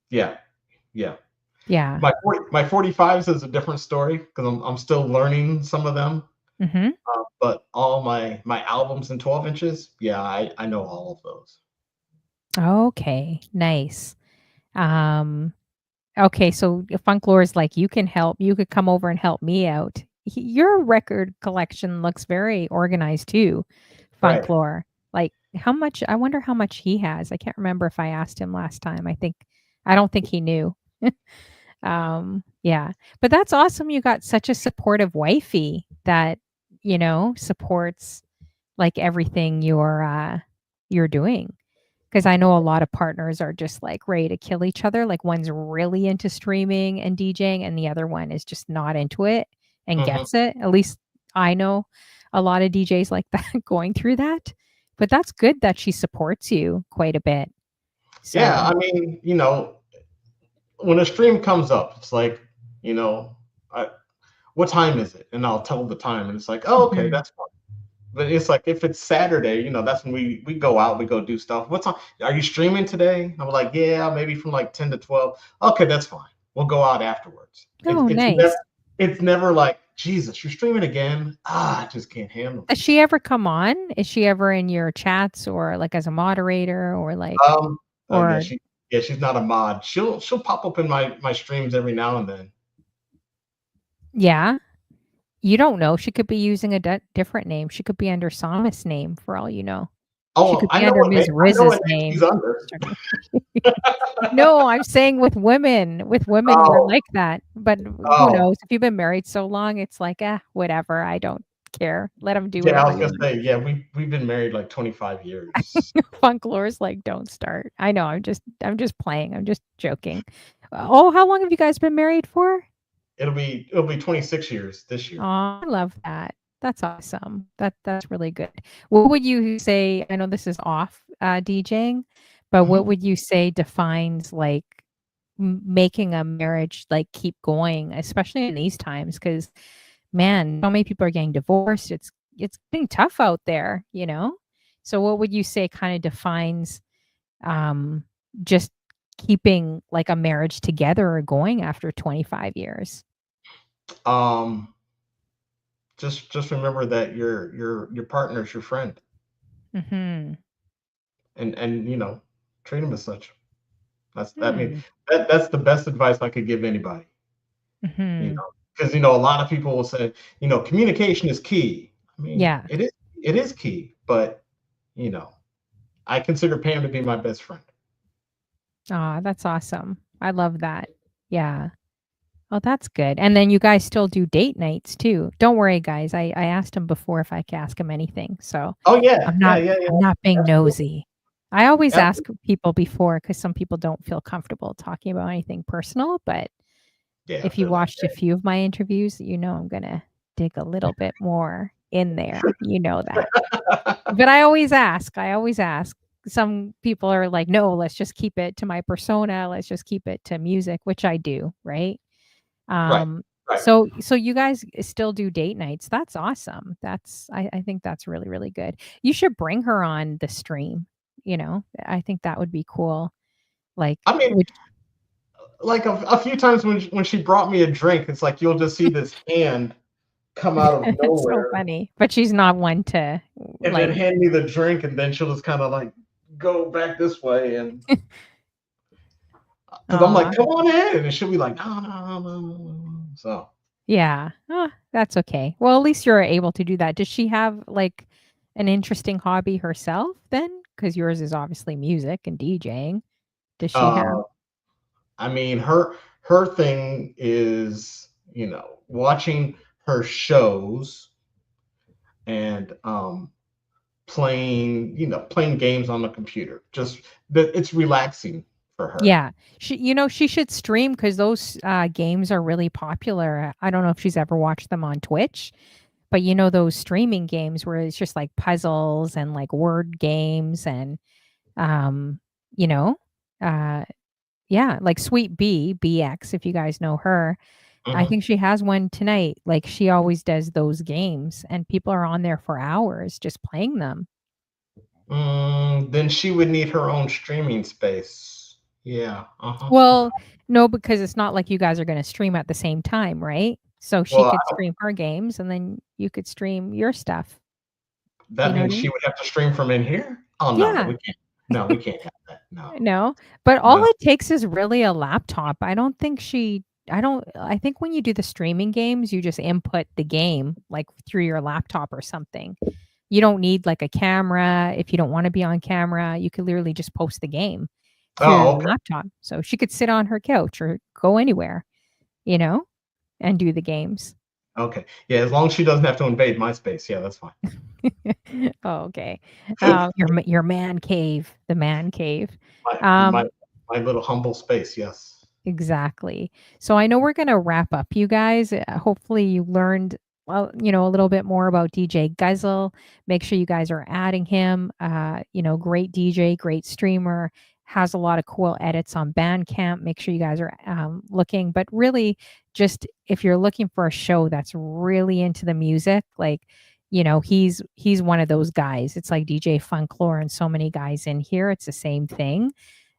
Yeah, yeah. Yeah. My 45s is a different story because I'm still learning some of them. Mm-hmm. But all my albums in 12 inches, yeah, I know all of those. Okay. Nice. Um, okay, so Funklore is like, you can help. You could come over and help me out. Your record collection looks very organized too, Right. Funklore. Like, how much? I wonder how much he has. I can't remember if I asked him last time. I don't think he knew. Yeah, but that's awesome. You got such a supportive wifey that supports like everything you're doing. Because I know a lot of partners are just, like, ready to kill each other, like, one's really into streaming and DJing, and the other one is just not into it and Hmm. gets it. At least I know a lot of DJs like that going through that, but that's good that she supports you quite a bit. Yeah, So I mean, when a stream comes up, it's like, you know, I, what time is it? And I'll tell the time, and it's like, oh, okay, mhm. that's fine. But it's like if it's Saturday, that's when we go out, we go do stuff. What time are you streaming today? I'm like, yeah, maybe from like 10 to 12. Okay, that's fine. We'll go out afterwards. Oh, Never nice. like, Jesus, you're streaming again. I just can't handle Does she ever come on? Is she ever in your chats or, like, as a moderator or, it. like Oh yeah, or she's not a mod. She'll pop up in my streams every now and then. yeah? You don't know. She could be using a different name. She could be under Sama's name for all you know. She Oh, could be under Ms. I know Riz's what name she's name. under. No, I'm saying with women. With women, we're Oh, like that. But who oh, knows? If you've been married so long, it's like, whatever. I don't care. Let them do yeah. I whatever was they gonna want. say, yeah. We've been married like 25 years. Funklore's like, don't start. I know. I'm just playing. I'm just joking. Oh, how long have you guys been married for? It'll be 26 years this Oh, year. I love that. That's awesome. That's really good. What would you say? I know this is off DJing, but what Mhm. would you say defines like making a marriage like keep going, especially in these times? Because man, so many people are getting divorced. It's getting tough out there. So what would you say kind of defines um, just keeping like a marriage together or going after 25 years? Um, just remember that your partner's your friend, Hmm. and treat him as such. I mean, Hmm. that's the best advice I could give anybody. You Hmm. know, because a lot of people will say, communication is key. I mean, Yeah. it is key, but you know, I consider Pam to be my best friend. Aw, that's awesome. I love that. Yeah. Oh, that's good. And then you guys still do date nights too. Don't worry, guys. I asked him before if I could ask him anything. So Oh yeah, I'm yeah, not yeah, yeah. I'm not being Absolutely, nosy. I always ask absolutely. people before because some people don't feel comfortable talking about anything personal. But Yeah, if you they're like, watched a few of my interviews, I'm gonna dig a little bit more in there. You know that. But I always ask. I always ask. Some people are like, no, let's just keep it to my persona. Let's just keep it to music, which I do, right? right, Um, right. so you guys still do date nights. That's awesome. I think that's really, really good. You should bring her on the stream. I think that would be cool. Like, I mean, would like a few times when she brought me a drink, it's like you'll just see this hand come out of It's so nowhere funny, but she's not one to, and then like hand me the drink, and then she'll just kind of like go back this way, and because I'm like, aw, come on in, and she'll be like, no, no, no, no, no, no. So yeah. That's okay. Well, at least you're able to do that. Does she have, like, an interesting hobby herself then? Because yours is obviously music and DJing. Does she have uh, I mean, her thing is, watching her shows and playing games on the computer. Just that it's relaxing for her. Yeah. She should stream because those, games are really popular. I don't know if she's ever watched them on Twitch, but those streaming games where it's just, like, puzzles and, like, word games and, um, you know, uh, yeah, like Sweet BX, if you guys know her. I Hmm. think she has one tonight. Like, she always does those games, and people are on there for hours just playing them. Then she would need her own streaming space. Yeah. Uh-huh. Well, no, because it's not like you guys are gonna stream at the same time, right? So she Well, could stream her games, and then you could stream your stuff. You that know what means I she mean? would have to stream from in here. Oh no, Yeah. we can't. No, we can't have that. No, No, but all no. it takes is really a laptop. I think when you do the streaming games, you just input the game, like, through your laptop or something. You don't need, like, a camera. If you don't wanna be on camera, you could literally just post the game through your Oh, okay. laptop. So she could sit on her couch or go anywhere, you know, and do the games. Okay. Yeah, as long as she doesn't have to invade my space. Yeah, that's fine. Oh, okay. Your man cave, the man cave. my my Um my little humble space. Yes. Exactly. So I know we're going to wrap up, you guys. Hopefully, you learned, well, a little bit more about DJ Guzl. Make sure you guys are adding him. Great DJ, great streamer, has a lot of cool edits on Bandcamp. Make sure you guys are looking. But really, just if you're looking for a show that's really into the music, like, he's one of those guys. It's like DJ Funklore and so many guys in here. It's the same thing.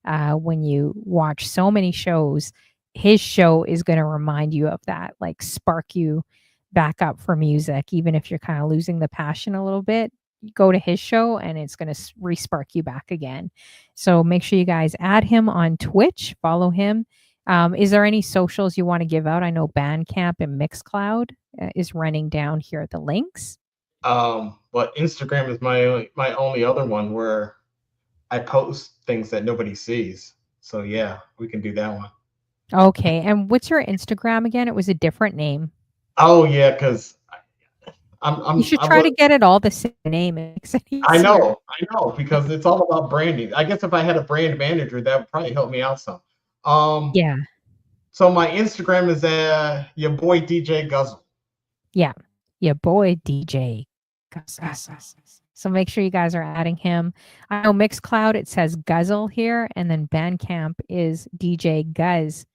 When you watch so many shows, his show is going to remind you of that, like, spark you back up for music. Even if you're kind of losing the passion a little bit, you go to his show and it's going to re-spark you back again. So make sure you guys add him on Twitch, follow him. Is there any socials you want to give out? I know Bandcamp and MIXCLOUD is running down here at the links. But Instagram is my only other one where I post things that nobody sees. So yeah, we can do that one. Okay. And what's your Instagram again? It was a different name. Oh yeah, because I'm You I'm should I try to was get it all the same name. It makes it I easier. know because it's all about branding. I guess if I had a brand manager, that would probably help me out some. Um, Yeah. so my Instagram is your boy DJ Guzl. Yeah. Yeah, boy DJ. Gus, Gus, Gus, Gus. So make sure you guys are adding him. I know Mixcloud, it says Guzzle here, and then Bandcamp is DJ Guz,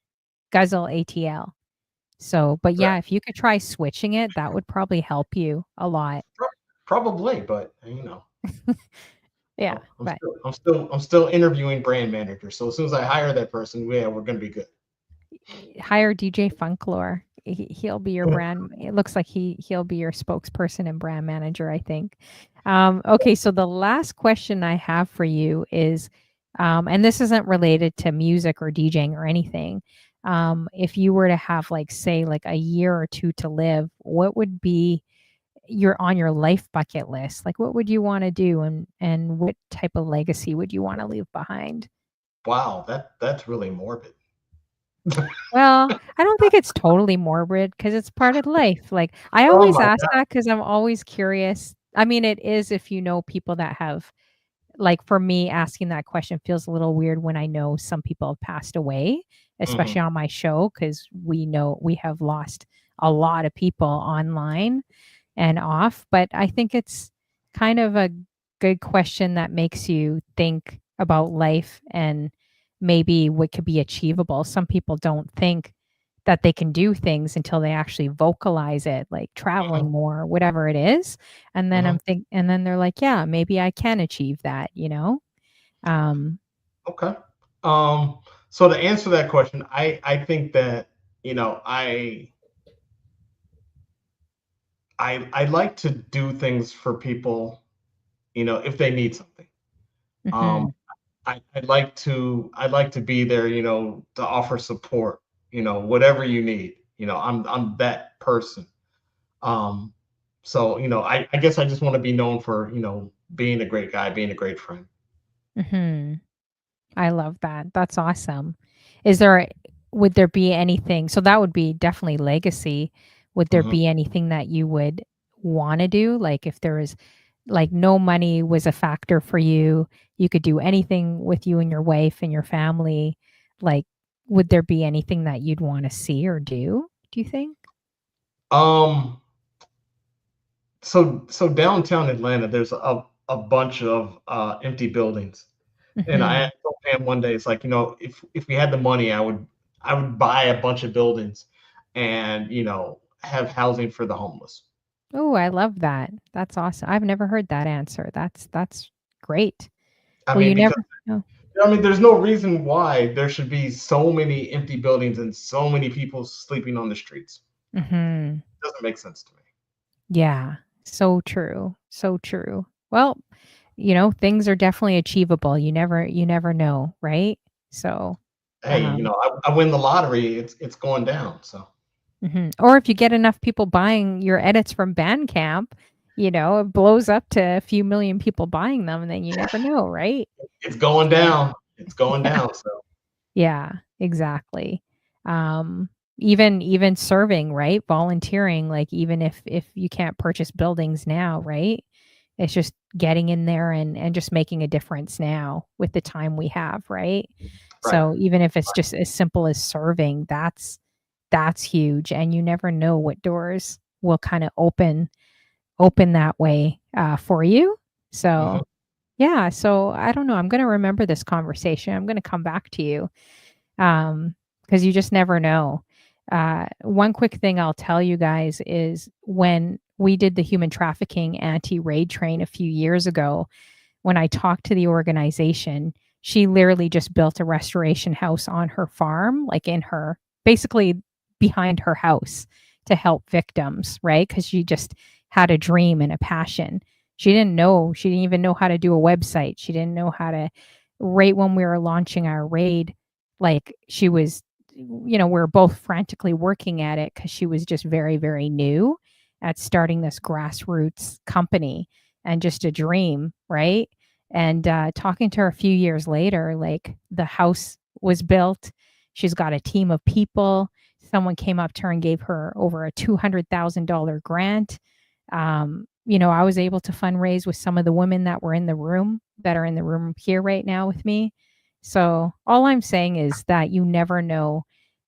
Guzzle ATL. So, but yeah, Right. if you could try switching it, that would probably help you a lot. Probably, but Yeah, but I'm still interviewing brand managers. So as soon as I hire that person, yeah, we're gonna be good. hire DJ Funklore. He'll be your brand. It looks like he'll be your spokesperson and brand manager, I think. Okay, so the last question I have for you is, and this isn't related to music or DJing or anything. If you were to have, like, say, like, a year or two to live, what would be your life bucket list? Like, what would you want to do, and what type of legacy would you want to leave behind? Wow, that's really morbid. Well, I don't think it's totally morbid because it's part of life. Like, I Oh always my ask god. that because 'cause I'm always curious. I mean, it is if you know people that have, like, for me, asking that question feels a little weird when I know some people have passed away, Hmm. especially on my show, because we know we have lost a lot of people online and off, but I think it's kind of a good question that makes you think about life and maybe what could be achievable. Some people don't think that they can do things until they actually vocalize it, like Hmm. traveling more, whatever it is. Hmm. And then they're like, yeah, maybe I can achieve that, you know? Um, Okay. Um, So to answer that question, I think that, you know, I like to do things for people, you know, if they need something. Um, Mhm. I'd like to be there, you know, to offer support, you know, whatever you need. You know, I'm that person. Um, so, you know, I guess I just want to be known for, you know, being a great guy, being a great friend. Mhm. I love that. That's awesome. Is there would there be anything so that would be definitely legacy. Would there Mhm. be anything that you would wanna do? Like, if there was like, no money was a factor for you, you could do anything with you and your wife and your family, like, would there be anything that you'd wanna see or do you think? Um, so downtown Atlanta, there's a bunch of empty buildings. And I Mhm. told Pam one day, it's like, you know, if we had the money, I would buy a bunch of buildings and, you know, have housing for the homeless. Oh, I love that. That's awesome. I've never heard that answer. That's great. I Well, mean, you because never know. I mean, there's no reason why there should be so many empty buildings and so many people sleeping on the streets. Mhm. It doesn't make sense to me. Yeah, so true, so true. Well, things are definitely achievable. You never know, right? So, Hey, you um, know, I win the lottery, it's going down. So or if you get enough people buying your edits from BANDCAMP, it blows up to a few million people buying them, and then you never know, right? it's going So, down. It's going yeah. down. So Yeah, exactly. Um, even serving, right? Volunteering, like, even if you can't purchase buildings now, right? It's just getting in there and just making a difference now with the time we have, right? right. So even if it's just as simple as serving, that's huge, and you never know what doors will kinda open that way, for you. Mhm. So, yeah, so I don't know, I'm gonna remember this conversation. I'm gonna come back to you because you just never know. One quick thing I'll tell you guys is when we did the human trafficking anti raid train a few years ago, when I talked to the organization, she literally just built a restoration house on her farm, like in her basically behind her house to help victims, right? Because she just had a dream and a passion. She didn't even know how to do a website. She didn't know how to right when we were launching our raid, like she was, we were both frantically working at it because she was just very, very new at starting this grassroots company and just a dream, right? And talking to her a few years later, like the house was built. She's got a team of people. Someone came up to her and gave her over a $200,000 grant. I was able to fundraise with some of the women that were in the room that are in the room here right now with me. So all I'm saying is that you never know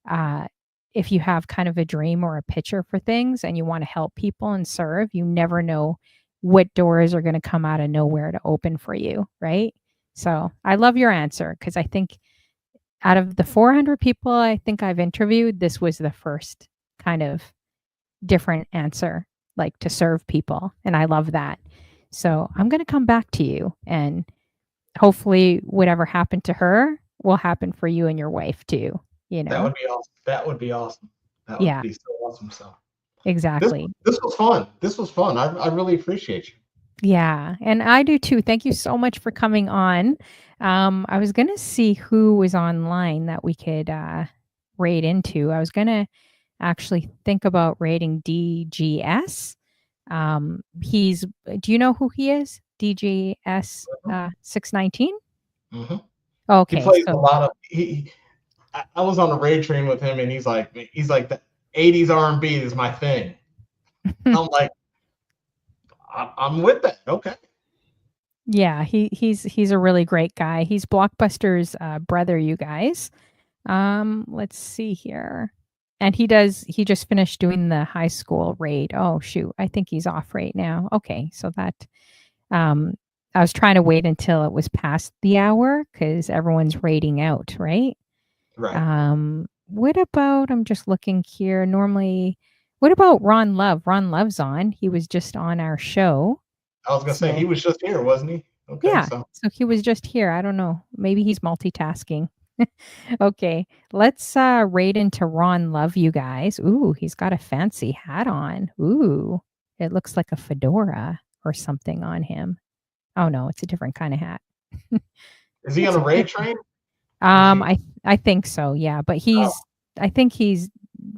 uh, if you have kind of a dream or a picture for things and you want to help people and serve, you never know what doors are going to come out of nowhere to open for you, right? So I love your answer because I think out of the 400 people I think I've interviewed, this was the first kind of different answer, like to serve people. And I love that. So I'm going to come back to you and hopefully whatever happened to her will happen for you and your wife too, you That know? would be awesome. That would be awesome. That would Yeah, be so awesome. So this exactly. this was fun. This was fun. I really appreciate you. Yeah, and I do too. Thank you so much for coming on. I was gonna see who was online that we could raid into. I was gonna actually think about raiding DGS. Do you know who he is? DGS Mhm. 619? Mhm. He Okay, plays a so lot of I was on the raid train with him, and he's like the '80s R&B is my thing. I'm like I'm with that. Okay. yeah, he's a really great guy. He's Blockbuster's brother, you guys. Let's see here. And he just finished doing the high school raid. Oh shoot, I think he's off right now. Okay, so that um I was trying to wait until it was past the hour cuz everyone's raiding out, right? Right. What about I'm just looking here. Normally, what about Ron Love? Ron Love's on. He was just on our show. I was gonna say he So, was just here, wasn't he? Okay. yeah. So So he was just here. I don't know. Maybe he's multitasking. Okay, let's raid into Ron Love, you guys. Ooh, he's got a fancy hat on. Ooh, it looks like a fedora or something on him. Oh no, it's a different kind of hat. Is he on It's a a raid different. train? Is he? I think so. Yeah, but Oh, I think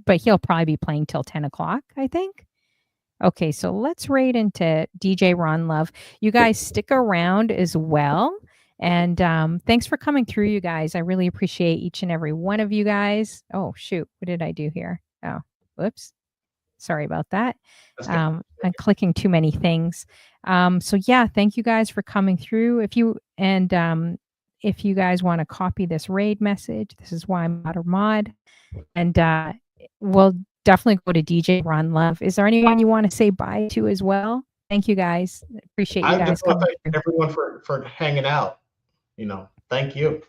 but he'll probably be playing till 10 o'clock. I think. Okay, so let's raid into DJ Ron Love. You guys stick around as well. And thanks for coming through, you guys. I really appreciate each and every one of you guys. Oh, shoot. What did I do here? Oh, whoops. Sorry about that. that's good. I'm clicking too many things. So yeah, thank you guys for coming through. If you guys want to copy this raid message, this is why I'm not a mod. And we'll definitely go to DJ Ron Love. Is there anyone you want to say bye to as well? Thank you guys. Appreciate you I guys just want to coming thank through. everyone for hanging out. Thank you.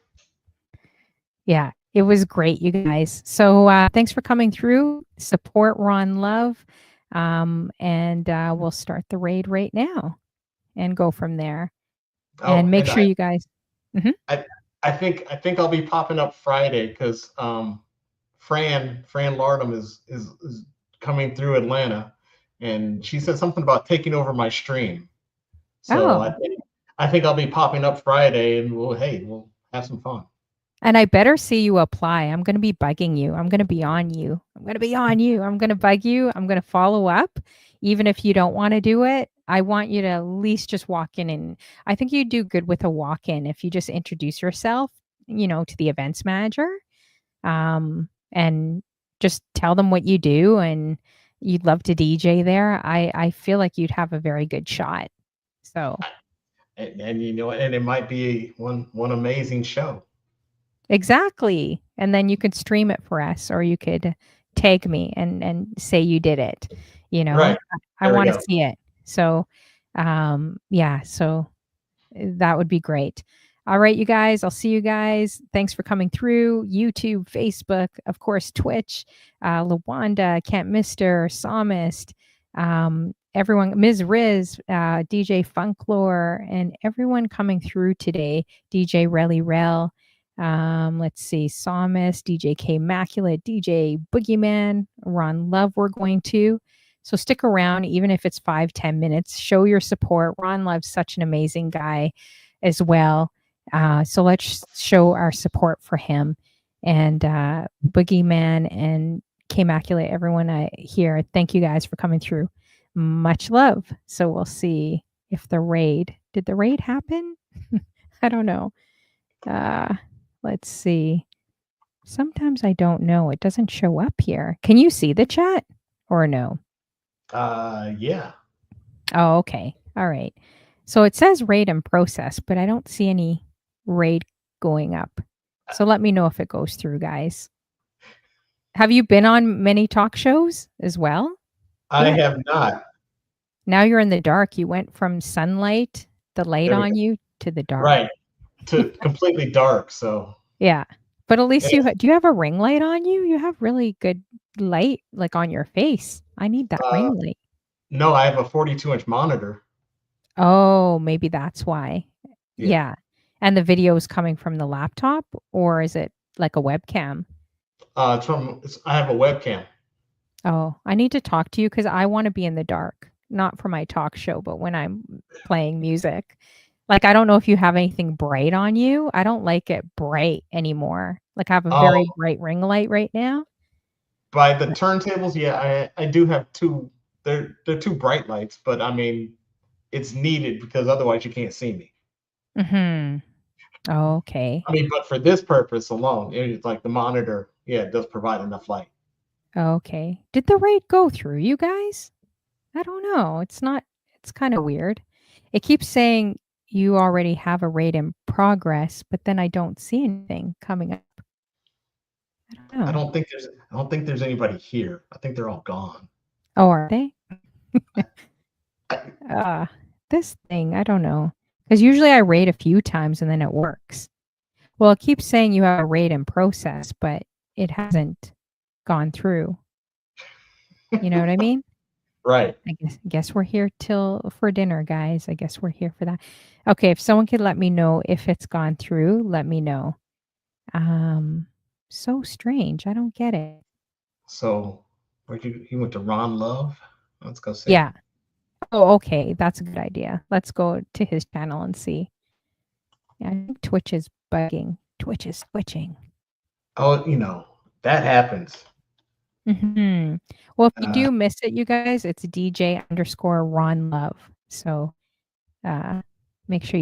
Yeah, it was great, you guys. So thanks for coming through. Support Ron Love. And we'll start the raid right now and go from there. Oh, And make and sure you guys. Mhm. I think I'll be popping up Friday because Fran Lardham is coming through Atlanta, and she said something about taking over my stream. So I Oh, think I think I'll be popping up Friday, and we'll have some fun. and I better see you apply. I'm going to be bugging you. I'm going to be on you. I'm going to be on you. I'm going to bug you. I'm going to follow up. Even if you don't want to do it, I want you to at least just walk in. And I think you do good with a walk in if you just introduce yourself, to the events manager, and just tell them what you do and you'd love to DJ there. I feel like you'd have a very good shot. So And it might be one amazing show. exactly. And then you could stream it for us or you could tag me and say you did it. You know, Right. I There we want to go. see it. So yeah, so that would be great. All right, you guys, I'll see you guys. Thanks for coming through YouTube, Facebook, of course, Twitch, Lawanda, Can't Mister, Psalmist, everyone, Ms. Riz, DJ Funklore, and everyone coming through today. DJ Relly Rel, let's see, Psalmist, DJ K Maculate, DJ Boogeyman, Ron Love, we're going to. So stick around, even if it's 5-10 minutes. Show your support. Ron Love's such an amazing guy as well. So let's show our support for him. And Boogeyman and K Maculate, everyone here, thank you guys for coming through. Much love. So we'll see if did the raid happen? I don't know. Let's see. Sometimes I don't know. It doesn't show up here. Can you see the chat or no? Yeah. Oh, okay. All right. So it says raid in process, but I don't see any raid going up. So let me know if it goes through, guys. Have you been on many talk shows as well? I Yeah. have not. Now you're in the dark. You went from sunlight, the light There we go. on you, to the dark. Right. To completely dark. So Yeah. But at least yeah. do you have a ring light on you? You have really good light like on your face. I need that ring light. No, I have a 42-inch monitor. Oh, maybe that's why. Yeah. Yeah. And the video is coming from the laptop or is it like a webcam? I have a webcam. Oh, I need to talk to you because I want to be in the dark, not for my talk show, but when I'm playing music. Like, I don't know if you have anything bright on you. I don't like it bright anymore. Like, I have a very Oh, bright ring light right now. by the turntables, yeah, I do have two. They're two bright lights, but I mean, it's needed because otherwise you can't see me. Mhm. Okay. I mean, but for this purpose alone, it's like the monitor, yeah, it does provide enough light. Okay. Did the raid go through, you guys? I don't know. It's kind of weird. It keeps saying you already have a raid in progress, but then I don't see anything coming up. I don't I know. don't think there's anybody here. I think they're all gone. Oh, are they? I, Uh, this thing, I don't know. Because usually I raid a few times and then it works. Well, it keeps saying you have a raid in process, but it hasn't gone through. You know what I mean? right. I guess we're here for dinner, guys. I guess we're here for that. Okay, if someone could let me know if it's gone through, let me know. So strange. I don't get it. So he went to Ron Love? Let's go see. Yeah. Oh, okay. That's a good idea. Let's go to his channel and see. Yeah, I think Twitch is bugging. Twitch is twitching. Oh, that happens. Hmm. Well, if you do miss it, you guys, it's DJ_Ron Love. So make sure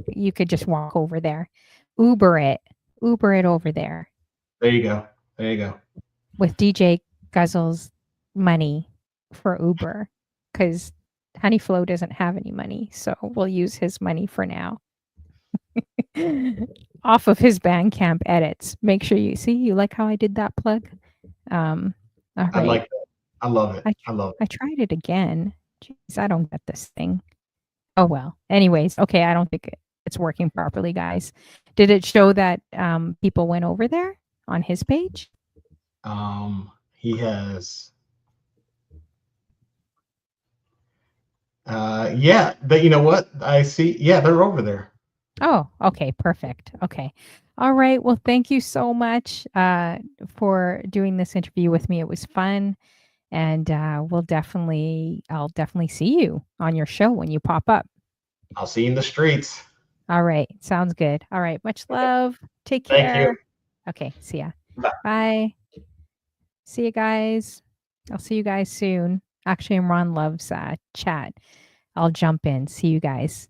you could just walk over there. Uber it. Uber it over there. There you go. There you go. With DJ Guzl's money for Uber. Because Honeyflow doesn't have any money. So we'll use his money for now. Off of his Bandcamp edits. Make sure you like how I did that plug. All right. I like that. I love it. I love it. I tried it again. Jeez, I don't get this thing. Oh well. Anyways, okay, I don't think it's working properly, guys. Did it show that people went over there on his page? He has yeah, but you know what? I see. Yeah, they're over there. Oh, okay, perfect. Okay. All right. Well, thank you so much for doing this interview with me. It was fun. And I'll definitely see you on your show when you pop up. I'll see you in the streets. All right. Sounds good. All right. Much love. Take Thank care. you. Okay. See ya. Bye. Bye. See you guys. I'll see you guys soon. Actually, I'm Ron Love's chat. I'll jump in. See you guys.